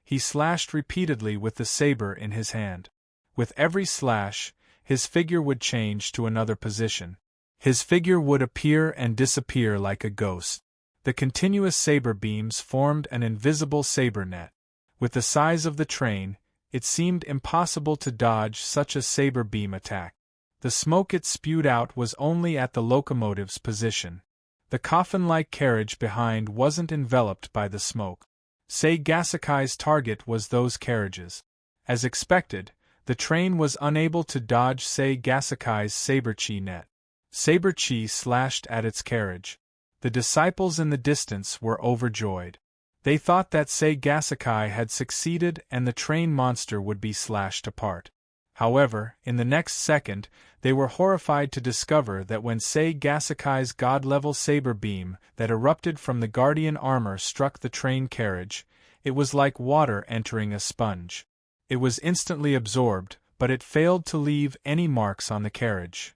He slashed repeatedly with the saber in his hand. With every slash, his figure would change to another position. His figure would appear and disappear like a ghost. The continuous saber beams formed an invisible saber net. With the size of the train, it seemed impossible to dodge such a saber beam attack. The smoke it spewed out was only at the locomotive's position. The coffin-like carriage behind wasn't enveloped by the smoke. Sei Gasakai's target was those carriages. As expected, the train was unable to dodge Sei Gasakai's saber-chi net. Saber-chi slashed at its carriage. The disciples in the distance were overjoyed. They thought that Sei Gasakai had succeeded and the train monster would be slashed apart. However, in the next second, they were horrified to discover that when Sei Gasakai's god-level saber beam that erupted from the guardian armor struck the train carriage, it was like water entering a sponge. It was instantly absorbed, but it failed to leave any marks on the carriage.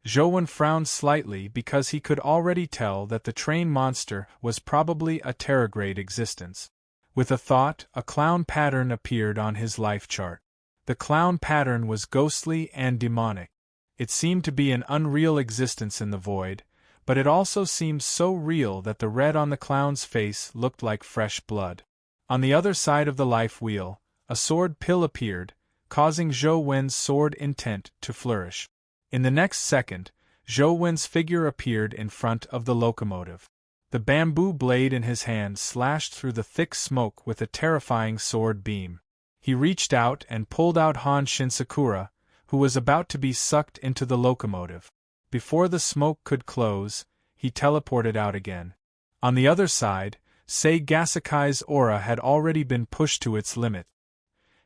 Zhouwen frowned slightly because he could already tell that the train monster was probably a terragrade existence. With a thought, a clown pattern appeared on his life chart. The clown pattern was ghostly and demonic. It seemed to be an unreal existence in the void, but it also seemed so real that the red on the clown's face looked like fresh blood. On the other side of the life wheel, a sword pill appeared, causing Zhou Wen's sword intent to flourish. In the next second, Zhou Wen's figure appeared in front of the locomotive. The bamboo blade in his hand slashed through the thick smoke with a terrifying sword beam. He reached out and pulled out Han Shinsakura, who was about to be sucked into the locomotive. Before the smoke could close, he teleported out again. On the other side, Sei Gasakai's aura had already been pushed to its limit.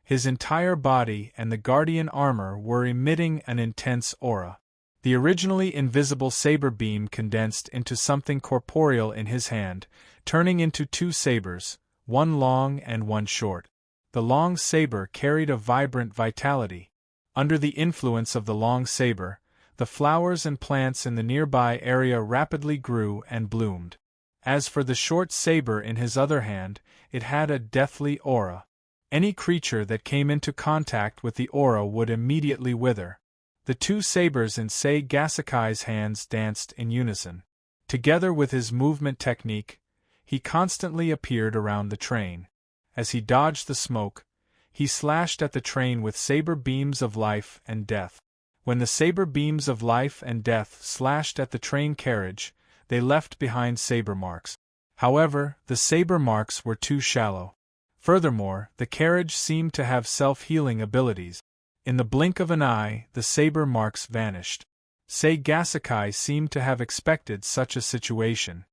His entire body and the guardian armor were emitting an intense aura. The originally invisible saber beam condensed into something corporeal in his hand, turning into 2 sabers, one long and one short. The long saber carried a vibrant vitality. Under the influence of the long saber, the flowers and plants in the nearby area rapidly grew and bloomed. As for the short saber in his other hand, it had a deathly aura. Any creature that came into contact with the aura would immediately wither. The two sabers in Sei Gasakai's hands danced in unison. Together with his movement technique, he constantly appeared around the train. As he dodged the smoke, he slashed at the train with saber beams of life and death. When the saber beams of life and death slashed at the train carriage, they left behind saber marks. However, the saber marks were too shallow. Furthermore, the carriage seemed to have self-healing abilities. In the blink of an eye, the saber marks vanished. Sei Gasakai seemed to have expected such a situation.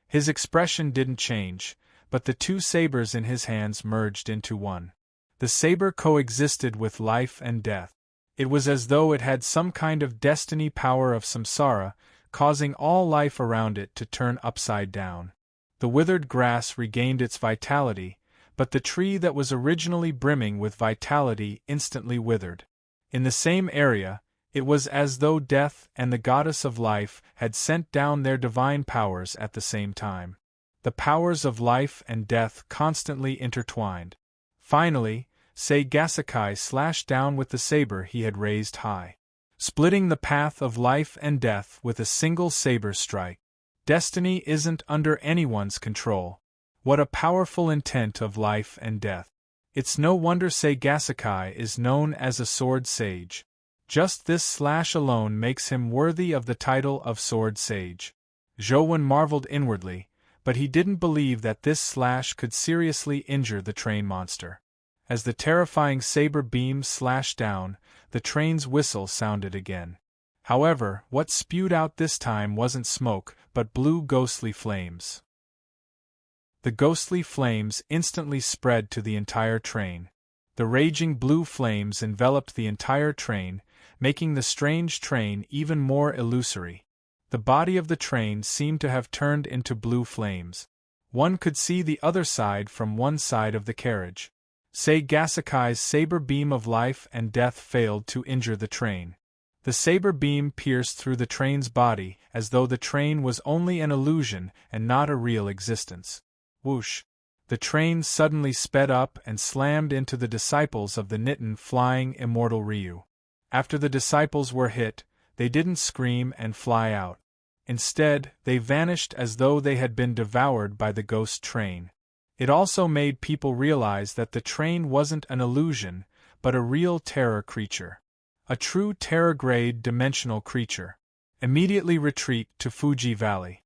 His expression didn't change, but the two sabers in his hands merged into one. The saber coexisted with life and death. It was as though it had some kind of destiny power of samsara, causing all life around it to turn upside down. The withered grass regained its vitality, but the tree that was originally brimming with vitality instantly withered. In the same area, it was as though death and the goddess of life had sent down their divine powers at the same time. The powers of life and death constantly intertwined. Finally, Sei Gasakai slashed down with the saber he had raised high, splitting the path of life and death with a single saber strike. Destiny isn't under anyone's control. What a powerful intent of life and death. It's no wonder Sei Gasakai is known as a sword sage. Just this slash alone makes him worthy of the title of sword sage. Zhouwen marveled inwardly, but he didn't believe that this slash could seriously injure the train monster. As the terrifying saber beam slashed down, the train's whistle sounded again. However, what spewed out this time wasn't smoke, but blue ghostly flames. The ghostly flames instantly spread to the entire train. The raging blue flames enveloped the entire train, making the strange train even more illusory. The body of the train seemed to have turned into blue flames. One could see the other side from one side of the carriage. Sei Gasakai's saber beam of life and death failed to injure the train. The saber beam pierced through the train's body as though the train was only an illusion and not a real existence. Whoosh! The train suddenly sped up and slammed into the disciples of the Nitin flying immortal Ryu. After the disciples were hit, they didn't scream and fly out. Instead, they vanished as though they had been devoured by the ghost train. It also made people realize that the train wasn't an illusion, but a real terror creature. A true terror-grade dimensional creature. Immediately retreat to Fuji Valley.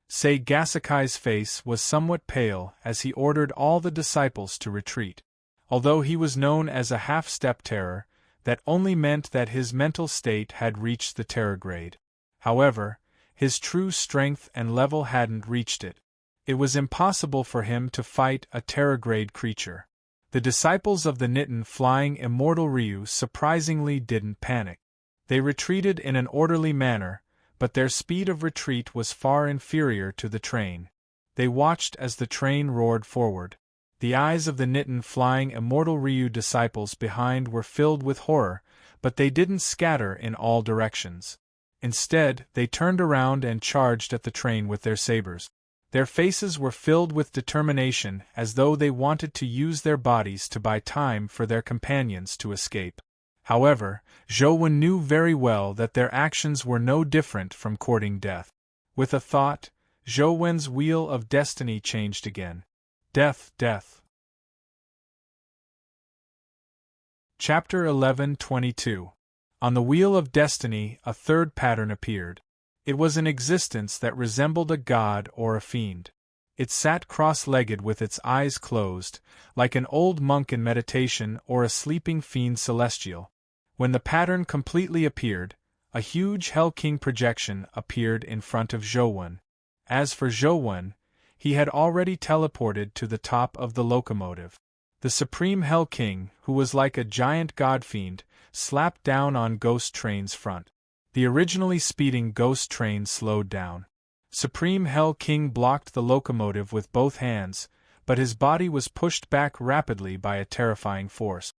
Sei Gasakai's face was somewhat pale as he ordered all the disciples to retreat. Although he was known as a half-step terror, that only meant that his mental state had reached the terror grade. However, his true strength and level hadn't reached it. It was impossible for him to fight a terror-grade creature. The disciples of the Nitin flying immortal Ryu surprisingly didn't panic. They retreated in an orderly manner, but their speed of retreat was far inferior to the train. They watched as the train roared forward. The eyes of the Nitin flying immortal Ryu disciples behind were filled with horror, but they didn't scatter in all directions. Instead, they turned around and charged at the train with their sabers. Their faces were filled with determination as though they wanted to use their bodies to buy time for their companions to escape. However, Zhouwen knew very well that their actions were no different from courting death. With a thought, Zhouwen's wheel of destiny changed again. Death, death. Chapter 11:22. On the wheel of destiny, a third pattern appeared. It was an existence that resembled a god or a fiend. It sat cross-legged with its eyes closed, like an old monk in meditation or a sleeping fiend celestial. When the pattern completely appeared, a huge Hell King projection appeared in front of Zhouwen. As for Zhouwen, he had already teleported to the top of the locomotive. The Supreme Hell King, who was like a giant god-fiend, slapped down on Ghost Train's front. The originally speeding Ghost Train slowed down. Supreme Hell King blocked the locomotive with both hands, but his body was pushed back rapidly by a terrifying force.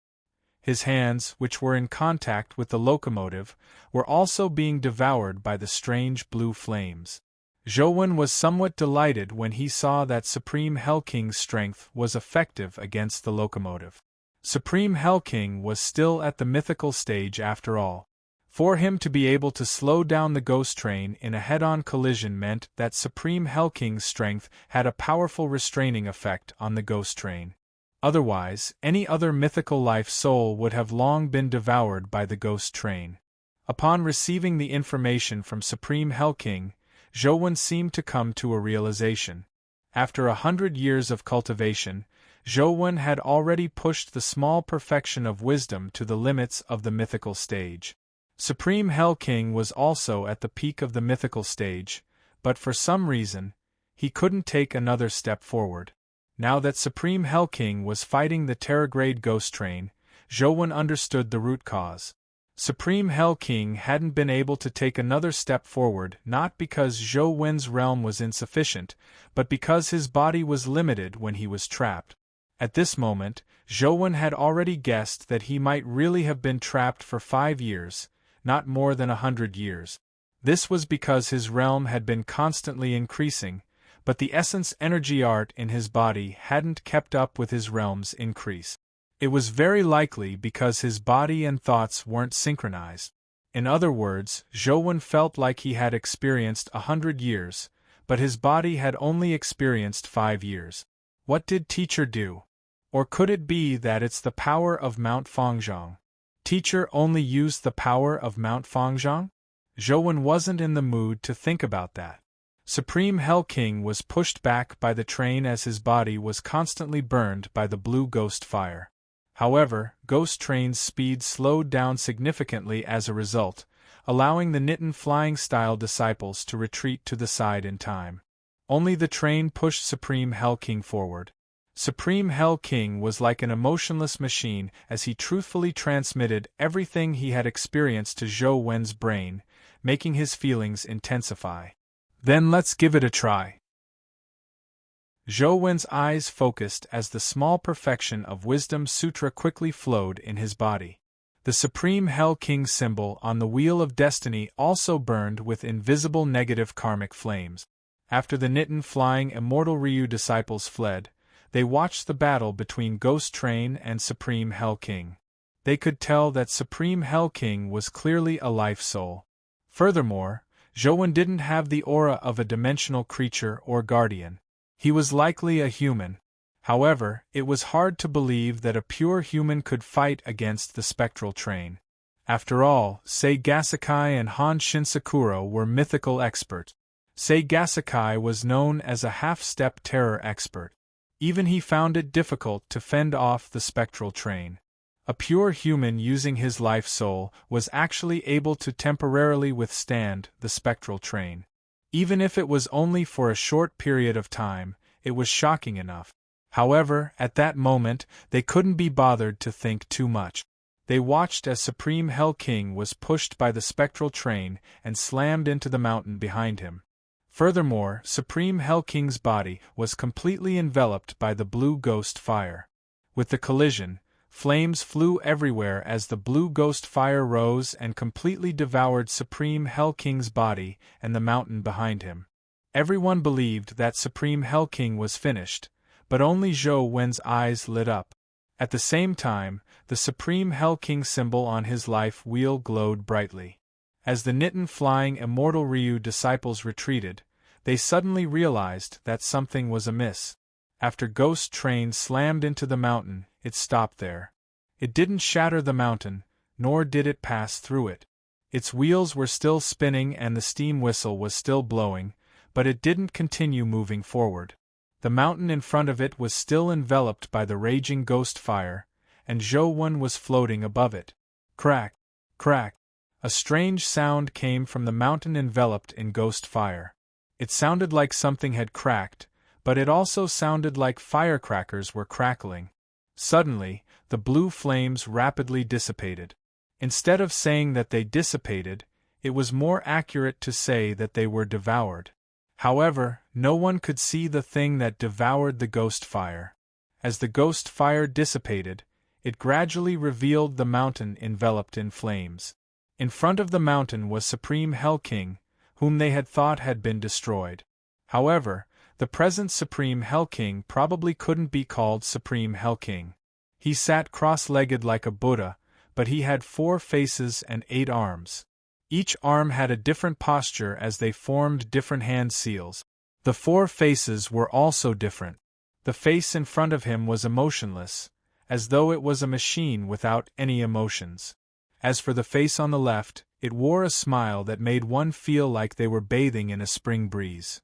His hands, which were in contact with the locomotive, were also being devoured by the strange blue flames. Zhou was somewhat delighted when he saw that Supreme Hell King's strength was effective against the locomotive. Supreme Hell King was still at the mythical stage after all. For him to be able to slow down the ghost train in a head-on collision meant that Supreme Hell King's strength had a powerful restraining effect on the ghost train. Otherwise, any other mythical life soul would have long been devoured by the ghost train. Upon receiving the information from Supreme Hell King, Zhou seemed to come to a realization. After 100 years of cultivation, Zhou had already pushed the small perfection of wisdom to the limits of the mythical stage. Supreme Hell King was also at the peak of the mythical stage, but for some reason, he couldn't take another step forward. Now that Supreme Hell King was fighting the Terragrade ghost train, Zhou understood the root cause. Supreme Hell King hadn't been able to take another step forward not because Zhou realm was insufficient, but because his body was limited when he was trapped. At this moment, Zhou had already guessed that he might really have been trapped for 5 years, not more than 100 years. This was because his realm had been constantly increasing, but the essence energy art in his body hadn't kept up with his realm's increase. It was very likely because his body and thoughts weren't synchronized. In other words, Zhou felt like he had experienced 100 years, but his body had only experienced 5 years. What did teacher do? Or could it be that it's the power of Mount Fangzhong? Teacher only used the power of Mount Fangzhong? Zhou wasn't in the mood to think about that. Supreme Hell King was pushed back by the train as his body was constantly burned by the blue ghost fire. However, ghost train's speed slowed down significantly as a result, allowing the Nitin flying-style disciples to retreat to the side in time. Only the train pushed Supreme Hell King forward. Supreme Hell King was like an emotionless machine as he truthfully transmitted everything he had experienced to Zhou brain, making his feelings intensify. Then let's give it a try. Zhou eyes focused as the small perfection of Wisdom Sutra quickly flowed in his body. The Supreme Hell King symbol on the Wheel of Destiny also burned with invisible negative karmic flames. After the Nitin flying immortal Ryu disciples fled, they watched the battle between Ghost Train and Supreme Hell King. They could tell that Supreme Hell King was clearly a life soul. Furthermore, Zhou didn't have the aura of a dimensional creature or guardian. He was likely a human. However, it was hard to believe that a pure human could fight against the spectral train. After all, Sei Gasakai and Han Shinsakuro were mythical experts. Sei Gasakai was known as a half-step terror expert. Even he found it difficult to fend off the spectral train. A pure human using his life soul was actually able to temporarily withstand the spectral train. Even if it was only for a short period of time, it was shocking enough. However, at that moment, they couldn't be bothered to think too much. They watched as Supreme Hell King was pushed by the spectral train and slammed into the mountain behind him. Furthermore, Supreme Hell King's body was completely enveloped by the blue ghost fire. With the collision, flames flew everywhere as the blue ghost fire rose and completely devoured Supreme Hell King's body and the mountain behind him. Everyone believed that Supreme Hell King was finished, but only Zhou eyes lit up. At the same time, the Supreme Hell King symbol on his life wheel glowed brightly. As the Nitin flying immortal Ryu disciples retreated, they suddenly realized that something was amiss. After Ghost Train slammed into the mountain, it stopped there. It didn't shatter the mountain, nor did it pass through it. Its wheels were still spinning and the steam whistle was still blowing, but it didn't continue moving forward. The mountain in front of it was still enveloped by the raging ghost fire, and Zhou was floating above it. Crack! Crack! A strange sound came from the mountain enveloped in ghost fire. It sounded like something had cracked, but it also sounded like firecrackers were crackling. Suddenly, the blue flames rapidly dissipated. Instead of saying that they dissipated, it was more accurate to say that they were devoured. However, no one could see the thing that devoured the ghost fire. As the ghost fire dissipated, it gradually revealed the mountain enveloped in flames. In front of the mountain was Supreme Hell King, whom they had thought had been destroyed. However, the present Supreme Hell King probably couldn't be called Supreme Hell King. He sat cross-legged like a Buddha, but he had 4 faces and 8 arms. Each arm had a different posture as they formed different hand seals. The 4 faces were also different. The face in front of him was emotionless, as though it was a machine without any emotions. As for the face on the left, it wore a smile that made one feel like they were bathing in a spring breeze.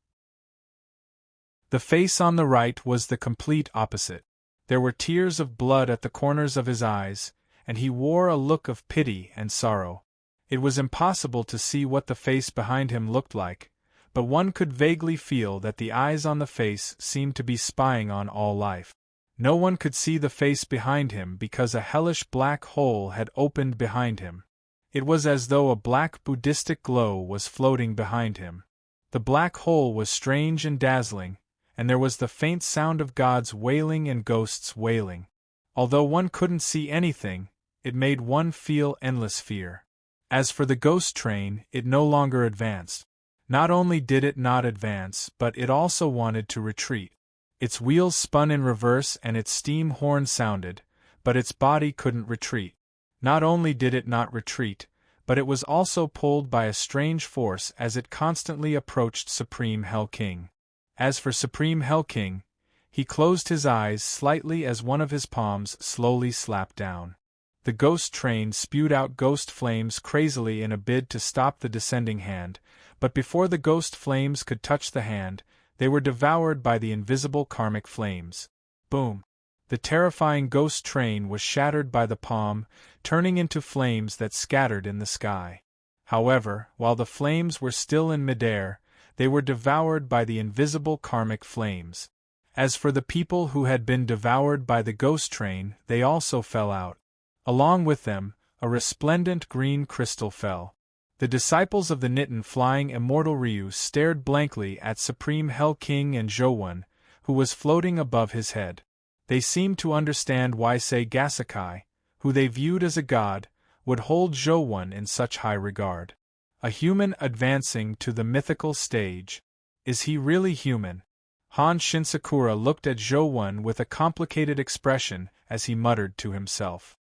The face on the right was the complete opposite. There were tears of blood at the corners of his eyes, and he wore a look of pity and sorrow. It was impossible to see what the face behind him looked like, but one could vaguely feel that the eyes on the face seemed to be spying on all life. No one could see the face behind him because a hellish black hole had opened behind him. It was as though a black Buddhistic glow was floating behind him. The black hole was strange and dazzling, and there was the faint sound of gods wailing and ghosts wailing. Although one couldn't see anything, it made one feel endless fear. As for the ghost train, it no longer advanced. Not only did it not advance, but it also wanted to retreat. Its wheels spun in reverse and its steam horn sounded, but its body couldn't retreat. Not only did it not retreat, but it was also pulled by a strange force as it constantly approached Supreme Hell King. As for Supreme Hell King, he closed his eyes slightly as one of his palms slowly slapped down. The ghost train spewed out ghost flames crazily in a bid to stop the descending hand, but before the ghost flames could touch the hand, they were devoured by the invisible karmic flames. Boom! The terrifying ghost train was shattered by the palm, turning into flames that scattered in the sky. However, while the flames were still in midair, they were devoured by the invisible karmic flames. As for the people who had been devoured by the ghost train, they also fell out. Along with them, a resplendent green crystal fell. The disciples of the Nitin flying immortal Ryu stared blankly at Supreme Hell King and Zhouwen, who was floating above his head. They seemed to understand why Sei Gasakai, who they viewed as a god, would hold Zhouwen in such high regard. A human advancing to the mythical stage. Is he really human? Han Shinsakura looked at Zhouwen with a complicated expression as he muttered to himself.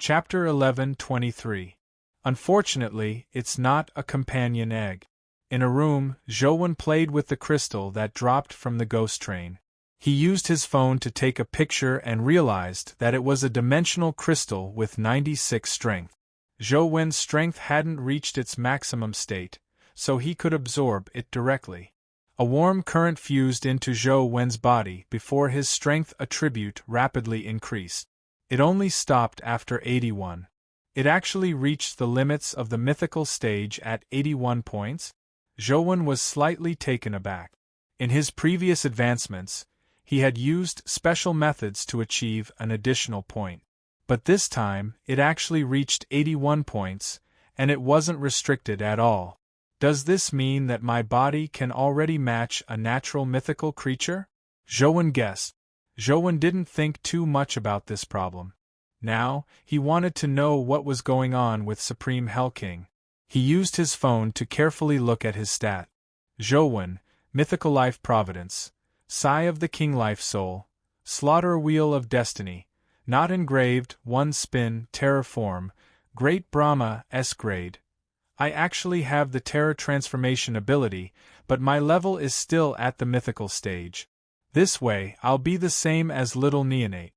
Chapter 11:23. Unfortunately, it's not a companion egg. In a room, Zhouwen played with the crystal that dropped from the ghost train. He used his phone to take a picture and realized that it was a dimensional crystal with 96 strength. Zhouwen's strength hadn't reached its maximum state, so he could absorb it directly. A warm current fused into Zhouwen's body before his strength attribute rapidly increased. It only stopped after 81. It actually reached the limits of the mythical stage at 81 points? Zhouwen was slightly taken aback. In his previous advancements, he had used special methods to achieve an additional point. But this time, it actually reached 81 points, and it wasn't restricted at all. Does this mean that my body can already match a natural mythical creature? Zhouwen guessed. Zhouwen didn't think too much about this problem. Now, he wanted to know what was going on with Supreme Hell King. He used his phone to carefully look at his stat. Zhouwen, Mythical Life Providence, Sigh of the King Life Soul, Slaughter Wheel of Destiny, Not Engraved, 1 Spin, Terror Form, Great Brahma, S Grade. I actually have the Terror Transformation ability, but my level is still at the mythical stage. This way, I'll be the same as Little Neonate.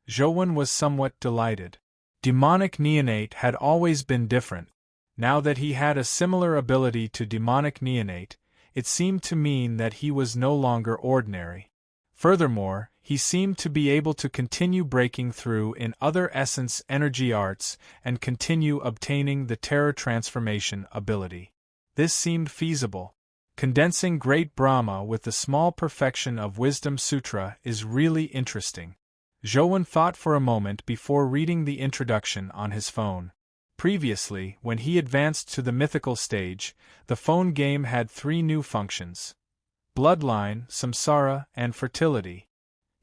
Zhouwen was somewhat delighted. Demonic Neonate had always been different. Now that he had a similar ability to Demonic Neonate, it seemed to mean that he was no longer ordinary. Furthermore, he seemed to be able to continue breaking through in other essence energy arts and continue obtaining the Terror Transformation ability. This seemed feasible. Condensing Great Brahma with the small perfection of Wisdom Sutra is really interesting. Zhouwen thought for a moment before reading the introduction on his phone. Previously, when he advanced to the mythical stage, the phone game had 3 new functions: Bloodline, Samsara, and Fertility.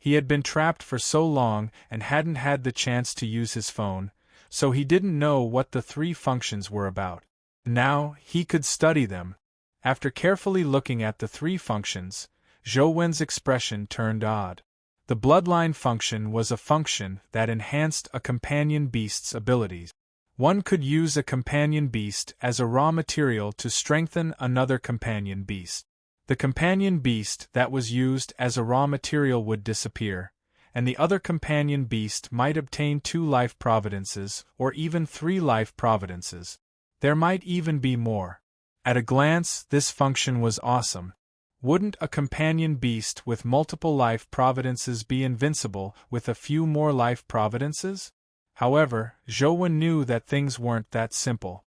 He had been trapped for so long and hadn't had the chance to use his phone, so he didn't know what the three functions were about. Now, he could study them. After carefully looking at the three functions, Zhou Wen's expression turned odd. The bloodline function was a function that enhanced a companion beast's abilities. One could use a companion beast as a raw material to strengthen another companion beast. The companion beast that was used as a raw material would disappear, and the other companion beast might obtain 2 life providences or even 3 life providences. There might even be more. At a glance, this function was awesome. Wouldn't a companion beast with multiple life providences be invincible with a few more life providences? However, Zhou Wen knew that things weren't that simple.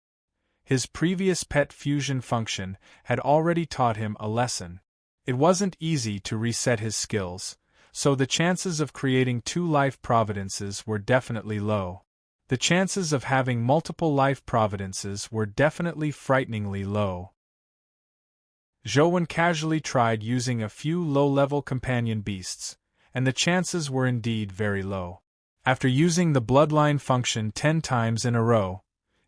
His previous pet fusion function had already taught him a lesson. It wasn't easy to reset his skills, so the chances of creating 2 life providences were definitely low. The chances of having multiple life providences were definitely frighteningly low. Zhou Wen casually tried using a few low-level companion beasts, and the chances were indeed very low. After using the bloodline function 10 times in a row,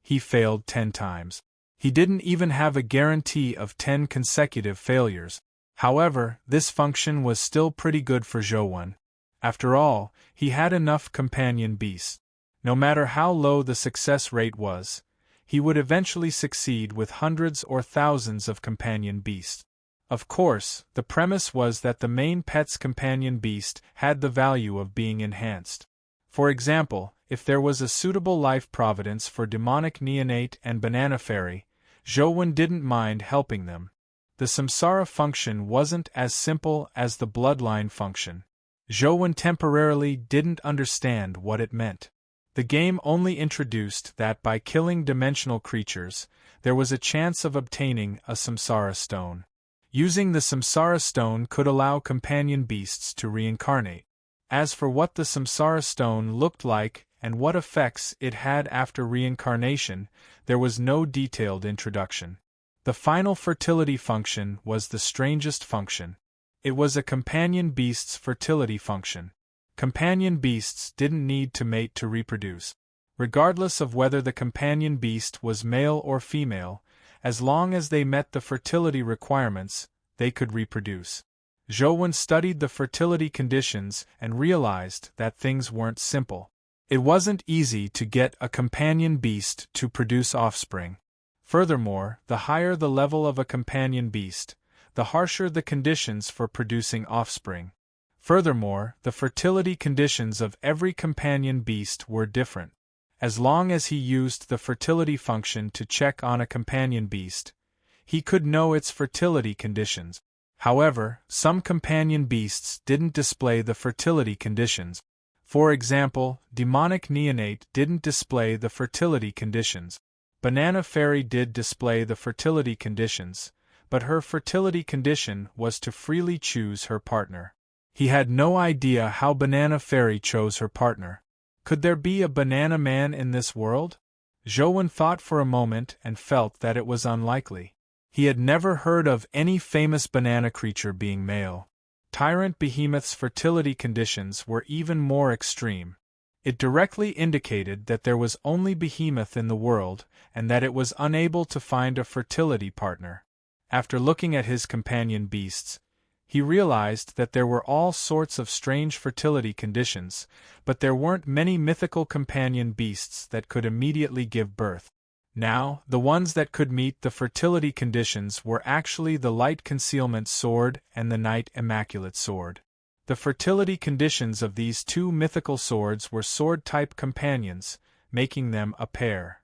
he failed 10 times. He didn't even have a guarantee of 10 consecutive failures. However, this function was still pretty good for Zhou Wen. After all, he had enough companion beasts. No matter how low the success rate was, he would eventually succeed with hundreds or thousands of companion beasts. Of course, the premise was that the main pet's companion beast had the value of being enhanced. For example, if there was a suitable life providence for demonic neonate and banana fairy, Zhou Wen didn't mind helping them. The samsara function wasn't as simple as the bloodline function. Zhou Wen temporarily didn't understand what it meant. The game only introduced that by killing dimensional creatures, there was a chance of obtaining a samsara stone. Using the samsara stone could allow companion beasts to reincarnate. As for what the samsara stone looked like and what effects it had after reincarnation, there was no detailed introduction. The final fertility function was the strangest function. It was a companion beast's fertility function. Companion beasts didn't need to mate to reproduce. Regardless of whether the companion beast was male or female, as long as they met the fertility requirements, they could reproduce. Zhou Wen studied the fertility conditions and realized that things weren't simple. It wasn't easy to get a companion beast to produce offspring. Furthermore, the higher the level of a companion beast, the harsher the conditions for producing offspring. Furthermore, the fertility conditions of every companion beast were different. As long as he used the fertility function to check on a companion beast, he could know its fertility conditions. However, some companion beasts didn't display the fertility conditions. For example, demonic neonate didn't display the fertility conditions. Banana fairy did display the fertility conditions, but her fertility condition was to freely choose her partner. He had no idea how Banana Fairy chose her partner. Could there be a banana man in this world? Zhou Wen thought for a moment and felt that it was unlikely. He had never heard of any famous banana creature being male. Tyrant Behemoth's fertility conditions were even more extreme. It directly indicated that there was only Behemoth in the world and that it was unable to find a fertility partner. After looking at his companion beasts, he realized that there were all sorts of strange fertility conditions, but there weren't many mythical companion beasts that could immediately give birth. Now, the ones that could meet the fertility conditions were actually the Light Concealment Sword and the Night Immaculate Sword. The fertility conditions of these 2 mythical swords were sword-type companions, making them a pair.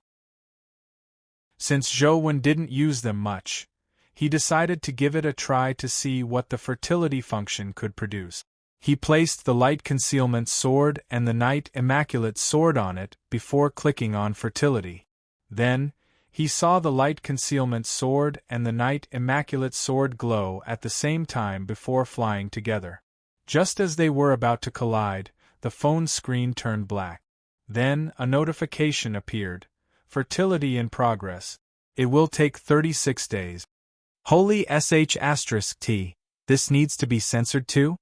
Since Zhou Wen didn't use them much, he decided to give it a try to see what the fertility function could produce. He placed the Light Concealment Sword and the Night Immaculate Sword on it before clicking on fertility. Then, he saw the Light Concealment Sword and the Night Immaculate Sword glow at the same time before flying together. Just as they were about to collide, the phone screen turned black. Then, a notification appeared. Fertility in progress. It will take 36 days. Holy sh*t. This needs to be censored too?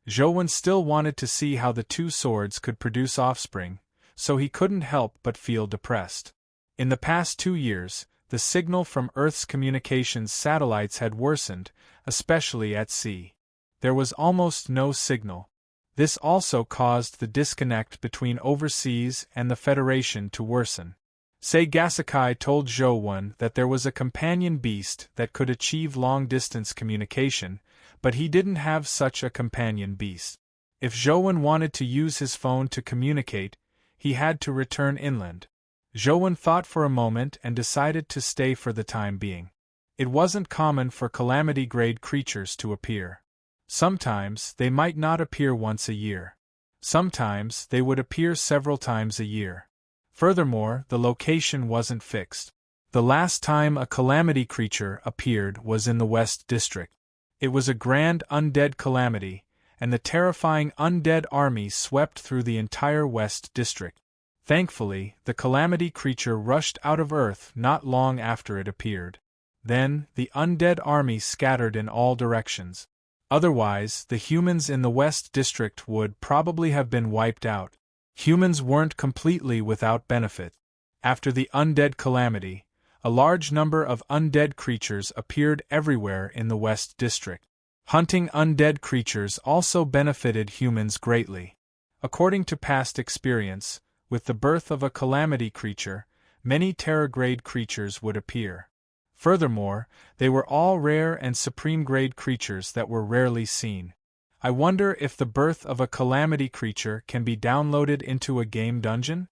Zhou Wen still wanted to see how the two swords could produce offspring, so he couldn't help but feel depressed. In the past 2 years, the signal from Earth's communications satellites had worsened, especially at sea. There was almost no signal. This also caused the disconnect between overseas and the Federation to worsen. Sei Gasakai told Zhou Wen that there was a companion beast that could achieve long-distance communication, but he didn't have such a companion beast. If Zhou Wen wanted to use his phone to communicate, he had to return inland. Zhou Wen thought for a moment and decided to stay for the time being. It wasn't common for calamity-grade creatures to appear. Sometimes they might not appear once a year. Sometimes they would appear several times a year. Furthermore, the location wasn't fixed. The last time a calamity creature appeared was in the West District. It was a grand undead calamity, and the terrifying undead army swept through the entire West District. Thankfully, the calamity creature rushed out of Earth not long after it appeared. Then, the undead army scattered in all directions. Otherwise, the humans in the West District would probably have been wiped out. Humans weren't completely without benefit. After the undead calamity, a large number of undead creatures appeared everywhere in the West District. Hunting undead creatures also benefited humans greatly. According to past experience, with the birth of a calamity creature, many terror-grade creatures would appear. Furthermore, they were all rare and supreme-grade creatures that were rarely seen. I wonder if the birth of a calamity creature can be downloaded into a game dungeon?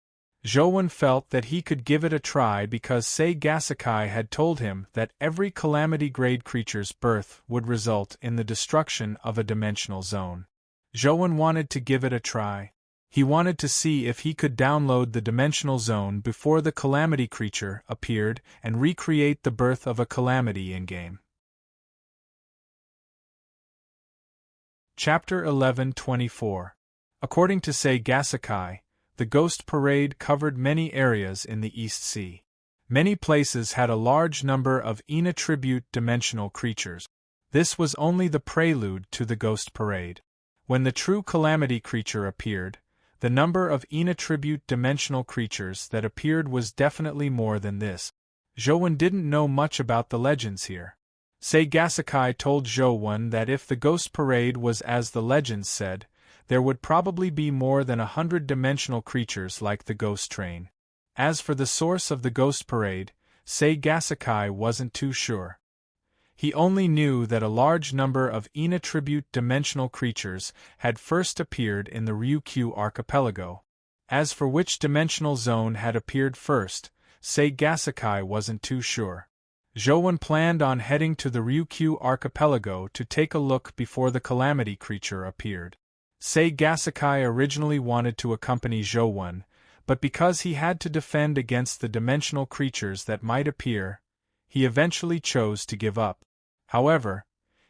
Zhou Wen felt that he could give it a try because Sei Gasakai had told him that every calamity-grade creature's birth would result in the destruction of a dimensional zone. Zhou Wen wanted to give it a try. He wanted to see if he could download the dimensional zone before the calamity creature appeared and recreate the birth of a calamity in-game. Chapter 11:24. According to Sei Gasakai, the Ghost Parade covered many areas in the East Sea. Many places had a large number of inattribute dimensional creatures. This was only the prelude to the Ghost Parade. When the true calamity creature appeared, the number of inattribute dimensional creatures that appeared was definitely more than this. Zhou Wen didn't know much about the legends here. Sei Gasakai told Zhou Wen that if the Ghost Parade was as the legends said, there would probably be more than 100 dimensional creatures like the Ghost Train. As for the source of the Ghost Parade, Sei Gasakai wasn't too sure. He only knew that a large number of inattribute dimensional creatures had first appeared in the Ryukyu archipelago. As for which dimensional zone had appeared first, Sei Gasakai wasn't too sure. Zhou Wen planned on heading to the Ryukyu archipelago to take a look before the calamity creature appeared. Sei Gasakai originally wanted to accompany Zhou Wen, but because he had to defend against the dimensional creatures that might appear, he eventually chose to give up. However,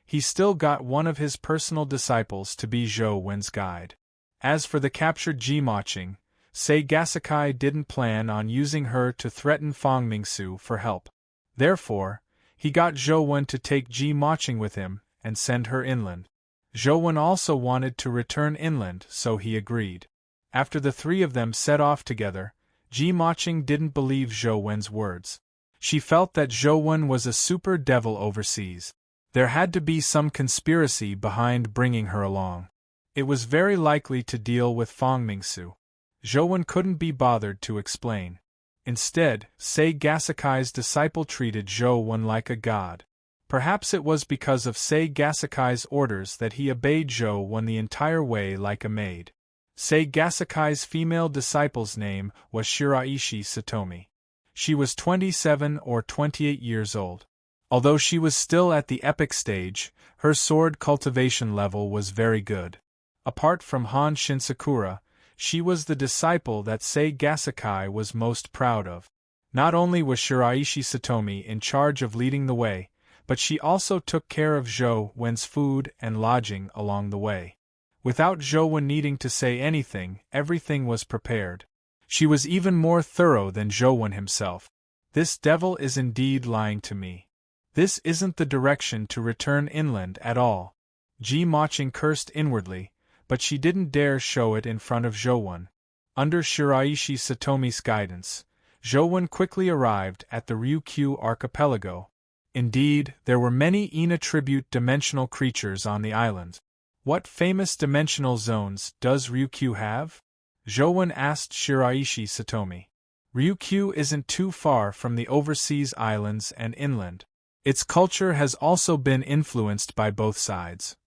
he still got one of his personal disciples to be Zhou Wen's guide. As for the captured Ji-Maching, Sei Gasakai didn't plan on using her to threaten Fang Mingsu for help. Therefore, he got Zhou Wen to take Ji-Maching with him and send her inland. Zhou Wen also wanted to return inland, so he agreed. After the three of them set off together, Ji-Maching didn't believe Zhou Wen's words. She felt that Zhou Wen was a super devil overseas. There had to be some conspiracy behind bringing her along. It was very likely to deal with Fang Mingsu. Zhou Wen couldn't be bothered to explain. Instead, Sei Gasakai's disciple treated Zhou Wen like a god. Perhaps it was because of Sei Gasakai's orders that he obeyed Zhou Wen the entire way like a maid. Sei Gasakai's female disciple's name was Shiraishi Satomi. She was 27 or 28 years old. Although she was still at the epic stage, her sword cultivation level was very good. Apart from Han Shinsakura, she was the disciple that Sei Gasakai was most proud of. Not only was Shiraishi Satomi in charge of leading the way, but she also took care of Zhou Wen's food and lodging along the way. Without Zhou Wen needing to say anything, everything was prepared. She was even more thorough than Zhou Wen himself. This devil is indeed lying to me. This isn't the direction to return inland at all. Ji-Maching cursed inwardly, but she didn't dare show it in front of Jowon. Under Shiraishi Satomi's guidance, Jowon quickly arrived at the Ryukyu archipelago. Indeed, there were many Ina tribute dimensional creatures on the island. What famous dimensional zones does Ryukyu have? Jowon asked Shiraishi Satomi. Ryukyu isn't too far from the overseas islands and inland. Its culture has also been influenced by both sides.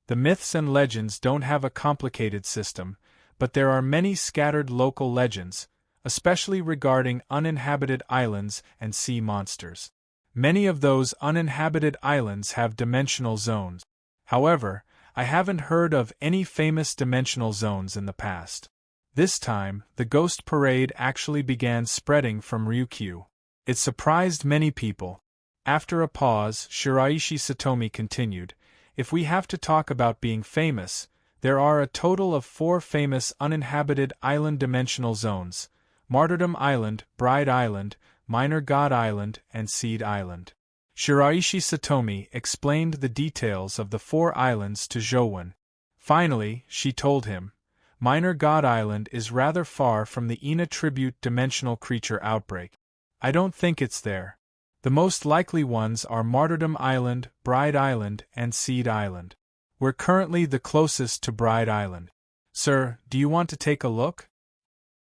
The myths and legends don't have a complicated system, but there are many scattered local legends, especially regarding uninhabited islands and sea monsters. Many of those uninhabited islands have dimensional zones. However, I haven't heard of any famous dimensional zones in the past. This time, the ghost parade actually began spreading from Ryukyu. It surprised many people. After a pause, Shiraishi Satomi continued, "If we have to talk about being famous, there are a total of 4 famous uninhabited island dimensional zones: Martyrdom Island, Bride Island, Minor God Island, and Seed Island." Shiraishi Satomi explained the details of the 4 islands to Jowon. Finally, she told him, "Minor God Island is rather far from the Ina tribute dimensional creature outbreak. I don't think it's there. The most likely ones are Martyrdom Island, Bride Island, and Seed Island. We're currently the closest to Bride Island. Sir, do you want to take a look?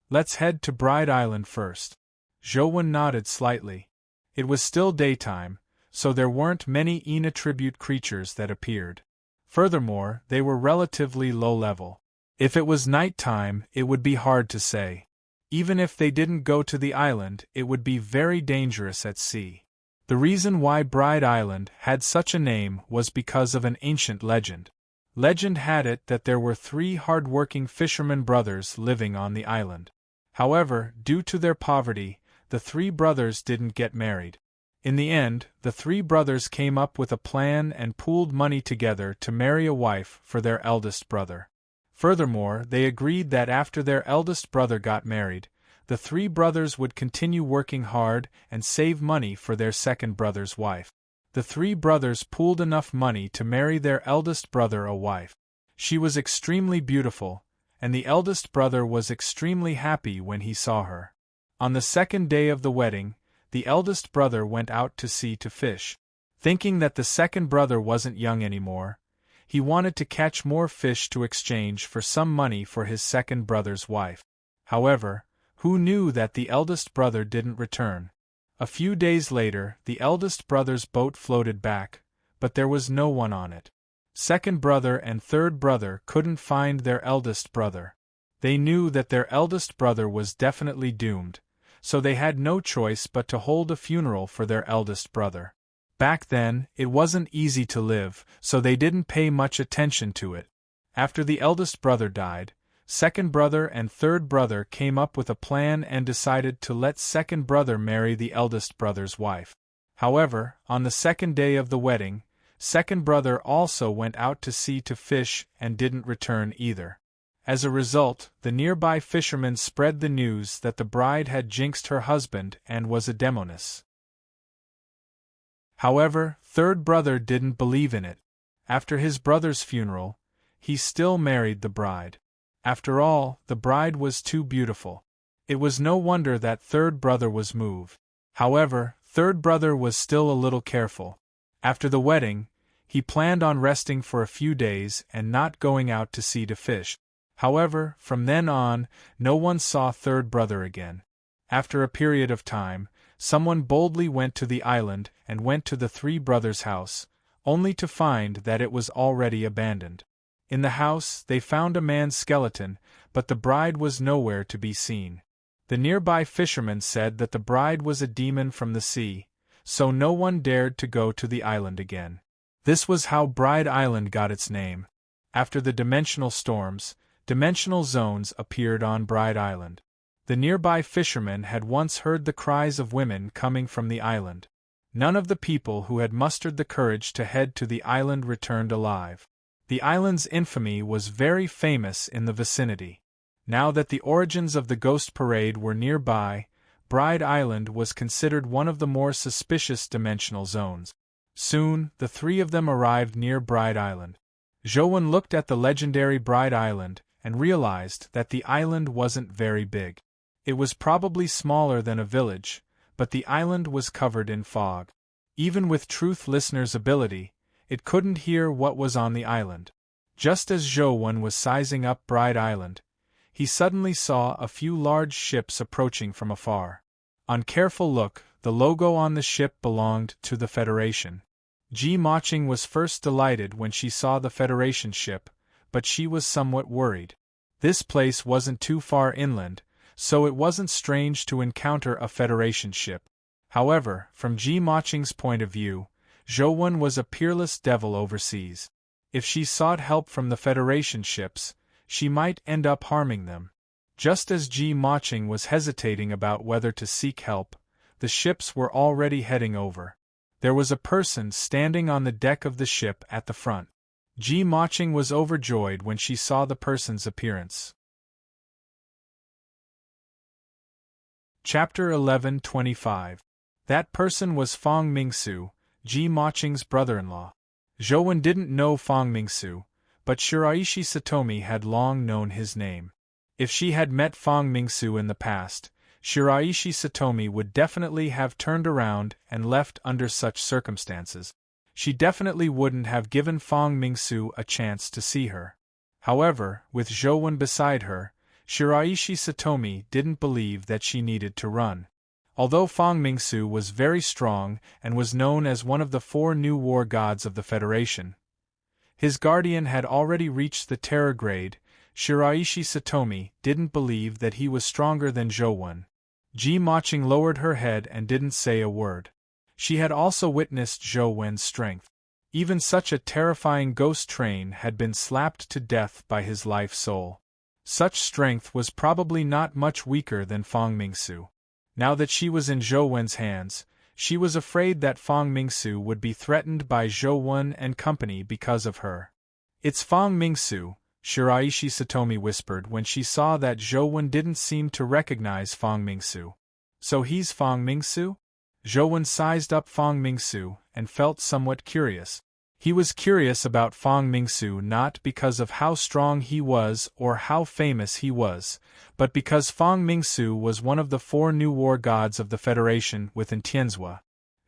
Let's head to Bride Island first." Jowon nodded slightly. It was still daytime, so there weren't many Ina tribute creatures that appeared. Furthermore, they were relatively low level. If it was night time, it would be hard to say. Even if they didn't go to the island, it would be very dangerous at sea. The reason why Bride Island had such a name was because of an ancient legend. Legend had it that there were 3 hard-working fisherman brothers living on the island. However, due to their poverty, the 3 brothers didn't get married. In the end, the 3 brothers came up with a plan and pooled money together to marry a wife for their eldest brother. Furthermore, they agreed that after their eldest brother got married, the 3 brothers would continue working hard and save money for their second brother's wife. The 3 brothers pooled enough money to marry their eldest brother a wife. She was extremely beautiful, and the eldest brother was extremely happy when he saw her. On the second day of the wedding, the eldest brother went out to sea to fish. Thinking that the second brother wasn't young anymore, he wanted to catch more fish to exchange for some money for his second brother's wife. However, who knew that the eldest brother didn't return? A few days later, the eldest brother's boat floated back, but there was no one on it. Second brother and third brother couldn't find their eldest brother. They knew that their eldest brother was definitely doomed, so they had no choice but to hold a funeral for their eldest brother. Back then, it wasn't easy to live, so they didn't pay much attention to it. After the eldest brother died, second brother and third brother came up with a plan and decided to let second brother marry the eldest brother's wife. However, on the second day of the wedding, second brother also went out to sea to fish and didn't return either. As a result, the nearby fishermen spread the news that the bride had jinxed her husband and was a demoness. However, third brother didn't believe in it. After his brother's funeral, he still married the bride. After all, the bride was too beautiful. It was no wonder that third brother was moved. However, third brother was still a little careful. After the wedding, he planned on resting for a few days and not going out to sea to fish. However, from then on, no one saw third brother again. After a period of time, someone boldly went to the island and went to the 3 brothers' house, only to find that it was already abandoned. In the house, they found a man's skeleton, but the bride was nowhere to be seen. The nearby fishermen said that the bride was a demon from the sea, so no one dared to go to the island again. This was how Bride Island got its name. After the dimensional storms, dimensional zones appeared on Bride Island. The nearby fishermen had once heard the cries of women coming from the island. None of the people who had mustered the courage to head to the island returned alive. The island's infamy was very famous in the vicinity. Now that the origins of the ghost parade were nearby, Bride Island was considered one of the more suspicious dimensional zones. Soon, the 3 of them arrived near Bride Island. Zhou looked at the legendary Bride Island and realized that the island wasn't very big. It was probably smaller than a village, but the island was covered in fog. Even with Truth Listener's ability, it couldn't hear what was on the island. Just as Zhou was sizing up Bride Island, he suddenly saw a few large ships approaching from afar. On careful look, the logo on the ship belonged to the Federation. Ji Maching was first delighted when she saw the Federation ship, but she was somewhat worried. This place wasn't too far inland, so it wasn't strange to encounter a Federation ship. However, from Ji Maching's point of view, Zhou was a peerless devil overseas. If she sought help from the Federation ships, she might end up harming them. Just as Ji Maching was hesitating about whether to seek help, the ships were already heading over. There was a person standing on the deck of the ship at the front. Ji Maching was overjoyed when she saw the person's appearance. Chapter 11:25. That person was Fang Mingsu, Ji Maching's brother-in-law. Zhou didn't know Fang Mingsu, but Shiraishi Satomi had long known his name. If she had met Fang Mingsu in the past, Shiraishi Satomi would definitely have turned around and left under such circumstances. She definitely wouldn't have given Fang Mingsu a chance to see her. However, with Zhou beside her, Shiraishi Satomi didn't believe that she needed to run. Although Fang Mingsu was very strong and was known as one of the 4 new war gods of the Federation, his guardian had already reached the terror grade. Shiraishi Satomi didn't believe that he was stronger than Zhou. Ji Maching lowered her head and didn't say a word. She had also witnessed Zhou's strength. Even such a terrifying ghost train had been slapped to death by his life soul. Such strength was probably not much weaker than Fang Mingsu. Now that she was in Zhou's hands, she was afraid that Fang Mingsu would be threatened by Zhou and company because of her. "It's Fang Mingsu," Shiraishi Satomi whispered when she saw that Zhou didn't seem to recognize Fang Mingsu. "So he's Fang Mingsu?" Zhou sized up Fang Mingsu and felt somewhat curious. He was curious about Fang Mingsu not because of how strong he was or how famous he was, but because Fang Mingsu was one of the 4 new war gods of the Federation within Tianzhua.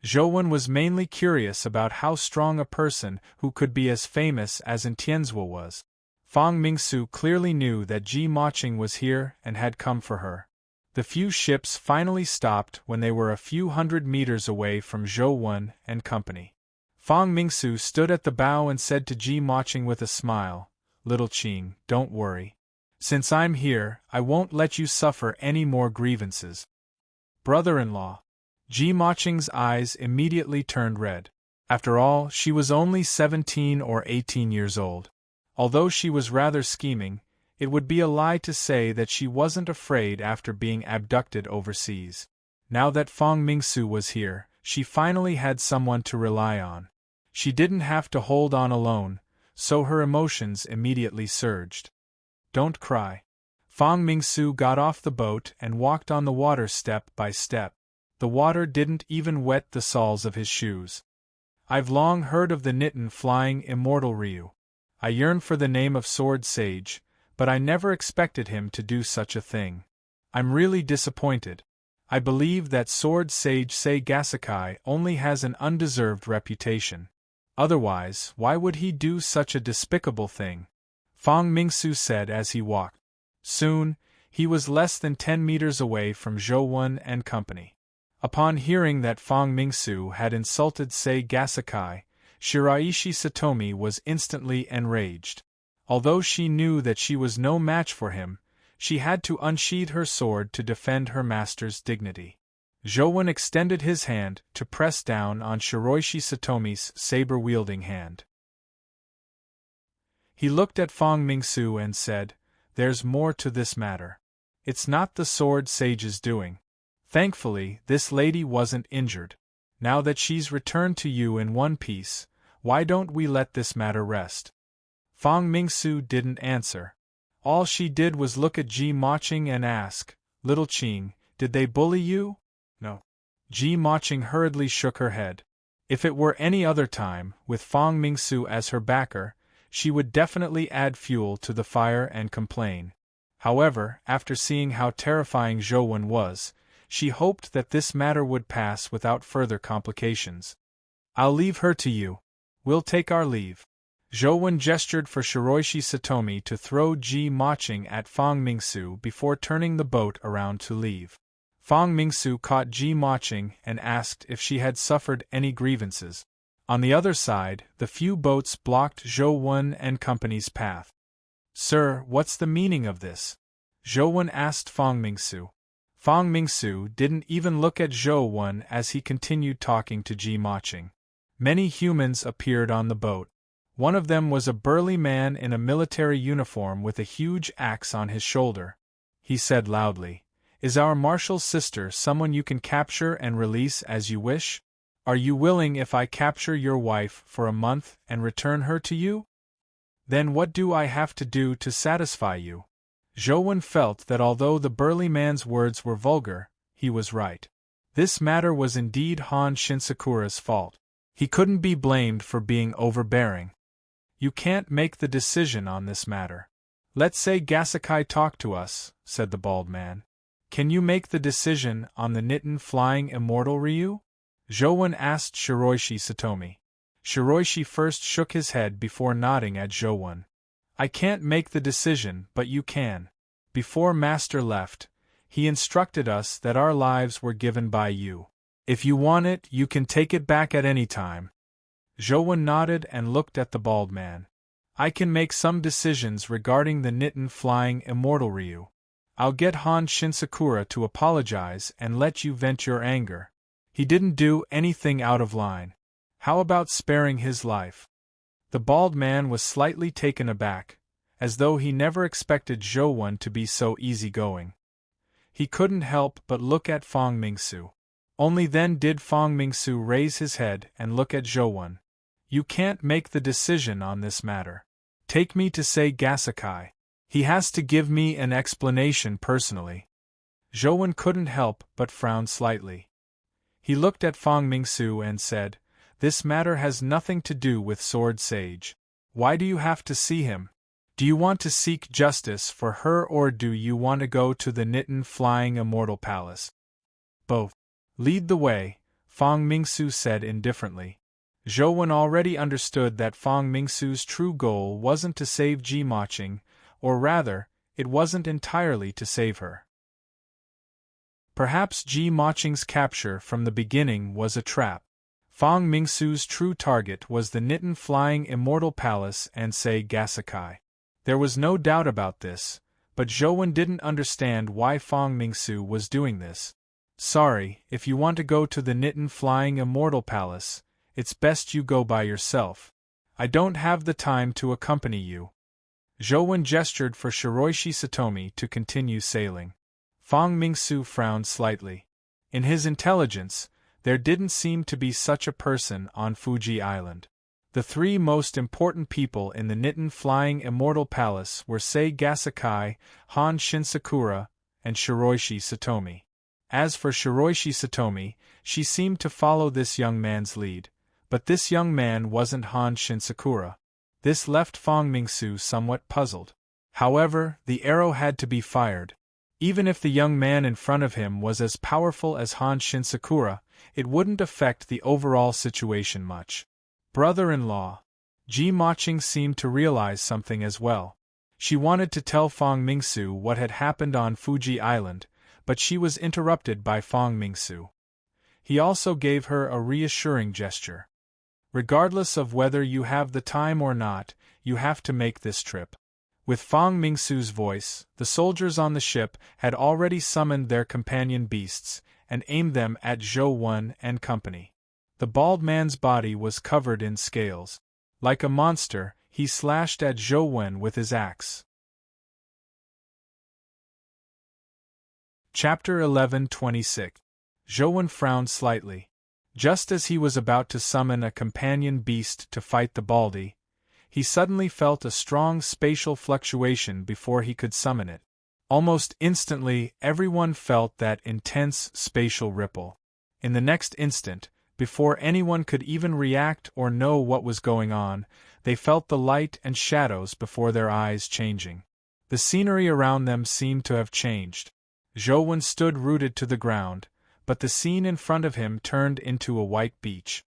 Zhou was mainly curious about how strong a person who could be as famous as in Tianzhua was. Fang Mingsu clearly knew that Ji Maching was here and had come for her. The few ships finally stopped when they were a few hundred meters away from Zhou and company. Fang Mingsu stood at the bow and said to Ji Maching with a smile, "Little Qing, don't worry. Since I'm here, I won't let you suffer any more grievances." Brother-in-law. Ji Maching's eyes immediately turned red. After all, she was only 17 or 18 years old. Although she was rather scheming, it would be a lie to say that she wasn't afraid after being abducted overseas. Now that Fang Mingsu was here, she finally had someone to rely on. She didn't have to hold on alone, so her emotions immediately surged. "Don't cry." Fang Mingsu got off the boat and walked on the water step by step. The water didn't even wet the soles of his shoes. "I've long heard of the Nitin flying immortal Ryu. I yearn for the name of Sword Sage, but I never expected him to do such a thing. I'm really disappointed. I believe that Sword Sage Sei Gasakai only has an undeserved reputation. Otherwise, why would he do such a despicable thing?" Fang Mingsu said as he walked. Soon, he was less than 10 meters away from Zhou and company. Upon hearing that Fang Mingsu had insulted Sei Gasakai, Shiraishi Satomi was instantly enraged. Although she knew that she was no match for him, she had to unsheathe her sword to defend her master's dignity. Zhou extended his hand to press down on Shiraishi Satomi's saber-wielding hand. He looked at Fang Mingsu and said, "There's more to this matter. It's not the Sword Sage's doing. Thankfully, this lady wasn't injured. Now that she's returned to you in one piece, why don't we let this matter rest?" Fang Mingsu didn't answer. All she did was look at Ji Maching and ask, "Little Qing, did they bully you?" "No." Ji Maching hurriedly shook her head. If it were any other time, with Fang Mingsu as her backer, she would definitely add fuel to the fire and complain. However, after seeing how terrifying Zhou was, she hoped that this matter would pass without further complications. I'll leave her to you. We'll take our leave. Zhou gestured for Shiroishi Satomi to throw Ji Maching at Fang Mingsu before turning the boat around to leave. Fang Mingsu caught Ji Maching and asked if she had suffered any grievances. On the other side, the few boats blocked Zhou and company's path. Sir, what's the meaning of this? Zhou asked Fang Mingsu. Fang Mingsu didn't even look at Zhou as he continued talking to Ji Maching. Many humans appeared on the boat. One of them was a burly man in a military uniform with a huge axe on his shoulder. He said loudly, "Is our marshal's sister someone you can capture and release as you wish? Are you willing if I capture your wife for a month and return her to you? Then what do I have to do to satisfy you?" Zhou felt that although the burly man's words were vulgar, he was right. This matter was indeed Han Shinsakura's fault. He couldn't be blamed for being overbearing. "You can't make the decision on this matter. Let's say Gasakai talk to us," said the bald man. "Can you make the decision on the Nitin flying immortal Ryu?" Zhou asked Shiroishi Satomi. Shiroishi first shook his head before nodding at Zhou. "I can't make the decision, but you can. Before Master left, he instructed us that our lives were given by you. If you want it, you can take it back at any time." Zhou nodded and looked at the bald man. "I can make some decisions regarding the Nitin flying immortal Ryu. I'll get Han Shinsakura to apologize and let you vent your anger. He didn't do anything out of line. How about sparing his life?" The bald man was slightly taken aback, as though he never expected Zhou to be so easygoing. He couldn't help but look at Fang Mingsu. Only then did Fang Mingsu raise his head and look at Zhou. "You can't make the decision on this matter. Take me to say Gasakai. He has to give me an explanation personally." Zhou couldn't help but frown slightly. He looked at Fang Mingsu and said, "This matter has nothing to do with Sword Sage. Why do you have to see him? Do you want to seek justice for her or do you want to go to the Nitin Flying Immortal Palace?" "Both. Lead the way," Fang Mingsu said indifferently. Zhou already understood that Fang Mingsu's true goal wasn't to save Ji Maching, or rather, it wasn't entirely to save her. Perhaps Ji Maching's capture from the beginning was a trap. Fang Mingsu's true target was the Nitin Flying Immortal Palace and Sei Gasakai. There was no doubt about this, but Zhou didn't understand why Fang Mingsu was doing this. "Sorry, if you want to go to the Nitin Flying Immortal Palace, it's best you go by yourself. I don't have the time to accompany you." Zhou gestured for Shiroishi Satomi to continue sailing. Fang Mingsu frowned slightly. In his intelligence, there didn't seem to be such a person on Fuji Island. The three most important people in the Nitin Flying Immortal Palace were Sei Gasakai, Han Shinsakura, and Shiroishi Satomi. As for Shiroishi Satomi, she seemed to follow this young man's lead, but this young man wasn't Han Shinsakura. This left Fang Mingsu somewhat puzzled. However, the arrow had to be fired. Even if the young man in front of him was as powerful as Han Shinsakura, it wouldn't affect the overall situation much. Brother-in-law. Ji Maching seemed to realize something as well. She wanted to tell Fang Mingsu what had happened on Fuji Island, but she was interrupted by Fang Mingsu. He also gave her a reassuring gesture. "Regardless of whether you have the time or not, you have to make this trip." With Fang Mingsu's voice, the soldiers on the ship had already summoned their companion beasts and aimed them at Zhou and company. The bald man's body was covered in scales. Like a monster, he slashed at Zhou with his axe. Chapter 11:26. Zhou frowned slightly. Just as he was about to summon a companion beast to fight the baldy, he suddenly felt a strong spatial fluctuation before he could summon it. Almost instantly, everyone felt that intense spatial ripple. In the next instant, Before anyone could even react or know what was going on, they felt the light and shadows before their eyes changing. The scenery around them seemed to have changed. Zhou stood rooted to the ground, but the scene in front of him turned into a white beach.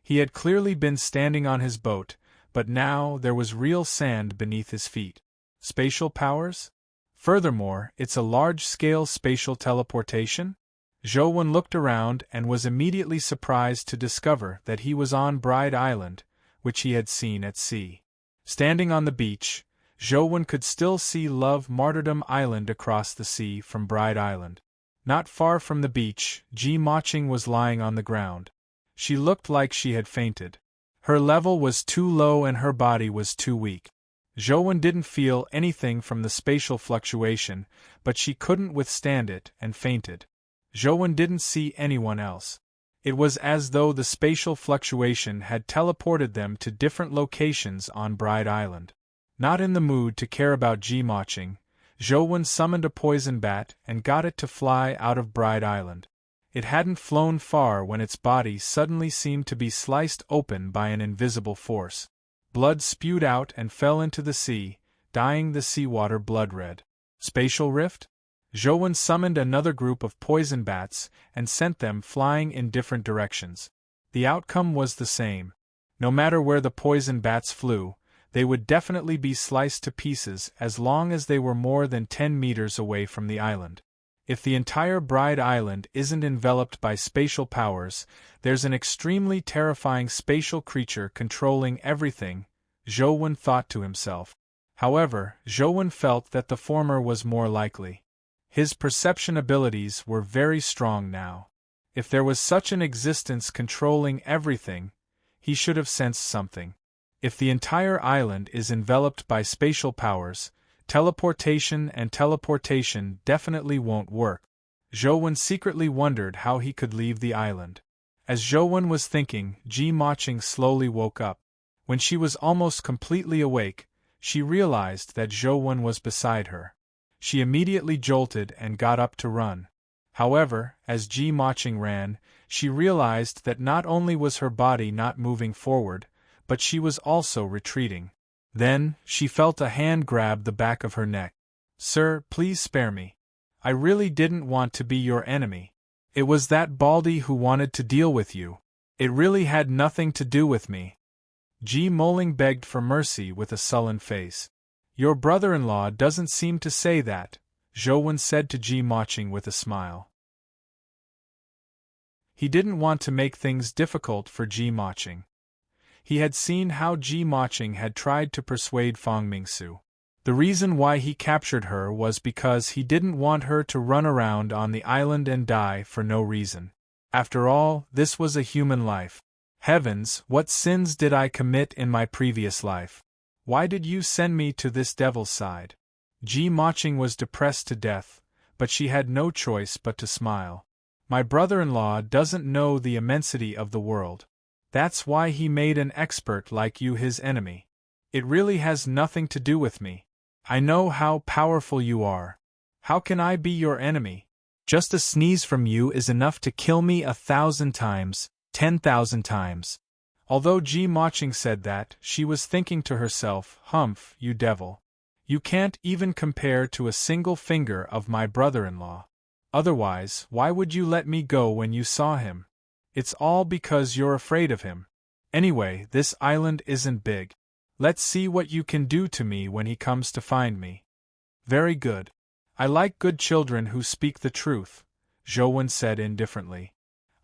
He had clearly been standing on his boat, but now there was real sand beneath his feet. Spatial powers? Furthermore, it's a large-scale spatial teleportation? Zhou looked around and was immediately surprised to discover that he was on Bride Island, which he had seen at sea. Standing on the beach, Zhou could still see Love Martyrdom Island across the sea from Bride Island. Not far from the beach, Ji Maching was lying on the ground. She looked like she had fainted. Her level was too low and her body was too weak. Zhou didn't feel anything from the spatial fluctuation, but she couldn't withstand it and fainted. Zhou didn't see anyone else. It was as though the spatial fluctuation had teleported them to different locations on Bride Island. Not in the mood to care about Ji Maching, Zhou summoned a poison bat and got it to fly out of Bride Island. It hadn't flown far when its body suddenly seemed to be sliced open by an invisible force. Blood spewed out and fell into the sea, dyeing the seawater blood-red. Spatial rift? Zhou summoned another group of poison bats and sent them flying in different directions. The outcome was the same. No matter where the poison bats flew, they would definitely be sliced to pieces as long as they were more than 10 meters away from the island. If the entire Bride Island isn't enveloped by spatial powers, there's an extremely terrifying spatial creature controlling everything, Zhou thought to himself. However, Zhou felt that the former was more likely. His perception abilities were very strong now. If there was such an existence controlling everything, he should have sensed something. If the entire island is enveloped by spatial powers, teleportation definitely won't work. Zhou secretly wondered how he could leave the island. As Zhou was thinking, Ji Maching slowly woke up. When she was almost completely awake, she realized that Zhou was beside her. She immediately jolted and got up to run. However, as Ji Maching ran, she realized that not only was her body not moving forward, but she was also retreating. Then, she felt a hand grab the back of her neck. "Sir, please spare me. I really didn't want to be your enemy. It was that Baldy who wanted to deal with you. It really had nothing to do with me." Ji Moling begged for mercy with a sullen face. "Your brother-in-law doesn't seem to say that," Zhou said to Ji Maching with a smile. He didn't want to make things difficult for Ji Maching. He had seen how Ji Maching had tried to persuade Fang Mingsu. The reason why he captured her was because he didn't want her to run around on the island and die for no reason. After all, this was a human life. Heavens, what sins did I commit in my previous life? Why did you send me to this devil's side? Ji Maching was depressed to death, but she had no choice but to smile. My brother-in-law doesn't know the immensity of the world. That's why he made an expert like you his enemy. It really has nothing to do with me. I know how powerful you are. How can I be your enemy? Just a sneeze from you is enough to kill me 1,000 times, 10,000 times. Although Ji Maching said that, she was thinking to herself, "Humph, you devil. You can't even compare to a single finger of my brother-in-law. Otherwise, why would you let me go when you saw him? It's all because you're afraid of him. Anyway, this island isn't big. Let's see what you can do to me when he comes to find me." "Very good. I like good children who speak the truth," Zhou said indifferently.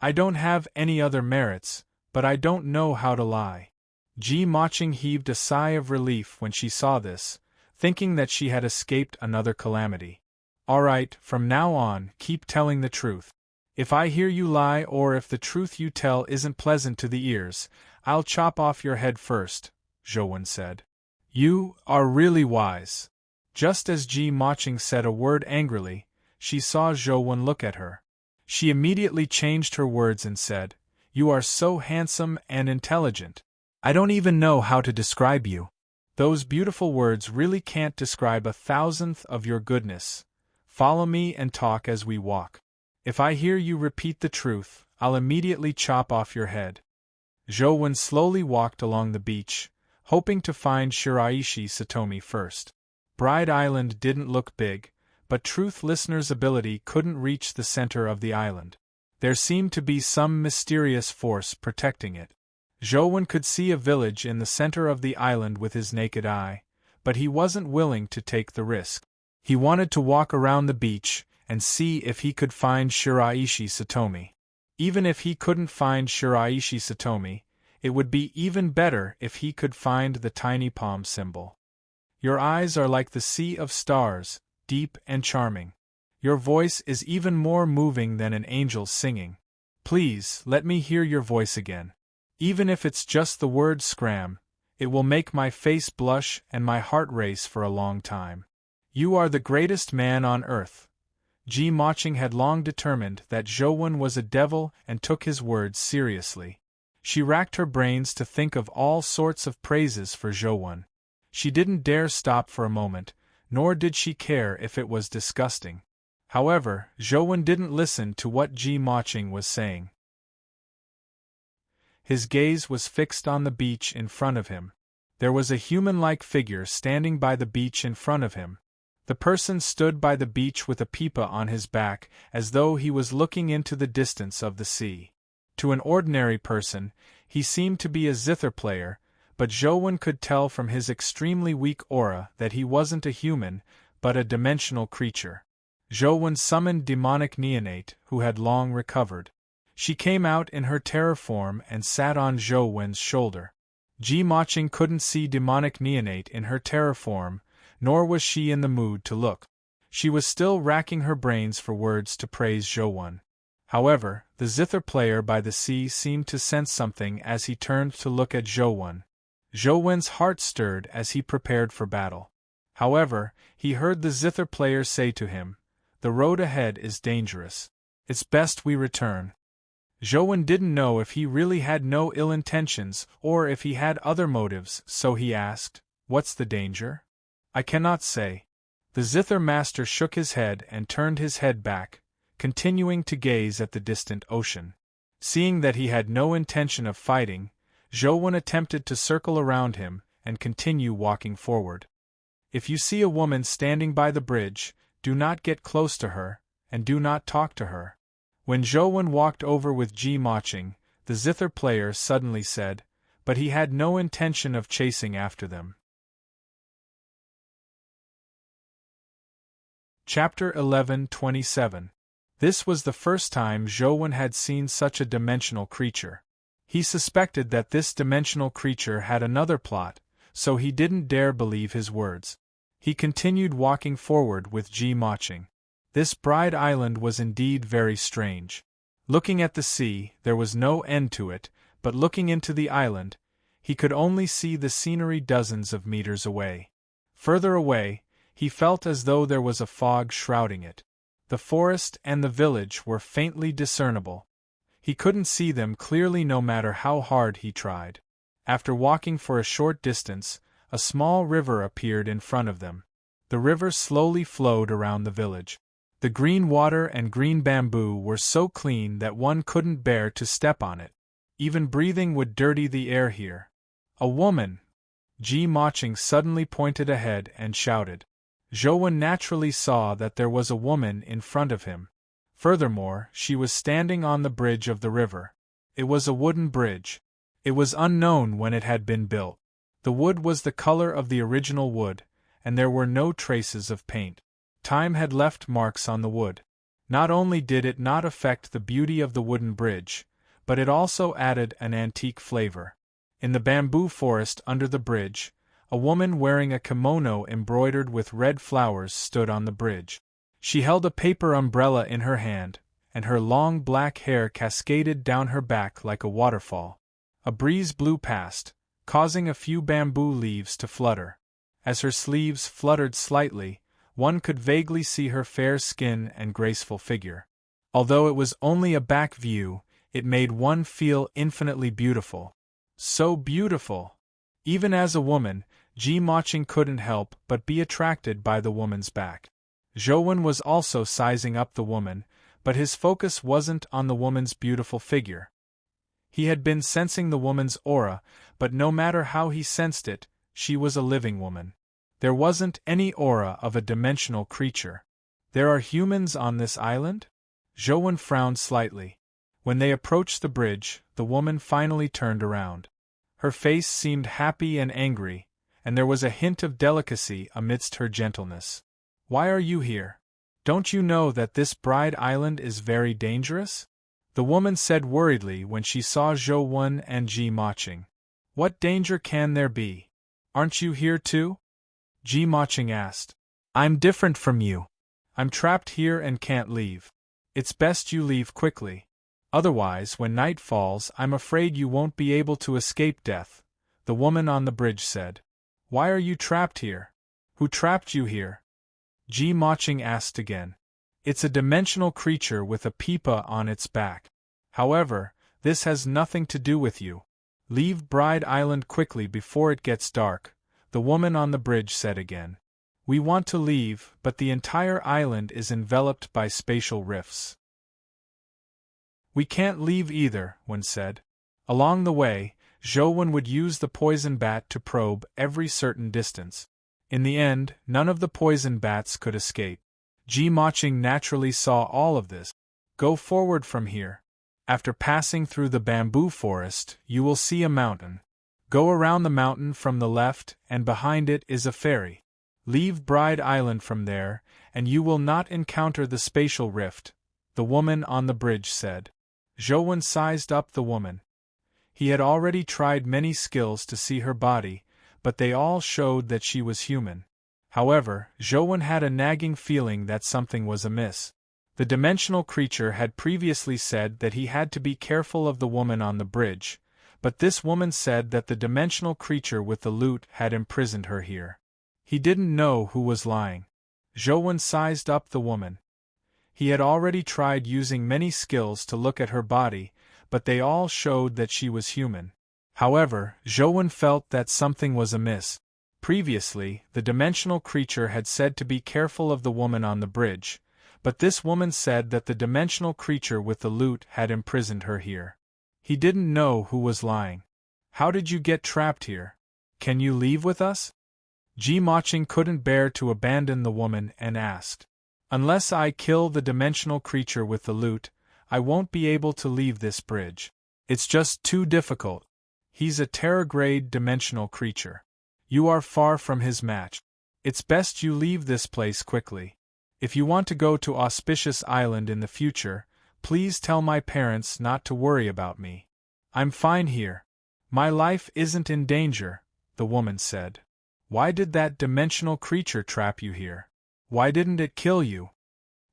"I don't have any other merits, but I don't know how to lie." Ji Maching heaved a sigh of relief when she saw this, thinking that she had escaped another calamity. "All right, from now on, keep telling the truth. If I hear you lie or if the truth you tell isn't pleasant to the ears, I'll chop off your head first," Zhou said. "You are really wise." Just as Ji Maching said a word angrily, she saw Zhou look at her. She immediately changed her words and said, "You are so handsome and intelligent. I don't even know how to describe you. Those beautiful words really can't describe 1,000th of your goodness. Follow me and talk as we walk. If I hear you repeat the truth, I'll immediately chop off your head. Zhou slowly walked along the beach, hoping to find Shiraishi Satomi first. Bride Island didn't look big, but Truth Listener's ability couldn't reach the center of the island. There seemed to be some mysterious force protecting it. Zhou could see a village in the center of the island with his naked eye, but he wasn't willing to take the risk. He wanted to walk around the beach and see if he could find Shiraishi Satomi. Even if he couldn't find Shiraishi Satomi, it would be even better if he could find the tiny palm symbol. Your eyes are like the sea of stars, deep and charming. Your voice is even more moving than an angel singing. Please, let me hear your voice again. Even if it's just the word scram, it will make my face blush and my heart race for a long time. You are the greatest man on earth. Ji Maching had long determined that Zhou was a devil and took his words seriously. She racked her brains to think of all sorts of praises for Zhou. She didn't dare stop for a moment, nor did she care if it was disgusting. However, Zhou didn't listen to what Ji Maching was saying. His gaze was fixed on the beach in front of him. There was a human-like figure standing by the beach in front of him. The person stood by the beach with a pipa on his back, as though he was looking into the distance of the sea. To an ordinary person, he seemed to be a zither player, but Zhou could tell from his extremely weak aura that he wasn't a human, but a dimensional creature. Zhou summoned demonic neonate, who had long recovered. She came out in her terror form and sat on Zhou's shoulder. Ji Maching couldn't see demonic neonate in her terror form, nor was she in the mood to look. She was still racking her brains for words to praise Zhou. However, the zither player by the sea seemed to sense something as he turned to look at Zhou. Zhou's heart stirred as he prepared for battle. However, he heard the zither player say to him, "The road ahead is dangerous. It's best we return." Zhou didn't know if he really had no ill intentions or if he had other motives, so he asked, "What's the danger?" "I cannot say." The zither master shook his head and turned his head back, continuing to gaze at the distant ocean. Seeing that he had no intention of fighting, Zhou attempted to circle around him and continue walking forward. If you see a woman standing by the bridge, do not get close to her, and do not talk to her. When Zhou walked over with Ji Maching, the zither player suddenly said, but he had no intention of chasing after them. Chapter 11:27. This was the first time Zhou had seen such a dimensional creature. He suspected that this dimensional creature had another plot, so he didn't dare believe his words. He continued walking forward with Ji Maching. This Bride Island was indeed very strange. Looking at the sea, there was no end to it, but looking into the island, he could only see the scenery dozens of meters away. Further away, he felt as though there was a fog shrouding it. The forest and the village were faintly discernible. He couldn't see them clearly no matter how hard he tried. After walking for a short distance, a small river appeared in front of them. The river slowly flowed around the village. The green water and green bamboo were so clean that one couldn't bear to step on it. Even breathing would dirty the air here. "A woman!" Ji Maching suddenly pointed ahead and shouted. Zhou naturally saw that there was a woman in front of him. Furthermore, she was standing on the bridge of the river. It was a wooden bridge. It was unknown when it had been built. The wood was the color of the original wood, and there were no traces of paint. Time had left marks on the wood. Not only did it not affect the beauty of the wooden bridge, but it also added an antique flavor. In the bamboo forest under the bridge, a woman wearing a kimono embroidered with red flowers stood on the bridge. She held a paper umbrella in her hand, and her long black hair cascaded down her back like a waterfall. A breeze blew past, causing a few bamboo leaves to flutter. As her sleeves fluttered slightly, one could vaguely see her fair skin and graceful figure. Although it was only a back view, it made one feel infinitely beautiful. So beautiful! Even as a woman, Ji Maching couldn't help but be attracted by the woman's back. Zhou was also sizing up the woman, But his focus wasn't on the woman's beautiful figure. He had been sensing the woman's aura, but no matter how he sensed it, she was a living woman. There wasn't any aura of a dimensional creature. There are humans on this island? Zhou frowned slightly. When they approached the bridge, the woman finally turned around. Her face seemed happy and angry, and there was a hint of delicacy amidst her gentleness. Why are you here? Don't you know that this Bride Island is very dangerous? The woman said worriedly when she saw Zhou and Ji Maching. What danger can there be? Aren't you here too? Ji Maching asked. I'm different from you. I'm trapped here and can't leave. It's best you leave quickly. Otherwise, when night falls, I'm afraid you won't be able to escape death, the woman on the bridge said. Why are you trapped here? Who trapped you here? Ji Maching asked again. It's a dimensional creature with a pipa on its back. However, this has nothing to do with you. Leave Bride Island quickly before it gets dark, the woman on the bridge said again. We want to leave, but the entire island is enveloped by spatial rifts. We can't leave either, Wen said. Along the way, Zhou would use the poison bat to probe every certain distance. In the end, none of the poison bats could escape. Ji Maching naturally saw all of this. Go forward from here. After passing through the bamboo forest, you will see a mountain. Go around the mountain from the left, and behind it is a ferry. Leave Bride Island from there, and you will not encounter the spatial rift, the woman on the bridge said. Zhou sized up the woman. He had already tried many skills to see her body, but they all showed that she was human. However, Zhou had a nagging feeling that something was amiss. The dimensional creature had previously said that he had to be careful of the woman on the bridge, but this woman said that the dimensional creature with the lute had imprisoned her here. He didn't know who was lying. Zhou sized up the woman. He had already tried using many skills to look at her body, but they all showed that she was human. However, Zhou felt that something was amiss. Previously, the dimensional creature had said to be careful of the woman on the bridge, but this woman said that the dimensional creature with the lute had imprisoned her here. He didn't know who was lying. How did you get trapped here? Can you leave with us? Ji Maching couldn't bear to abandon the woman and asked. Unless I kill the dimensional creature with the lute, I won't be able to leave this bridge. It's just too difficult. He's a terror-grade dimensional creature. You are far from his match. It's best you leave this place quickly. If you want to go to Auspicious Island in the future, please tell my parents not to worry about me. I'm fine here. My life isn't in danger, the woman said. Why did that dimensional creature trap you here? Why didn't it kill you?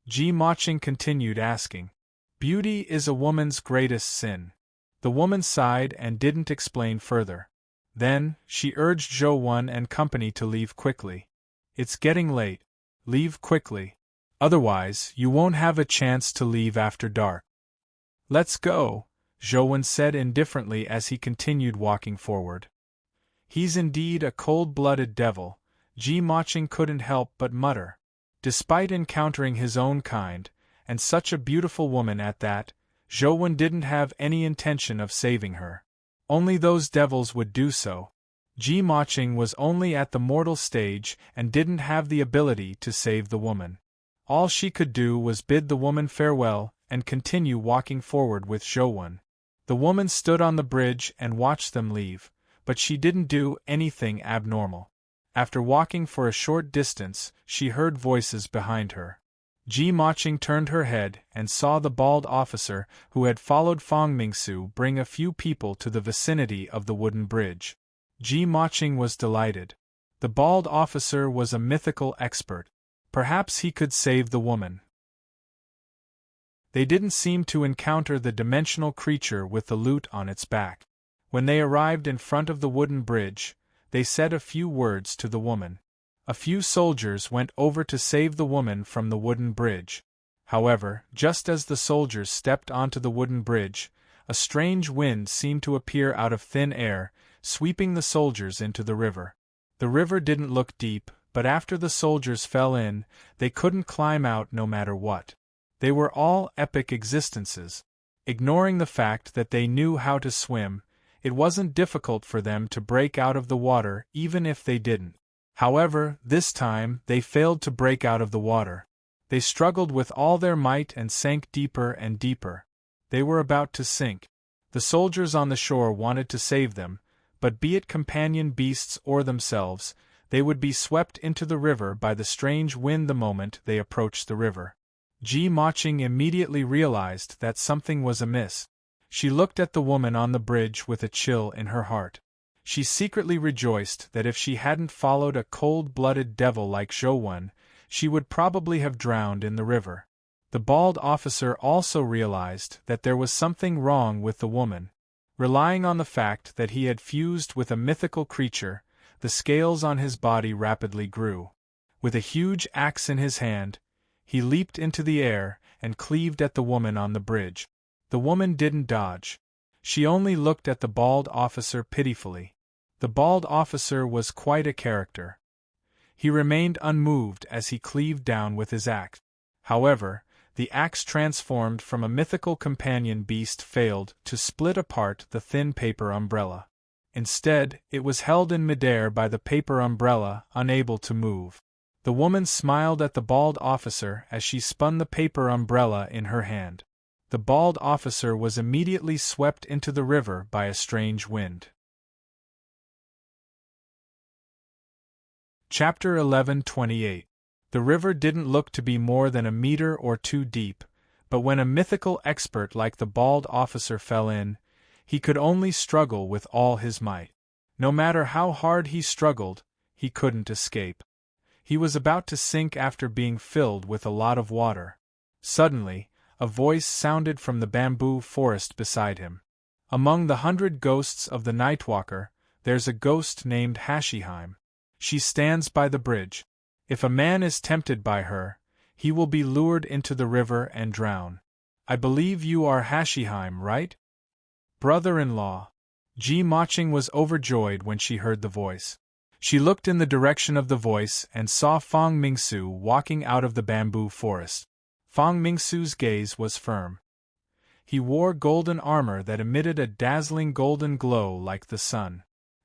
Ji Maching continued asking. Beauty is a woman's greatest sin. The woman sighed and didn't explain further. Then, she urged Zhou and company to leave quickly. It's getting late. Leave quickly. Otherwise, you won't have a chance to leave after dark. Let's go, Zhou said indifferently as he continued walking forward. He's indeed a cold-blooded devil, Ji Maching couldn't help but mutter. Despite encountering his own kind, and such a beautiful woman at that, Zhou didn't have any intention of saving her. Only those devils would do so. Ji Maching was only at the mortal stage and didn't have the ability to save the woman. All she could do was bid the woman farewell and continue walking forward with Zhou. The woman stood on the bridge and watched them leave, but she didn't do anything abnormal. After walking for a short distance, she heard voices behind her. Ji Maching turned her head and saw the bald officer who had followed Fang Mingsu bring a few people to the vicinity of the wooden bridge. Ji Maching was delighted. The bald officer was a mythical expert. Perhaps he could save the woman. They didn't seem to encounter the dimensional creature with the lute on its back. When they arrived in front of the wooden bridge, they said a few words to the woman. A few soldiers went over to save the woman from the wooden bridge. However, just as the soldiers stepped onto the wooden bridge, a strange wind seemed to appear out of thin air, sweeping the soldiers into the river. The river didn't look deep, but after the soldiers fell in, they couldn't climb out no matter what. They were all epic existences. Ignoring the fact that they knew how to swim, it wasn't difficult for them to break out of the water even if they didn't. However, this time they failed to break out of the water. They struggled with all their might and sank deeper and deeper. They were about to sink. The soldiers on the shore wanted to save them, but be it companion beasts or themselves, they would be swept into the river by the strange wind the moment they approached the river. Ji-Maching immediately realized that something was amiss. She looked at the woman on the bridge with a chill in her heart. She secretly rejoiced that if she hadn't followed a cold-blooded devil like Zhou, she would probably have drowned in the river. The bald officer also realized that there was something wrong with the woman. Relying on the fact that he had fused with a mythical creature, the scales on his body rapidly grew. With a huge axe in his hand, he leaped into the air and cleaved at the woman on the bridge. The woman didn't dodge. She only looked at the bald officer pitifully. The bald officer was quite a character. He remained unmoved as he cleaved down with his axe. However, the axe transformed from a mythical companion beast failed to split apart the thin paper umbrella. Instead, it was held in midair by the paper umbrella, unable to move. The woman smiled at the bald officer as she spun the paper umbrella in her hand. The bald officer was immediately swept into the river by a strange wind. Chapter 11:28. The river didn't look to be more than a meter or two deep, but when a mythical expert like the bald officer fell in, he could only struggle with all his might. No matter how hard he struggled, he couldn't escape. He was about to sink after being filled with a lot of water. Suddenly, a voice sounded from the bamboo forest beside him. Among the 100 ghosts of the Nightwalker, there's a ghost named Hashiheim. She stands by the bridge. If a man is tempted by her, he will be lured into the river and drown. I believe you are Hashiheim, right? Brother-in-law. Ji-Maching was overjoyed when she heard the voice. She looked in the direction of the voice and saw Fang Mingsu walking out of the bamboo forest. Fang Mingsu's gaze was firm. He wore golden armor that emitted a dazzling golden glow like the sun.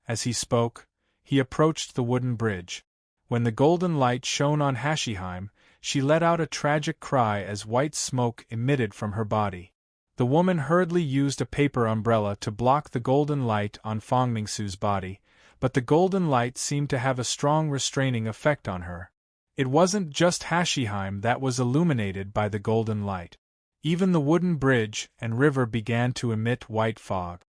As he spoke, he approached the wooden bridge. When the golden light shone on Hashiheim, she let out a tragic cry as white smoke emitted from her body. The woman hurriedly used a paper umbrella to block the golden light on Fang Mingsu's body, but the golden light seemed to have a strong restraining effect on her. It wasn't just Hashiheim that was illuminated by the golden light. Even the wooden bridge and river began to emit white fog.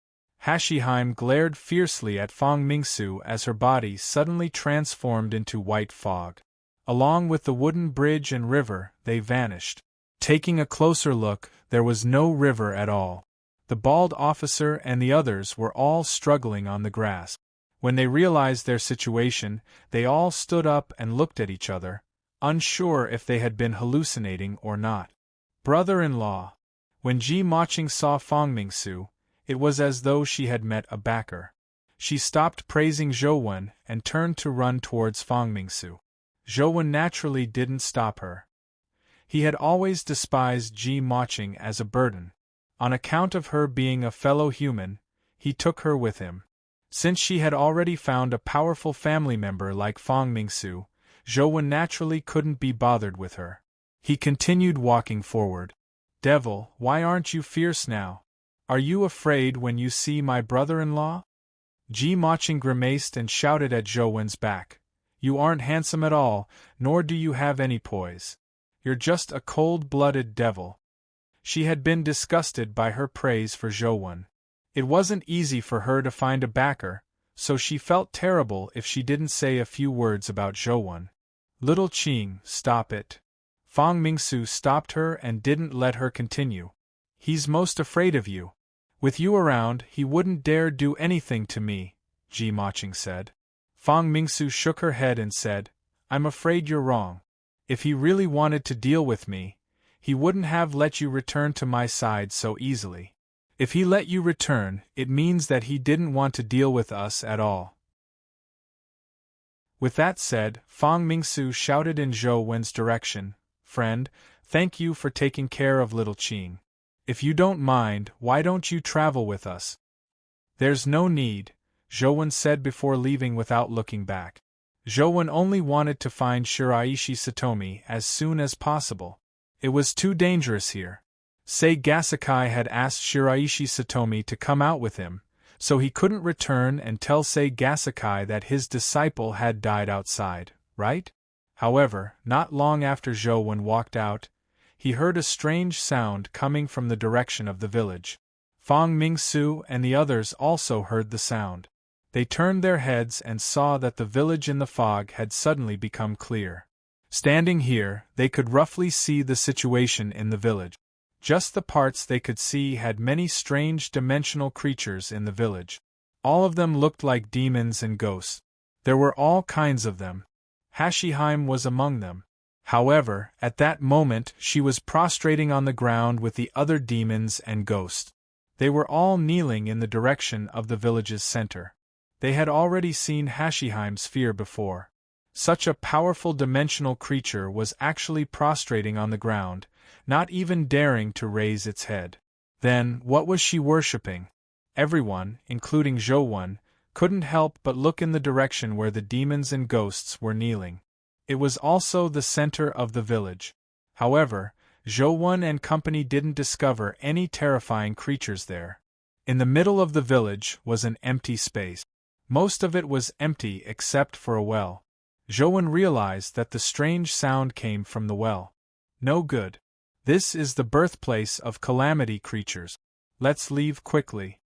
Hashiheim glared fiercely at Fang Mingsu as her body suddenly transformed into white fog. Along with the wooden bridge and river, they vanished. Taking a closer look, there was no river at all. The bald officer and the others were all struggling on the grass. When they realized their situation, they all stood up and looked at each other, unsure if they had been hallucinating or not. Brother-in-law. When Ji-Maching saw Fang Mingsu, it was as though she had met a backer. She stopped praising Zhou and turned to run towards Fang Mingsu. Zhou naturally didn't stop her. He had always despised Ji-Maching as a burden. On account of her being a fellow human, he took her with him. Since she had already found a powerful family member like Fang Mingsu, Zhou naturally couldn't be bothered with her. He continued walking forward. Devil, why aren't you fierce now? Are you afraid when you see my brother-in-law? Ji-Maching grimaced and shouted at Zhouwen's back. You aren't handsome at all, nor do you have any poise. You're just a cold-blooded devil. She had been disgusted by her praise for Zhouwen. It wasn't easy for her to find a backer, so she felt terrible if she didn't say a few words about Zhouwen. Little Qing, stop it. Fang Mingsu stopped her and didn't let her continue. He's most afraid of you. With you around, he wouldn't dare do anything to me, Ji-Maching said. Fang Mingsu shook her head and said, I'm afraid you're wrong. If he really wanted to deal with me, he wouldn't have let you return to my side so easily. If he let you return, it means that he didn't want to deal with us at all. With that said, Fang Mingsu shouted in Zhou Wen's direction, Friend, Thank you for taking care of little Qing. If you don't mind, why don't you travel with us? There's no need, Zhouwen said before leaving without looking back. Zhouwen only wanted to find Shiraishi Satomi as soon as possible. It was too dangerous here. Sei Gasakai had asked Shiraishi Satomi to come out with him, so he couldn't return and tell Sei Gasakai that his disciple had died outside, right? However, not long after Zhouwen walked out, he heard a strange sound coming from the direction of the village. Fang Mingsu and the others also heard the sound. They turned their heads and saw that the village in the fog had suddenly become clear. Standing here, they could roughly see the situation in the village. Just the parts they could see had many strange dimensional creatures in the village. All of them looked like demons and ghosts. There were all kinds of them. Hashiheim was among them. However, at that moment she was prostrating on the ground with the other demons and ghosts. They were all kneeling in the direction of the village's center. They had already seen Hashiheim's sphere before. Such a powerful dimensional creature was actually prostrating on the ground, not even daring to raise its head. Then, what was she worshipping? Everyone, including Zhouwen, couldn't help but look in the direction where the demons and ghosts were kneeling. It was also the center of the village. However, Zhouwen and company didn't discover any terrifying creatures there. In the middle of the village was an empty space. Most of it was empty except for a well. Zhouwen realized that the strange sound came from the well. No good. This is the birthplace of calamity creatures. Let's leave quickly.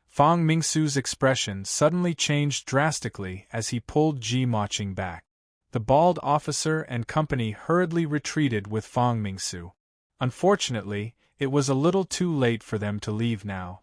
Fang Mingsu's expression suddenly changed drastically as he pulled Ji Maching back. The bald officer and company hurriedly retreated with Fang Mingsu. Unfortunately, it was a little too late for them to leave now.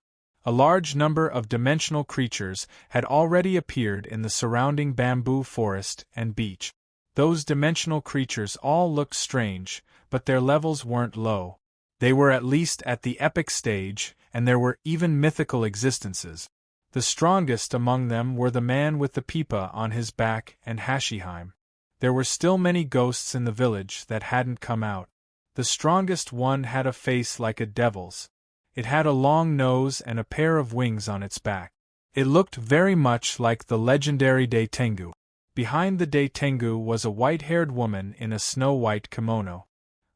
A large number of dimensional creatures had already appeared in the surrounding bamboo forest and beach. Those dimensional creatures all looked strange, but their levels weren't low. They were at least at the epic stage, and there were even mythical existences. The strongest among them were the man with the pipa on his back and Hashiheim. There were still many ghosts in the village that hadn't come out. The strongest one had a face like a devil's. It had a long nose and a pair of wings on its back. It looked very much like the legendary Daitengu. Behind the Daitengu was a white-haired woman in a snow-white kimono.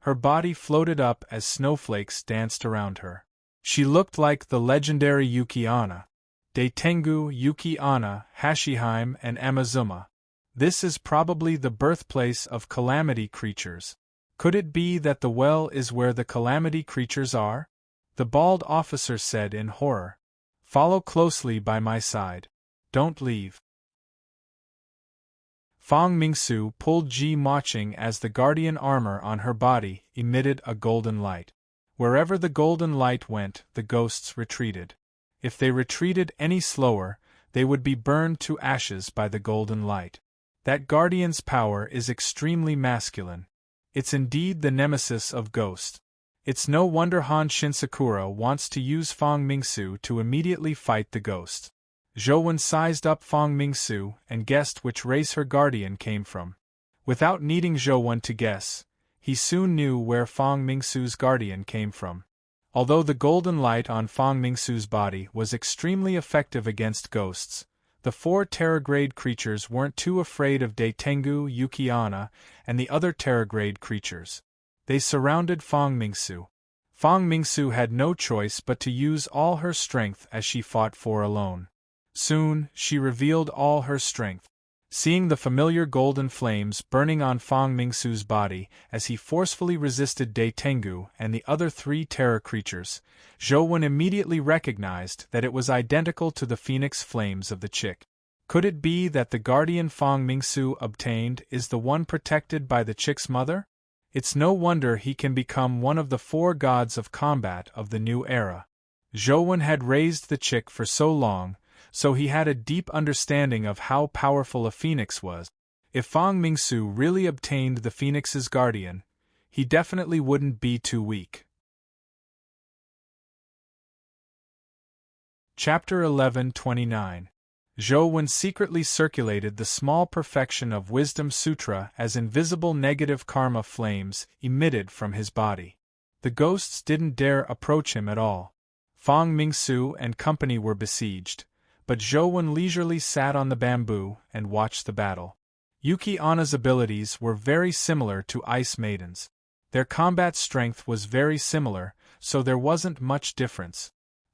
Her body floated up as snowflakes danced around her. She looked like the legendary Yuki Anna. Daitengu, Yuki Anna, Hashiheim, and Amazuma. This is probably the birthplace of calamity creatures. Could it be that the well is where the calamity creatures are? The bald officer said in horror. Follow closely by my side. Don't leave. Fang Mingsu pulled Ji Maching as the guardian armor on her body emitted a golden light. Wherever the golden light went, the ghosts retreated. If they retreated any slower, they would be burned to ashes by the golden light. That guardian's power is extremely masculine. It's indeed the nemesis of ghosts. It's no wonder Han Shinsakura wants to use Fang Mingsu to immediately fight the ghosts. Zhouwen sized up Fang Mingsu and guessed which race her guardian came from. Without needing Zhouwen to guess, he soon knew where Fang Mingsu's guardian came from. Although the golden light on Fang Mingsu's body was extremely effective against ghosts, the 4 Terragrade creatures weren't too afraid of Daitengu, Yukiana, and the other Terragrade creatures. They surrounded Fang Mingsu. Fang Mingsu had no choice but to use all her strength as she fought for alone. Soon, she revealed all her strength. Seeing the familiar golden flames burning on Fang Mingsu's body as he forcefully resisted Daitengu and the other 3 terror creatures, Zhouwen immediately recognized that it was identical to the phoenix flames of the chick. Could it be that the guardian Fang Mingsu obtained is the one protected by the chick's mother? It's no wonder he can become one of the 4 gods of combat of the new era. Zhouwen had raised the chick for so long, so he had a deep understanding of how powerful a phoenix was. If Fang Mingsu really obtained the phoenix's guardian, he definitely wouldn't be too weak. Chapter 11:29. Zhou Wen secretly circulated the small perfection of Wisdom Sutra as invisible negative karma flames emitted from his body. The ghosts didn't dare approach him at all. Fang Mingsu and company were besieged, but Zhou Wen leisurely sat on the bamboo and watched the battle. Yuki Ana's abilities were very similar to Ice Maiden's. Their combat strength was very similar, so there wasn't much difference.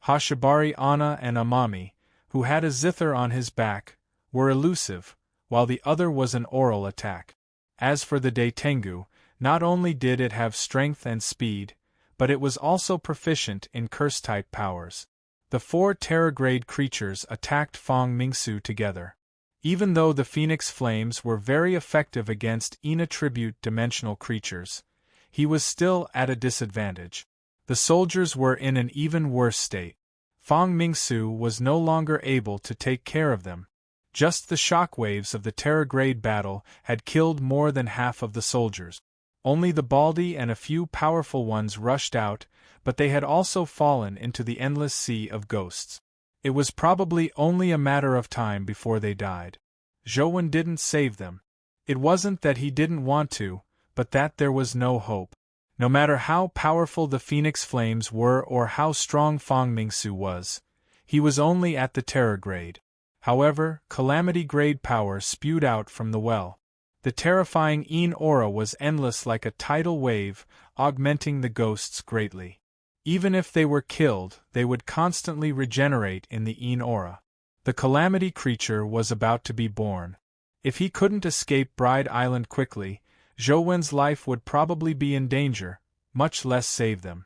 Hashibari Ana and Amami, who had a zither on his back, were elusive, while the other was an oral attack. As for the Daitengu, not only did it have strength and speed, but it was also proficient in curse-type powers. The 4 Terra-grade creatures attacked Fang Mingsu together. Even though the Phoenix Flames were very effective against inattribute dimensional creatures, he was still at a disadvantage. The soldiers were in an even worse state. Fang Mingsu was no longer able to take care of them. Just the shockwaves of the Terra-grade battle had killed more than half of the soldiers. Only the Baldi and a few powerful ones rushed out, but they had also fallen into the endless sea of ghosts. It was probably only a matter of time before they died. Zhou Wen didn't save them. It wasn't that he didn't want to, but that there was no hope. No matter how powerful the Phoenix Flames were or how strong Fang Mingsu was, he was only at the Terra grade. However, Calamity grade power spewed out from the well. The terrifying Yin aura was endless like a tidal wave, augmenting the ghosts greatly. Even if they were killed, they would constantly regenerate in the Yin aura. The Calamity creature was about to be born. If he couldn't escape Bride Island quickly, Zhou Wen's life would probably be in danger, much less save them.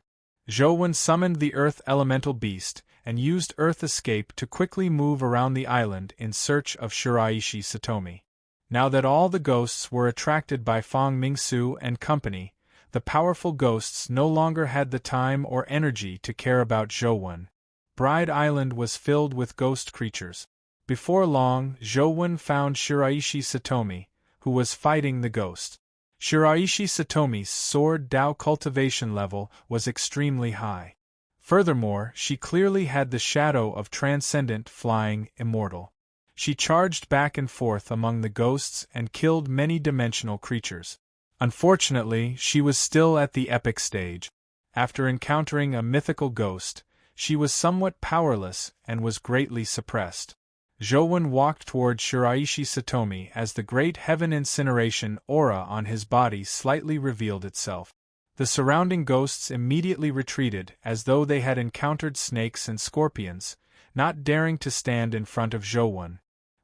Zhou Wen summoned the Earth Elemental Beast and used Earth Escape to quickly move around the island in search of Shiraishi Satomi. Now that all the ghosts were attracted by Fang Mingsu and company, the powerful ghosts no longer had the time or energy to care about Zhou Wen. Bride Island was filled with ghost creatures. Before long, Zhou Wen found Shiraishi Satomi, who was fighting the ghost. Shiraishi Satomi's sword Dao cultivation level was extremely high. Furthermore, she clearly had the shadow of transcendent flying immortal. She charged back and forth among the ghosts and killed many dimensional creatures. Unfortunately, she was still at the epic stage. After encountering a mythical ghost, she was somewhat powerless and was greatly suppressed. Zhou Wen walked toward Shiraishi Satomi as the great heaven incineration aura on his body slightly revealed itself. The surrounding ghosts immediately retreated as though they had encountered snakes and scorpions, not daring to stand in front of Zhou Wen.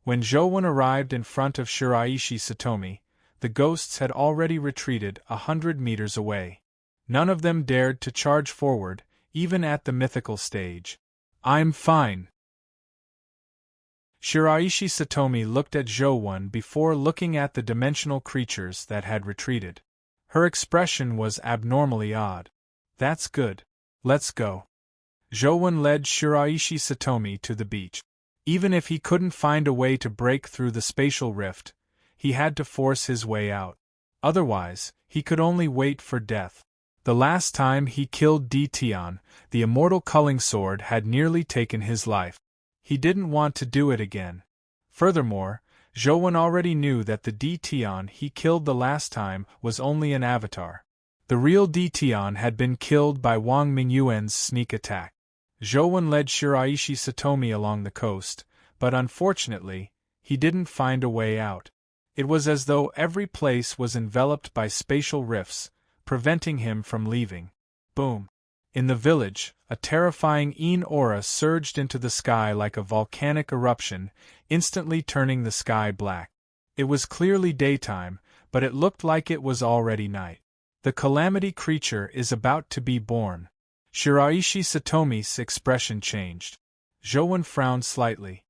When Zhou Wen arrived in front of Shiraishi Satomi, the ghosts had already retreated 100 meters away. None of them dared to charge forward, even at the mythical stage. "I'm fine." Shiraishi Satomi looked at Zhou Wen before looking at the dimensional creatures that had retreated. Her expression was abnormally odd. "That's good. Let's go." Zhou Wen led Shiraishi Satomi to the beach. Even if he couldn't find a way to break through the spatial rift, he had to force his way out. Otherwise, he could only wait for death. The last time he killed Di Tian, the immortal culling sword had nearly taken his life. He didn't want to do it again. Furthermore, Zhou Wen already knew that the Di Tian he killed the last time was only an avatar. The real Di Tian had been killed by Wang Mingyuan's sneak attack. Zhou Wen led Shiraishi Satomi along the coast, but unfortunately, he didn't find a way out. It was as though every place was enveloped by spatial rifts, preventing him from leaving. Boom! In the village, a terrifying Yin aura surged into the sky like a volcanic eruption, instantly turning the sky black. It was clearly daytime, but it looked like it was already night. The Calamity creature is about to be born. Shiraishi Satomi's expression changed. Zhou Wen frowned slightly.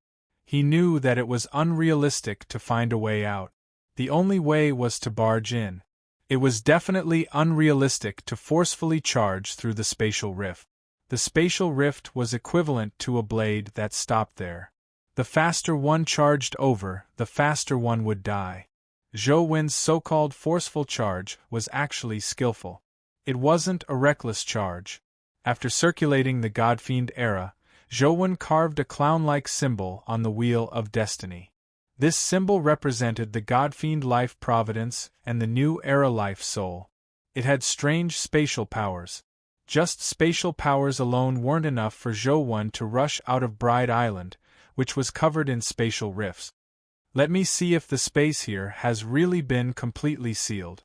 He knew that it was unrealistic to find a way out. The only way was to barge in. It was definitely unrealistic to forcefully charge through the spatial rift. The spatial rift was equivalent to a blade that stopped there. The faster one charged over, the faster one would die. Zhou Wen's so-called forceful charge was actually skillful. It wasn't a reckless charge. After circulating the Godfiend era, Zhou carved a clown-like symbol on the wheel of destiny. This symbol represented the God-fiend life providence and the new era life soul. It had strange spatial powers. Just spatial powers alone weren't enough for Zhou to rush out of Bride Island, which was covered in spatial rifts. Let me see if the space here has really been completely sealed.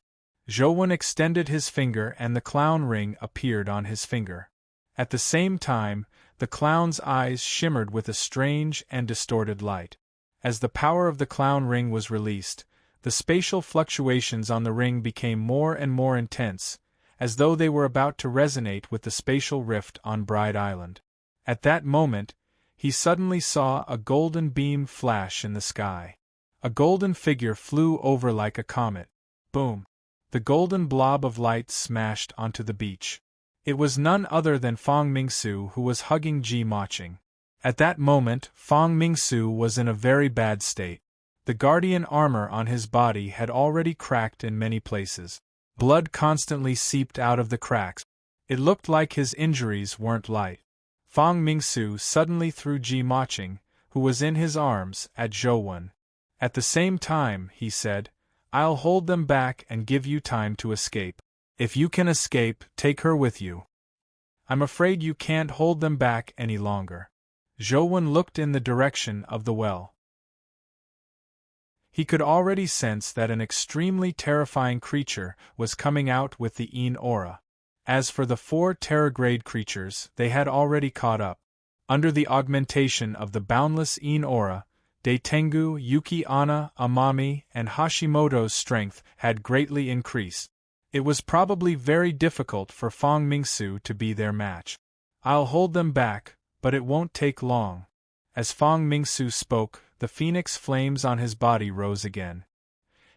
Zhou extended his finger and the clown ring appeared on his finger. At the same time, the clown's eyes shimmered with a strange and distorted light. As the power of the clown ring was released, the spatial fluctuations on the ring became more and more intense, as though they were about to resonate with the spatial rift on Bride Island. At that moment, he suddenly saw a golden beam flash in the sky. A golden figure flew over like a comet. Boom! The golden blob of light smashed onto the beach. It was none other than Fang Mingsu who was hugging Ji Maching. At that moment, Fang Mingsu was in a very bad state. The guardian armor on his body had already cracked in many places. Blood constantly seeped out of the cracks. It looked like his injuries weren't light. Fang Mingsu suddenly threw Ji Maching, who was in his arms, at Zhou. At the same time, he said, "I'll hold them back and give you time to escape. If you can escape, take her with you. I'm afraid you can't hold them back any longer." Zhou looked in the direction of the well. He could already sense that an extremely terrifying creature was coming out with the Yin aura. As for the 4 terrorgrade creatures, they had already caught up. Under the augmentation of the boundless Yin aura, Daitengu, Yuki Onna, Amami, and Hashimoto's strength had greatly increased. It was probably very difficult for Fang Mingsu to be their match. "I'll hold them back, but it won't take long." As Fang Mingsu spoke, the phoenix flames on his body rose again.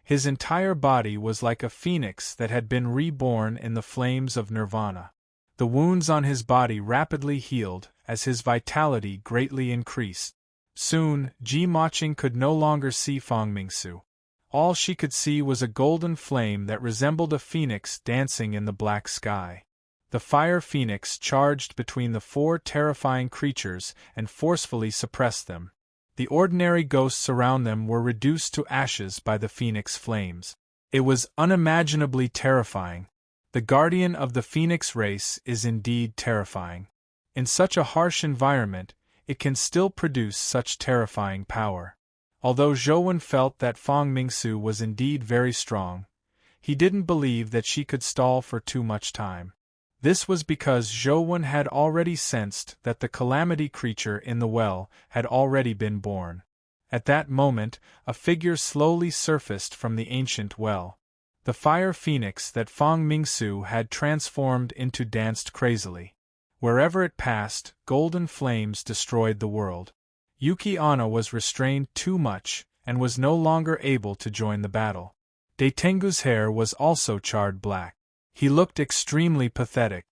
His entire body was like a phoenix that had been reborn in the flames of nirvana. The wounds on his body rapidly healed as his vitality greatly increased. Soon, Ji Maching could no longer see Fang Mingsu. All she could see was a golden flame that resembled a phoenix dancing in the black sky. The fire phoenix charged between the 4 terrifying creatures and forcefully suppressed them. The ordinary ghosts around them were reduced to ashes by the phoenix flames. It was unimaginably terrifying. The guardian of the phoenix race is indeed terrifying. In such a harsh environment, it can still produce such terrifying power. Although Zhou felt that Fang Mingsu was indeed very strong, he didn't believe that she could stall for too much time. This was because Zhou had already sensed that the calamity creature in the well had already been born. At that moment, a figure slowly surfaced from the ancient well. The fire phoenix that Fang Mingsu had transformed into danced crazily. Wherever it passed, golden flames destroyed the world. Yuki Onna was restrained too much and was no longer able to join the battle. Daitengu's hair was also charred black. He looked extremely pathetic.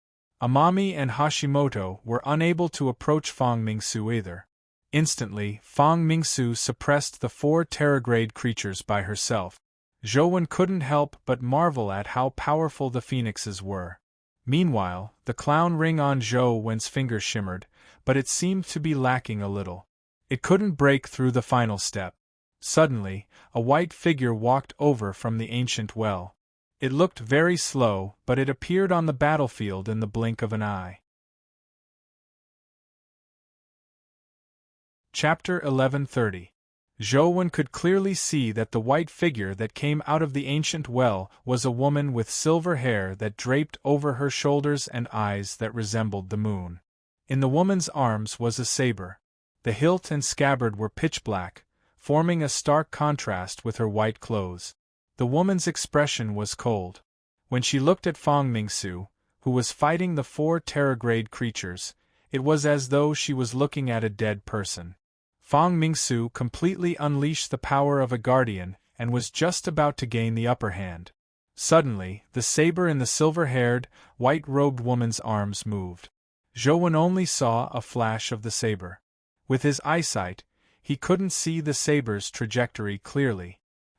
Amami and Hashimoto were unable to approach Fang Mingsu either. Instantly, Fang Mingsu suppressed the 4 terrorgrade creatures by herself. Zhou couldn't help but marvel at how powerful the phoenixes were. Meanwhile, the clown ring on Zhou's finger shimmered, but it seemed to be lacking a little. It couldn't break through the final step. Suddenly, a white figure walked over from the ancient well. It looked very slow, but it appeared on the battlefield in the blink of an eye. Chapter 1130. Zhou could clearly see that the white figure that came out of the ancient well was a woman with silver hair that draped over her shoulders and eyes that resembled the moon. In the woman's arms was a saber. The hilt and scabbard were pitch black, forming a stark contrast with her white clothes. The woman's expression was cold. When she looked at Fang Mingsu, who was fighting the 4 terrorgrade creatures, it was as though she was looking at a dead person. Fang Mingsu completely unleashed the power of a guardian and was just about to gain the upper hand. Suddenly, the saber in the silver-haired, white-robed woman's arms moved. Zhou only saw a flash of the saber. With his eyesight, he couldn't see the saber's trajectory clearly.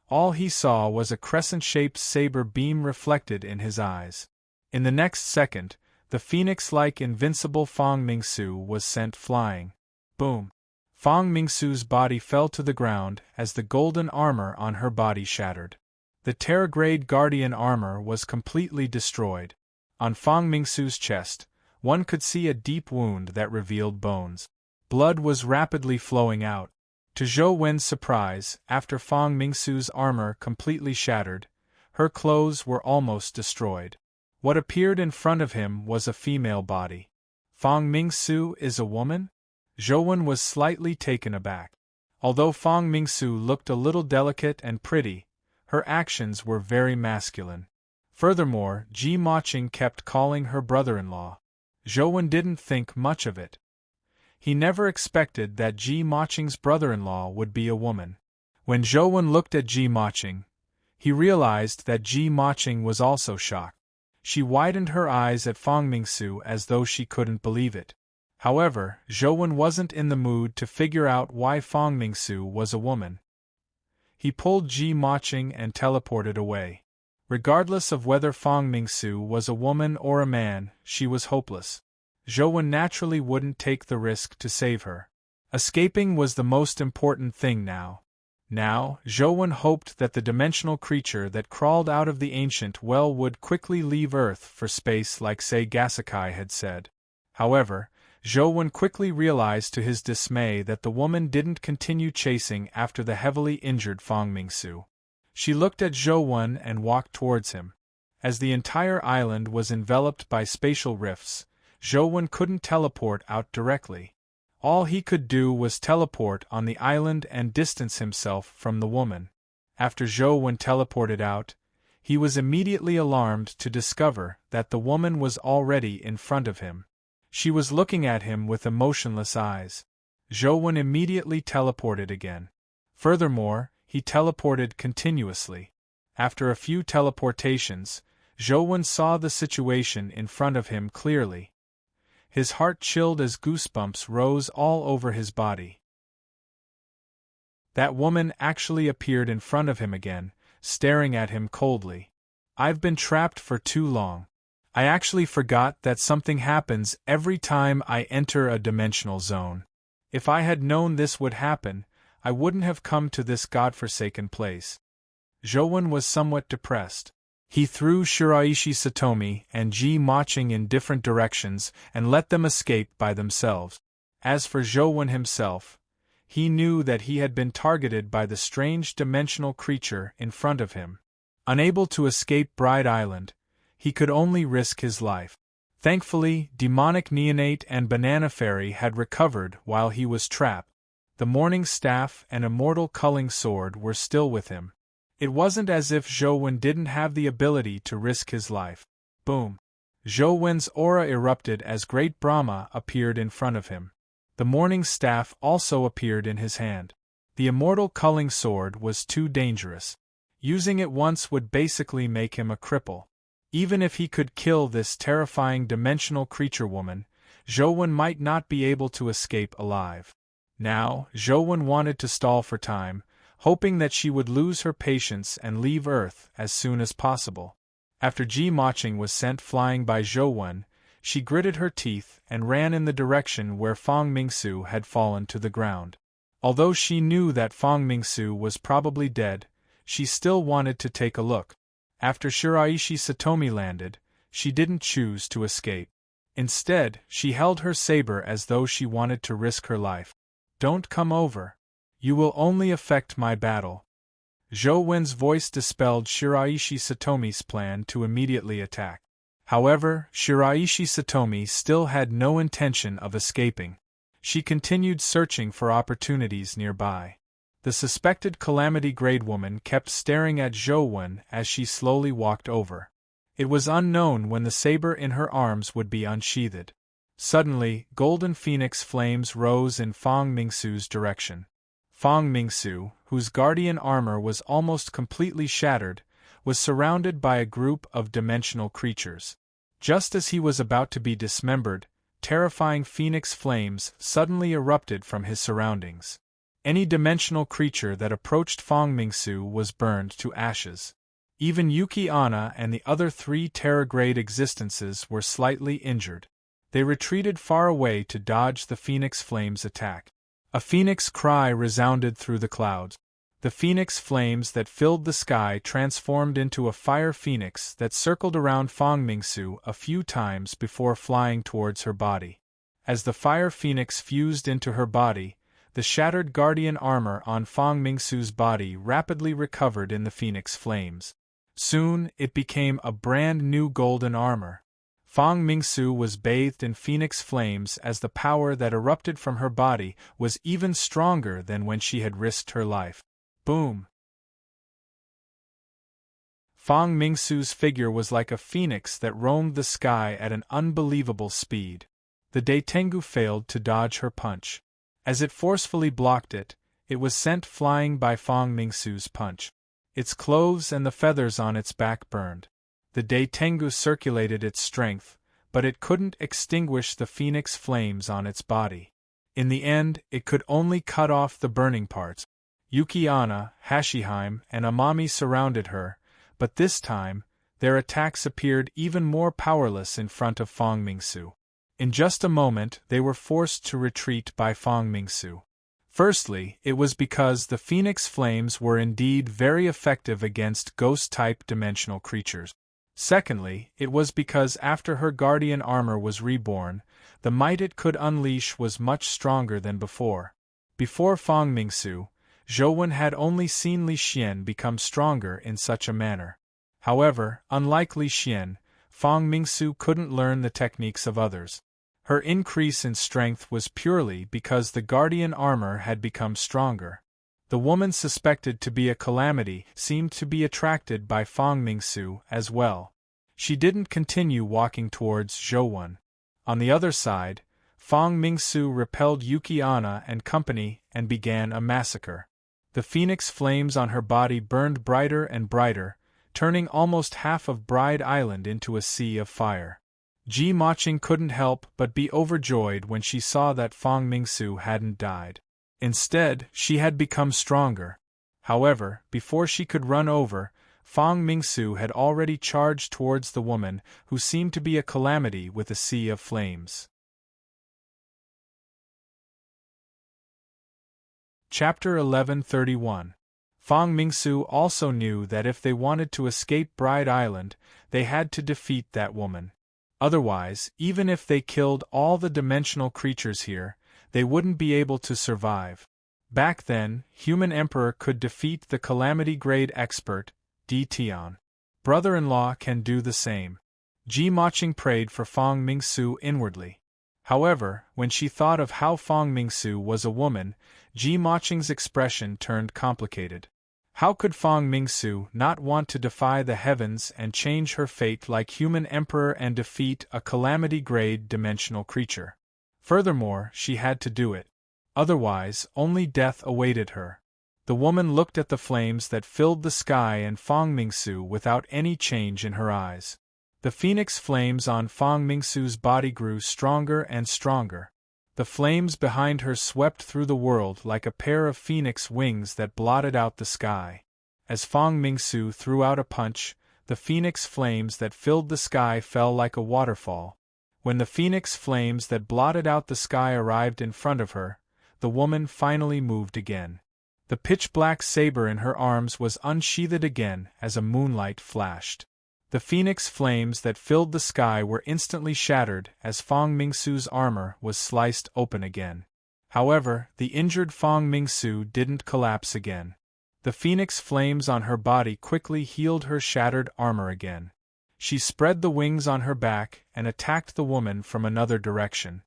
All he saw was a crescent-shaped saber beam reflected in his eyes. In the next second, The phoenix-like invincible Fang Mingsu was sent flying. Boom! Fang Mingsu's body fell to the ground as the golden armor on her body shattered. The Terragrade Guardian armor was completely destroyed. On Fang Mingsu's chest, one could see a deep wound that revealed bones. Blood was rapidly flowing out. To Zhou Wen's surprise, after Fang Mingsu's armor completely shattered, her clothes were almost destroyed. What appeared in front of him was a female body. Fang Mingsu is a woman? Zhou Wen was slightly taken aback. Although Fang Mingsu looked a little delicate and pretty, her actions were very masculine. Furthermore, Ji Maching kept calling her brother-in-law. Zhou Wen didn't think much of it. He never expected that Ji Maching's brother-in-law would be a woman. When Zhou Wen looked at Ji Maching, he realized that Ji Maching was also shocked. She widened her eyes at Fang Mingsu as though she couldn't believe it. However, Zhou Wen wasn't in the mood to figure out why Fang Mingsu was a woman. He pulled Ji Maching and teleported away. Regardless of whether Fang Mingsu was a woman or a man, she was hopeless. Zhou Wen naturally wouldn't take the risk to save her. Escaping was the most important thing now. Now, Zhou Wen hoped that the dimensional creature that crawled out of the ancient well would quickly leave Earth for space like Sei Gasakai had said. However, Zhou Wen quickly realized to his dismay that the woman didn't continue chasing after the heavily injured Fang Mingsu. She looked at Zhou Wen and walked towards him. As the entire island was enveloped by spatial rifts, Zhou Wen couldn't teleport out directly. All he could do was teleport on the island and distance himself from the woman. After Zhou Wen teleported out, he was immediately alarmed to discover that the woman was already in front of him. She was looking at him with emotionless eyes. Zhou Wen immediately teleported again. Furthermore, he teleported continuously. After a few teleportations, Zhou Wen saw the situation in front of him clearly. His heart chilled as goosebumps rose all over his body. That woman actually appeared in front of him again, staring at him coldly. I've been trapped for too long. I actually forgot that something happens every time I enter a dimensional zone. If I had known this would happen, I wouldn't have come to this godforsaken place. Zhou Wen was somewhat depressed. He threw Shiraishi Satomi and Ji Maching in different directions and let them escape by themselves. As for Zhou Wen himself, he knew that he had been targeted by the strange dimensional creature in front of him. Unable to escape Bride Island, he could only risk his life. Thankfully, Demonic Neonate and Banana Fairy had recovered while he was trapped. The Morning Staff and Immortal Culling Sword were still with him. It wasn't as if Zhou Wen didn't have the ability to risk his life. Boom! Zhou Wen's aura erupted as Great Brahma appeared in front of him. The Morning Staff also appeared in his hand. The Immortal Culling Sword was too dangerous. Using it once would basically make him a cripple. Even if he could kill this terrifying dimensional creature woman, Zhou Wen might not be able to escape alive. Now, Zhou Wen wanted to stall for time, hoping that she would lose her patience and leave Earth as soon as possible. After Ji Maching was sent flying by Zhou Wen, she gritted her teeth and ran in the direction where Fang Mingsu had fallen to the ground. Although she knew that Fang Mingsu was probably dead, she still wanted to take a look. After Shiraishi Satomi landed, she didn't choose to escape. Instead, she held her saber as though she wanted to risk her life. Don't come over. You will only affect my battle. Zhou Wen's voice dispelled Shiraishi Satomi's plan to immediately attack. However, Shiraishi Satomi still had no intention of escaping. She continued searching for opportunities nearby. The suspected Calamity Grade woman kept staring at Zhou Wen as she slowly walked over. It was unknown when the saber in her arms would be unsheathed. Suddenly, golden phoenix flames rose in Fang Mingsu's direction. Fang Mingsu, whose guardian armor was almost completely shattered, was surrounded by a group of dimensional creatures. Just as he was about to be dismembered, terrifying phoenix flames suddenly erupted from his surroundings. Any dimensional creature that approached Fang Mingsu was burned to ashes. Even Yuki Onna and the other 3 Terra-grade existences were slightly injured. They retreated far away to dodge the Phoenix Flames' attack. A phoenix cry resounded through the clouds. The phoenix flames that filled the sky transformed into a fire phoenix that circled around Fang Mingsu a few times before flying towards her body. As the fire phoenix fused into her body, the shattered guardian armor on Fang Mingsu's body rapidly recovered in the phoenix flames. Soon, it became a brand new golden armor. Fang Mingsu was bathed in phoenix flames as the power that erupted from her body was even stronger than when she had risked her life. Boom! Fang Mingsu's figure was like a phoenix that roamed the sky at an unbelievable speed. The Daitengu failed to dodge her punch. As it forcefully blocked it, it was sent flying by Fang Mingsu's punch. Its clothes and the feathers on its back burned. The Daitengu circulated its strength, but it couldn't extinguish the phoenix flames on its body. In the end, it could only cut off the burning parts. Yuki Onna, Hashiheim, and Amami surrounded her, but this time, their attacks appeared even more powerless in front of Fang Mingsu. In just a moment, they were forced to retreat by Fang Mingsu. Firstly, it was because the phoenix flames were indeed very effective against ghost-type dimensional creatures. Secondly, it was because after her guardian armor was reborn, the might it could unleash was much stronger than before. Before Fang Mingsu, Zhouwen had only seen Li Xian become stronger in such a manner. However, unlike Li Xian, Fang Mingsu couldn't learn the techniques of others. Her increase in strength was purely because the guardian armor had become stronger. The woman suspected to be a calamity seemed to be attracted by Fang Mingsu as well. She didn't continue walking towards Zhouwen. On the other side, Fang Mingsu repelled Yuki Onna and company and began a massacre. The phoenix flames on her body burned brighter and brighter, turning almost half of Bride Island into a sea of fire. Ji Maching couldn't help but be overjoyed when she saw that Fang Mingsu hadn't died. Instead, she had become stronger. However, before she could run over, Fang Mingsu had already charged towards the woman, who seemed to be a calamity with a sea of flames. Chapter 1131. Fang Mingsu also knew that if they wanted to escape Bride Island, they had to defeat that woman. Otherwise, even if they killed all the dimensional creatures here, they wouldn't be able to survive. Back then, Human Emperor could defeat the Calamity-grade expert, Di Tian. Brother-in-law can do the same. Ji Maching prayed for Fang Mingsu inwardly. However, when she thought of how Fang Mingsu was a woman, Ji Maching's expression turned complicated. How could Fang Mingsu not want to defy the heavens and change her fate like Human Emperor and defeat a calamity-grade dimensional creature? Furthermore, she had to do it. Otherwise, only death awaited her. The woman looked at the flames that filled the sky and Fang Mingsu without any change in her eyes. The phoenix flames on Fang Mingsu's body grew stronger and stronger. The flames behind her swept through the world like a pair of phoenix wings that blotted out the sky. As Fang Mingsu threw out a punch, the phoenix flames that filled the sky fell like a waterfall. When the phoenix flames that blotted out the sky arrived in front of her, the woman finally moved again. The pitch-black saber in her arms was unsheathed again as a moonlight flashed. The phoenix flames that filled the sky were instantly shattered as Fang Mingsu's armor was sliced open again. However, the injured Fang Mingsu didn't collapse again. The phoenix flames on her body quickly healed her shattered armor again. She spread the wings on her back and attacked the woman from another direction.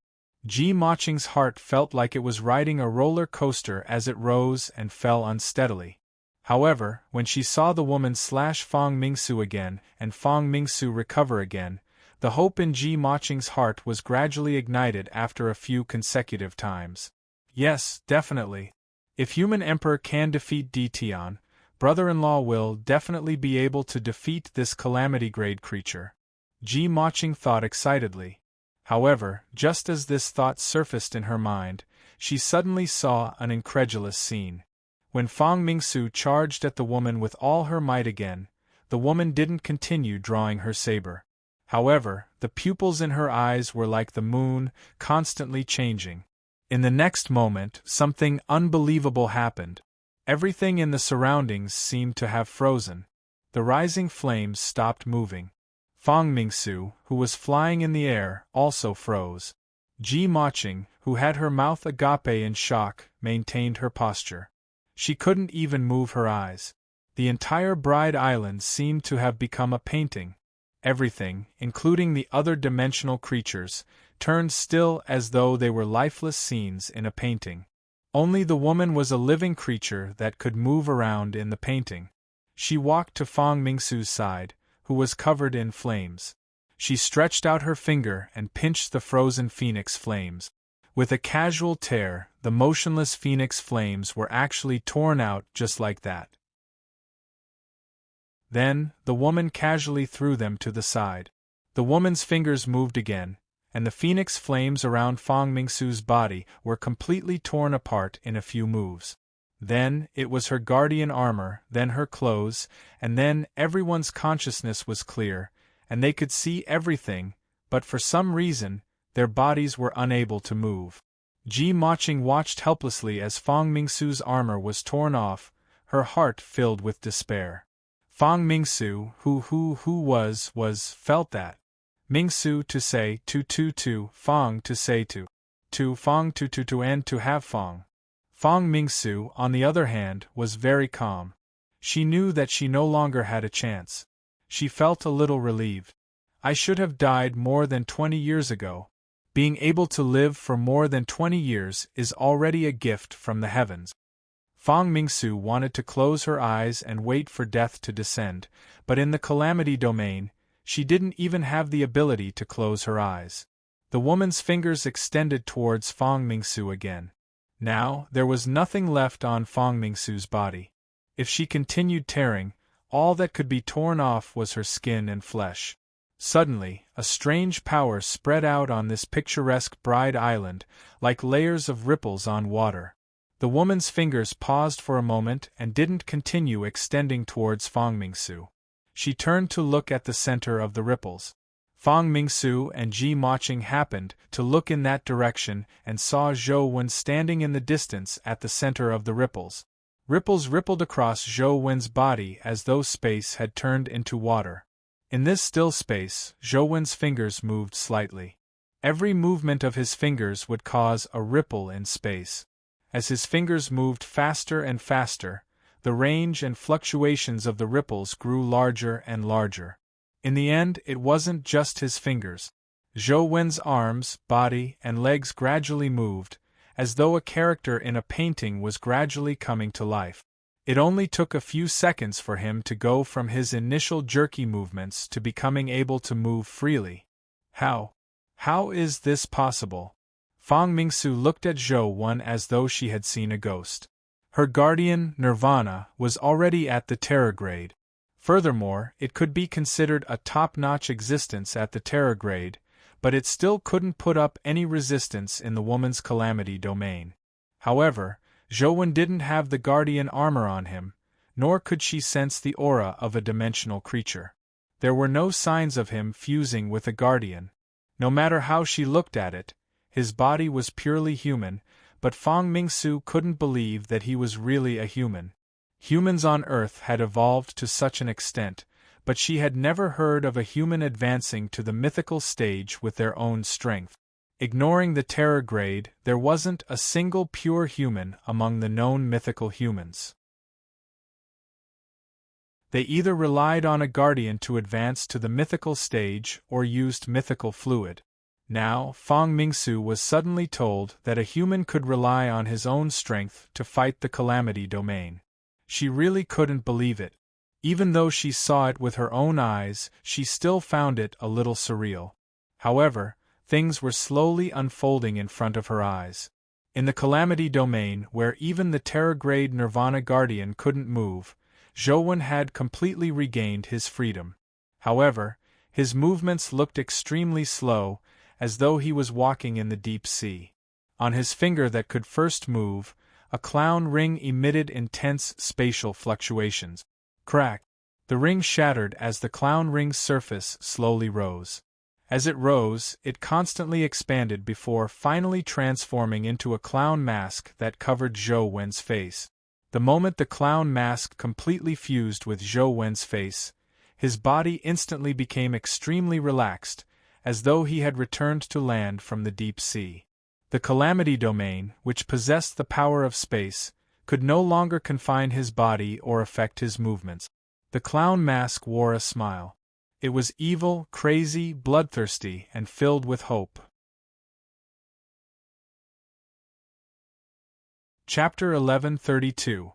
Ji Maching's heart felt like it was riding a roller coaster as it rose and fell unsteadily. However, when she saw the woman slash Fang Mingsu again and Fang Mingsu recover again, the hope in Ji Maching's heart was gradually ignited after a few consecutive times. Yes, definitely. If Human Emperor can defeat Di Tian, brother-in-law will definitely be able to defeat this calamity-grade creature. Ji Maching thought excitedly. However, just as this thought surfaced in her mind, she suddenly saw an incredulous scene. When Fang Mingsu charged at the woman with all her might again, the woman didn't continue drawing her saber. However, the pupils in her eyes were like the moon, constantly changing. In the next moment, something unbelievable happened. Everything in the surroundings seemed to have frozen. The rising flames stopped moving. Fang Mingsu, who was flying in the air, also froze. Ji Maching, who had her mouth agape in shock, maintained her posture. She couldn't even move her eyes. The entire Bride Island seemed to have become a painting. Everything, including the other dimensional creatures, turned still as though they were lifeless scenes in a painting. Only the woman was a living creature that could move around in the painting. She walked to Fang Mingsu's side, who was covered in flames. She stretched out her finger and pinched the frozen phoenix flames. With a casual tear, the motionless phoenix flames were actually torn out just like that. Then, the woman casually threw them to the side. The woman's fingers moved again, and the phoenix flames around Fang Mingsu's body were completely torn apart in a few moves. Then, it was her guardian armor, then her clothes, and then everyone's consciousness was clear, and they could see everything, but for some reason, their bodies were unable to move. Ji Maching watched helplessly as Fang Mingsu's armor was torn off, her heart filled with despair. Fang Mingsu, who was, felt that. Mingsu to say to, Fang to say to Fang to and to have Fang. Fang Mingsu, on the other hand, was very calm. She knew that she no longer had a chance. She felt a little relieved. I should have died more than 20 years ago. Being able to live for more than 20 years is already a gift from the heavens. Fang Mingsu wanted to close her eyes and wait for death to descend, but in the calamity domain, she didn't even have the ability to close her eyes. The woman's fingers extended towards Fang Mingsu again. Now, there was nothing left on Fang Mingsu's body. If she continued tearing, all that could be torn off was her skin and flesh. Suddenly, a strange power spread out on this picturesque Bride Island, like layers of ripples on water. The woman's fingers paused for a moment and didn't continue extending towards Fang Mingsu. She turned to look at the center of the ripples. Fang Mingsu and Ji Maching happened to look in that direction and saw Zhou Wen standing in the distance at the center of the ripples. Ripples rippled across Zhou Wen's body as though space had turned into water. In this still space, Zhou Wen's fingers moved slightly. Every movement of his fingers would cause a ripple in space. As his fingers moved faster and faster, the range and fluctuations of the ripples grew larger and larger. In the end, it wasn't just his fingers. Zhou Wen's arms, body, and legs gradually moved, as though a character in a painting was gradually coming to life. It only took a few seconds for him to go from his initial jerky movements to becoming able to move freely. How is this possible? Fang Mingsu looked at Zhou Wen as though she had seen a ghost. Her guardian, Nirvana, was already at the Terrorgrade. Furthermore, it could be considered a top-notch existence at the Terrorgrade, but it still couldn't put up any resistance in the woman's calamity domain. However, Zhou Wen didn't have the guardian armor on him, nor could she sense the aura of a dimensional creature. There were no signs of him fusing with a guardian. No matter how she looked at it, his body was purely human, but Fang Mingsu couldn't believe that he was really a human. Humans on Earth had evolved to such an extent, but she had never heard of a human advancing to the mythical stage with their own strength. Ignoring the Terrorgrade, there wasn't a single pure human among the known mythical humans. They either relied on a guardian to advance to the mythical stage or used mythical fluid. Now, Fang Mingsu was suddenly told that a human could rely on his own strength to fight the calamity domain. She really couldn't believe it. Even though she saw it with her own eyes, she still found it a little surreal. However, things were slowly unfolding in front of her eyes. In the calamity domain, where even the Terrorgrade Nirvana Guardian couldn't move, Zhou Wen had completely regained his freedom. However, his movements looked extremely slow, as though he was walking in the deep sea. On his finger that could first move, a clown ring emitted intense spatial fluctuations. Crack, The ring shattered as the clown ring's surface slowly rose. As it rose, it constantly expanded before finally transforming into a clown mask that covered Zhou Wen's face. The moment the clown mask completely fused with Zhou Wen's face, his body instantly became extremely relaxed, as though he had returned to land from the deep sea. The calamity domain, which possessed the power of space, could no longer confine his body or affect his movements. The clown mask wore a smile. It was evil, crazy, bloodthirsty, and filled with hope. Chapter 1132.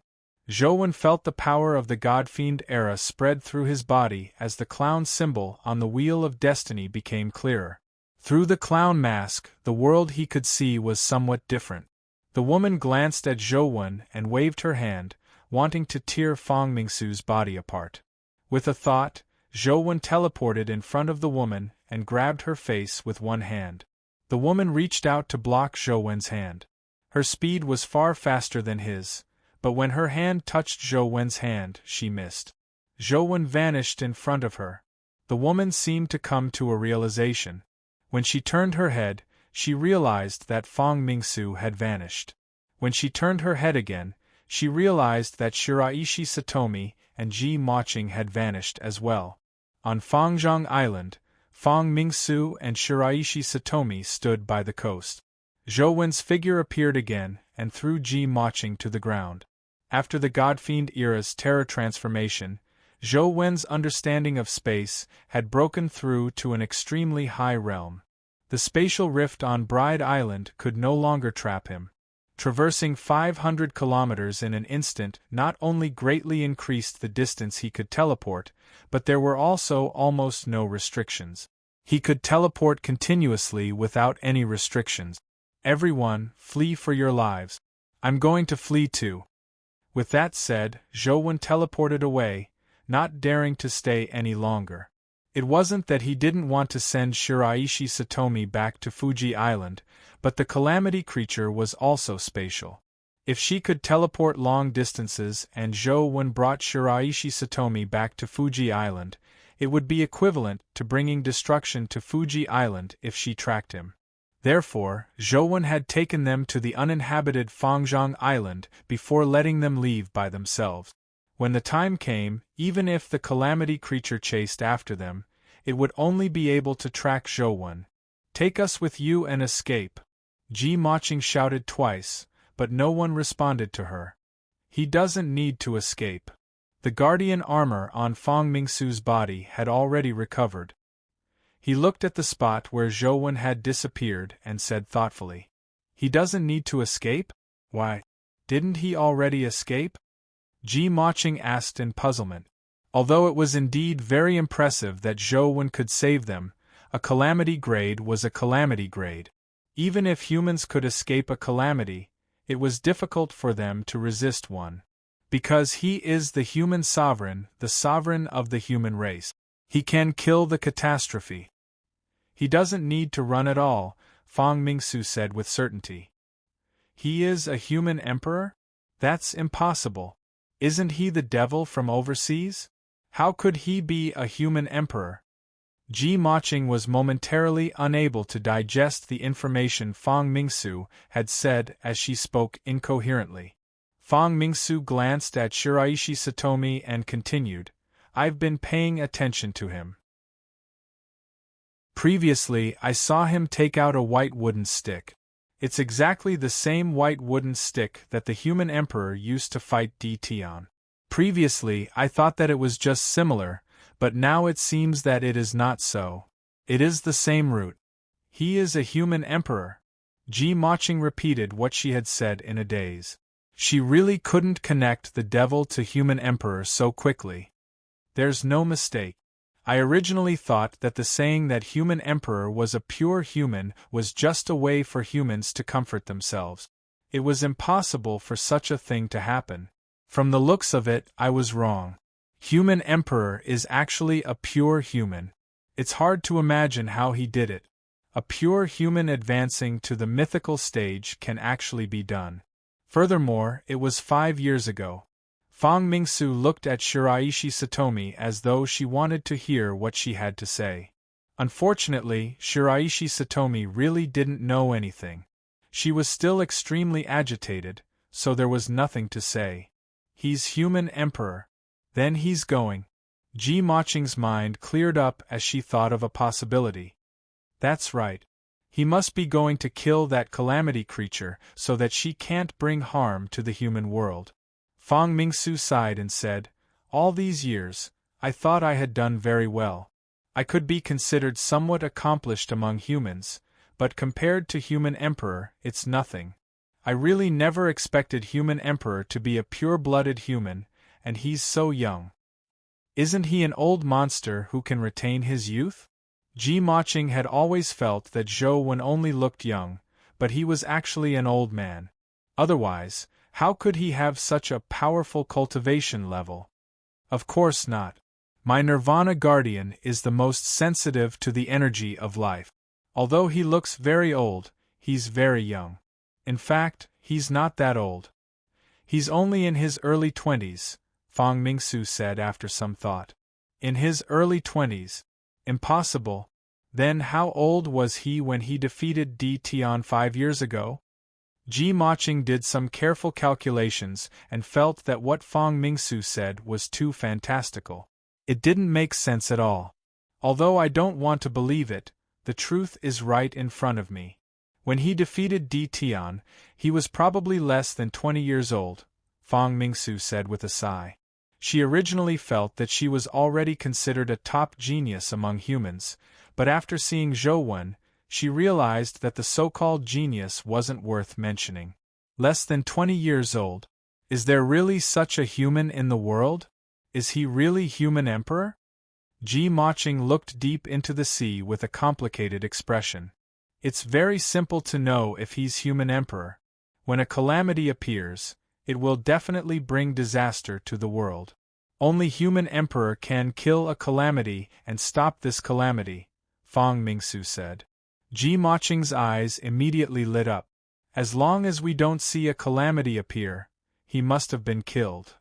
Zhou Wen felt the power of the God-fiend era spread through his body as the clown symbol on the wheel of destiny became clearer. Through the clown mask, the world he could see was somewhat different. The woman glanced at Zhou Wen and waved her hand, wanting to tear Fang Mingsu's body apart. With a thought, Zhou Wen teleported in front of the woman and grabbed her face with one hand. The woman reached out to block Zhou Wen's hand. Her speed was far faster than his, but when her hand touched Zhou Wen's hand, she missed. Zhou Wen vanished in front of her. The woman seemed to come to a realization. When she turned her head, she realized that Fang Mingsu had vanished. When she turned her head again, she realized that Shiraishi Satomi and Ji Maching had vanished as well. On Fangzhong Island, Fang Mingsu and Shiraishi Satomi stood by the coast. Zhou Wen's figure appeared again and threw Ji Maching to the ground. After the God-fiend era's terror transformation, Zhou Wen's understanding of space had broken through to an extremely high realm. The spatial rift on Bride Island could no longer trap him. Traversing 500 kilometers in an instant not only greatly increased the distance he could teleport, but there were also almost no restrictions. He could teleport continuously without any restrictions. Everyone, flee for your lives. I'm going to flee too. With that said, Zhou Wen teleported away, not daring to stay any longer. It wasn't that he didn't want to send Shiraishi Satomi back to Fuji Island, but the calamity creature was also spatial. If she could teleport long distances and Zhou Wen brought Shiraishi Satomi back to Fuji Island, it would be equivalent to bringing destruction to Fuji Island if she tracked him. Therefore, Zhou Wen had taken them to the uninhabited Fangzhong Island before letting them leave by themselves. When the time came, even if the calamity creature chased after them, it would only be able to track Zhou Wen. Take us with you and escape. Ji Maching shouted twice, but no one responded to her. He doesn't need to escape. The guardian armor on Fang Mingsu's body had already recovered. He looked at the spot where Zhou Wen had disappeared and said thoughtfully, "He doesn't need to escape? Why, didn't he already escape?" Ji Maching asked in puzzlement. Although it was indeed very impressive that Zhou Wen could save them, a calamity grade was a calamity grade. Even if humans could escape a calamity, it was difficult for them to resist one. Because he is the human sovereign, the sovereign of the human race. He can kill the catastrophe. He doesn't need to run at all, Fang Mingsu said with certainty. He is a human emperor? That's impossible. Isn't he the devil from overseas? How could he be a human emperor? Ji Maching was momentarily unable to digest the information Fang Mingsu had said as she spoke incoherently. Fang Mingsu glanced at Shiraishi Satomi and continued, "I've been paying attention to him. Previously, I saw him take out a white wooden stick. It's exactly the same white wooden stick that the human emperor used to fight DT on. Previously, I thought that it was just similar, but now it seems that it is not so. It is the same root. He is a human emperor." Ji Maching repeated what she had said in a daze. She really couldn't connect the devil to human emperor so quickly. There's no mistake. I originally thought that the saying that human emperor was a pure human was just a way for humans to comfort themselves. It was impossible for such a thing to happen. From the looks of it, I was wrong. Human emperor is actually a pure human. It's hard to imagine how he did it. A pure human advancing to the mythical stage can actually be done. Furthermore, it was 5 years ago. Fang Mingsu looked at Shiraishi Satomi as though she wanted to hear what she had to say. Unfortunately, Shiraishi Satomi really didn't know anything. She was still extremely agitated, so there was nothing to say. He's human emperor. Then he's going. Ji Maching's mind cleared up as she thought of a possibility. That's right. He must be going to kill that calamity creature so that she can't bring harm to the human world. Fang Mingsu sighed and said, "All these years, I thought I had done very well. I could be considered somewhat accomplished among humans, but compared to human emperor, it's nothing. I really never expected human emperor to be a pure-blooded human, and he's so young. Isn't he an old monster who can retain his youth?" Ji Maching had always felt that Zhou Wen only looked young, but he was actually an old man. Otherwise, how could he have such a powerful cultivation level? Of course not. My Nirvana guardian is the most sensitive to the energy of life. Although he looks very old, he's very young. In fact, he's not that old. He's only in his early 20s, Fang Mingsu said after some thought. In his early 20s. Impossible. Then how old was he when he defeated Di Tian 5 years ago? Ji Maching did some careful calculations and felt that what Fang Mingsu said was too fantastical. It didn't make sense at all. Although I don't want to believe it, the truth is right in front of me. When he defeated Di Tian, he was probably less than 20 years old, Fang Mingsu said with a sigh. She originally felt that she was already considered a top genius among humans, but after seeing Zhou Wen, she realized that the so-called genius wasn't worth mentioning. Less than 20 years old. Is there really such a human in the world? Is he really human emperor? Ji Maching looked deep into the sea with a complicated expression. It's very simple to know if he's human emperor. When a calamity appears, it will definitely bring disaster to the world. Only human emperor can kill a calamity and stop this calamity, Fang Mingsu said. Ji Maching's eyes immediately lit up. As long as we don't see a calamity appear, he must have been killed.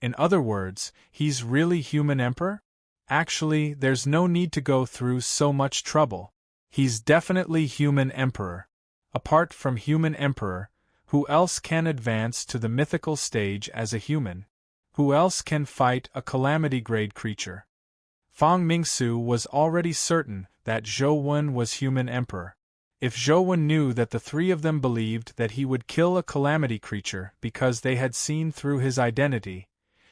In other words, he's really human emperor? Actually, there's no need to go through so much trouble. He's definitely human emperor. Apart from human emperor, who else can advance to the mythical stage as a human? Who else can fight a calamity-grade creature? Fang Mingsu was already certain that Zhou Wen was human emperor. If Zhou Wen knew that the three of them believed that he would kill a calamity creature because they had seen through his identity,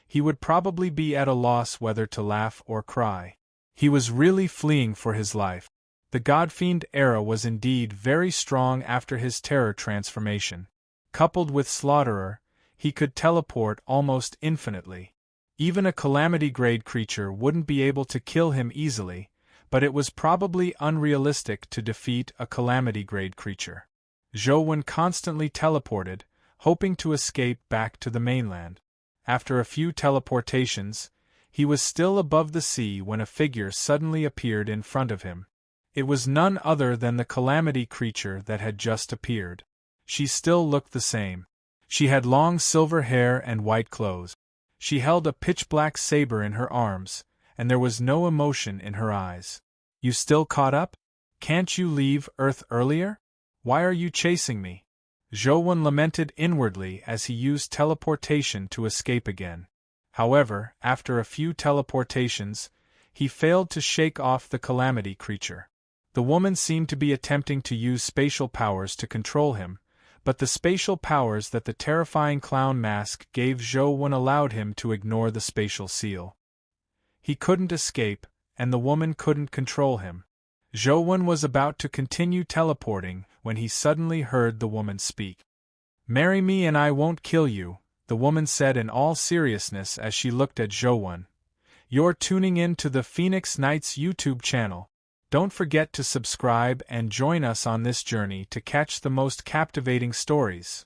he would probably be at a loss whether to laugh or cry. He was really fleeing for his life. The Godfiend era was indeed very strong after his terror transformation. Coupled with Slaughterer, he could teleport almost infinitely. Even a calamity-grade creature wouldn't be able to kill him easily, but it was probably unrealistic to defeat a calamity-grade creature. Zhou Wen constantly teleported, hoping to escape back to the mainland. After a few teleportations, he was still above the sea when a figure suddenly appeared in front of him. It was none other than the calamity creature that had just appeared. She still looked the same. She had long silver hair and white clothes. She held a pitch-black saber in her arms, and there was no emotion in her eyes. "You still caught up? Can't you leave Earth earlier? Why are you chasing me?" Zhou Wen lamented inwardly as he used teleportation to escape again. However, after a few teleportations, he failed to shake off the calamity creature. The woman seemed to be attempting to use spatial powers to control him, but the spatial powers that the terrifying clown mask gave Zhou Wen allowed him to ignore the spatial seal. He couldn't escape, and the woman couldn't control him. Zhou Wen was about to continue teleporting when he suddenly heard the woman speak. "Marry me and I won't kill you," the woman said in all seriousness as she looked at Zhou Wen. "You're tuning in to the Phoenix Knights YouTube channel. Don't forget to subscribe and join us on this journey to catch the most captivating stories."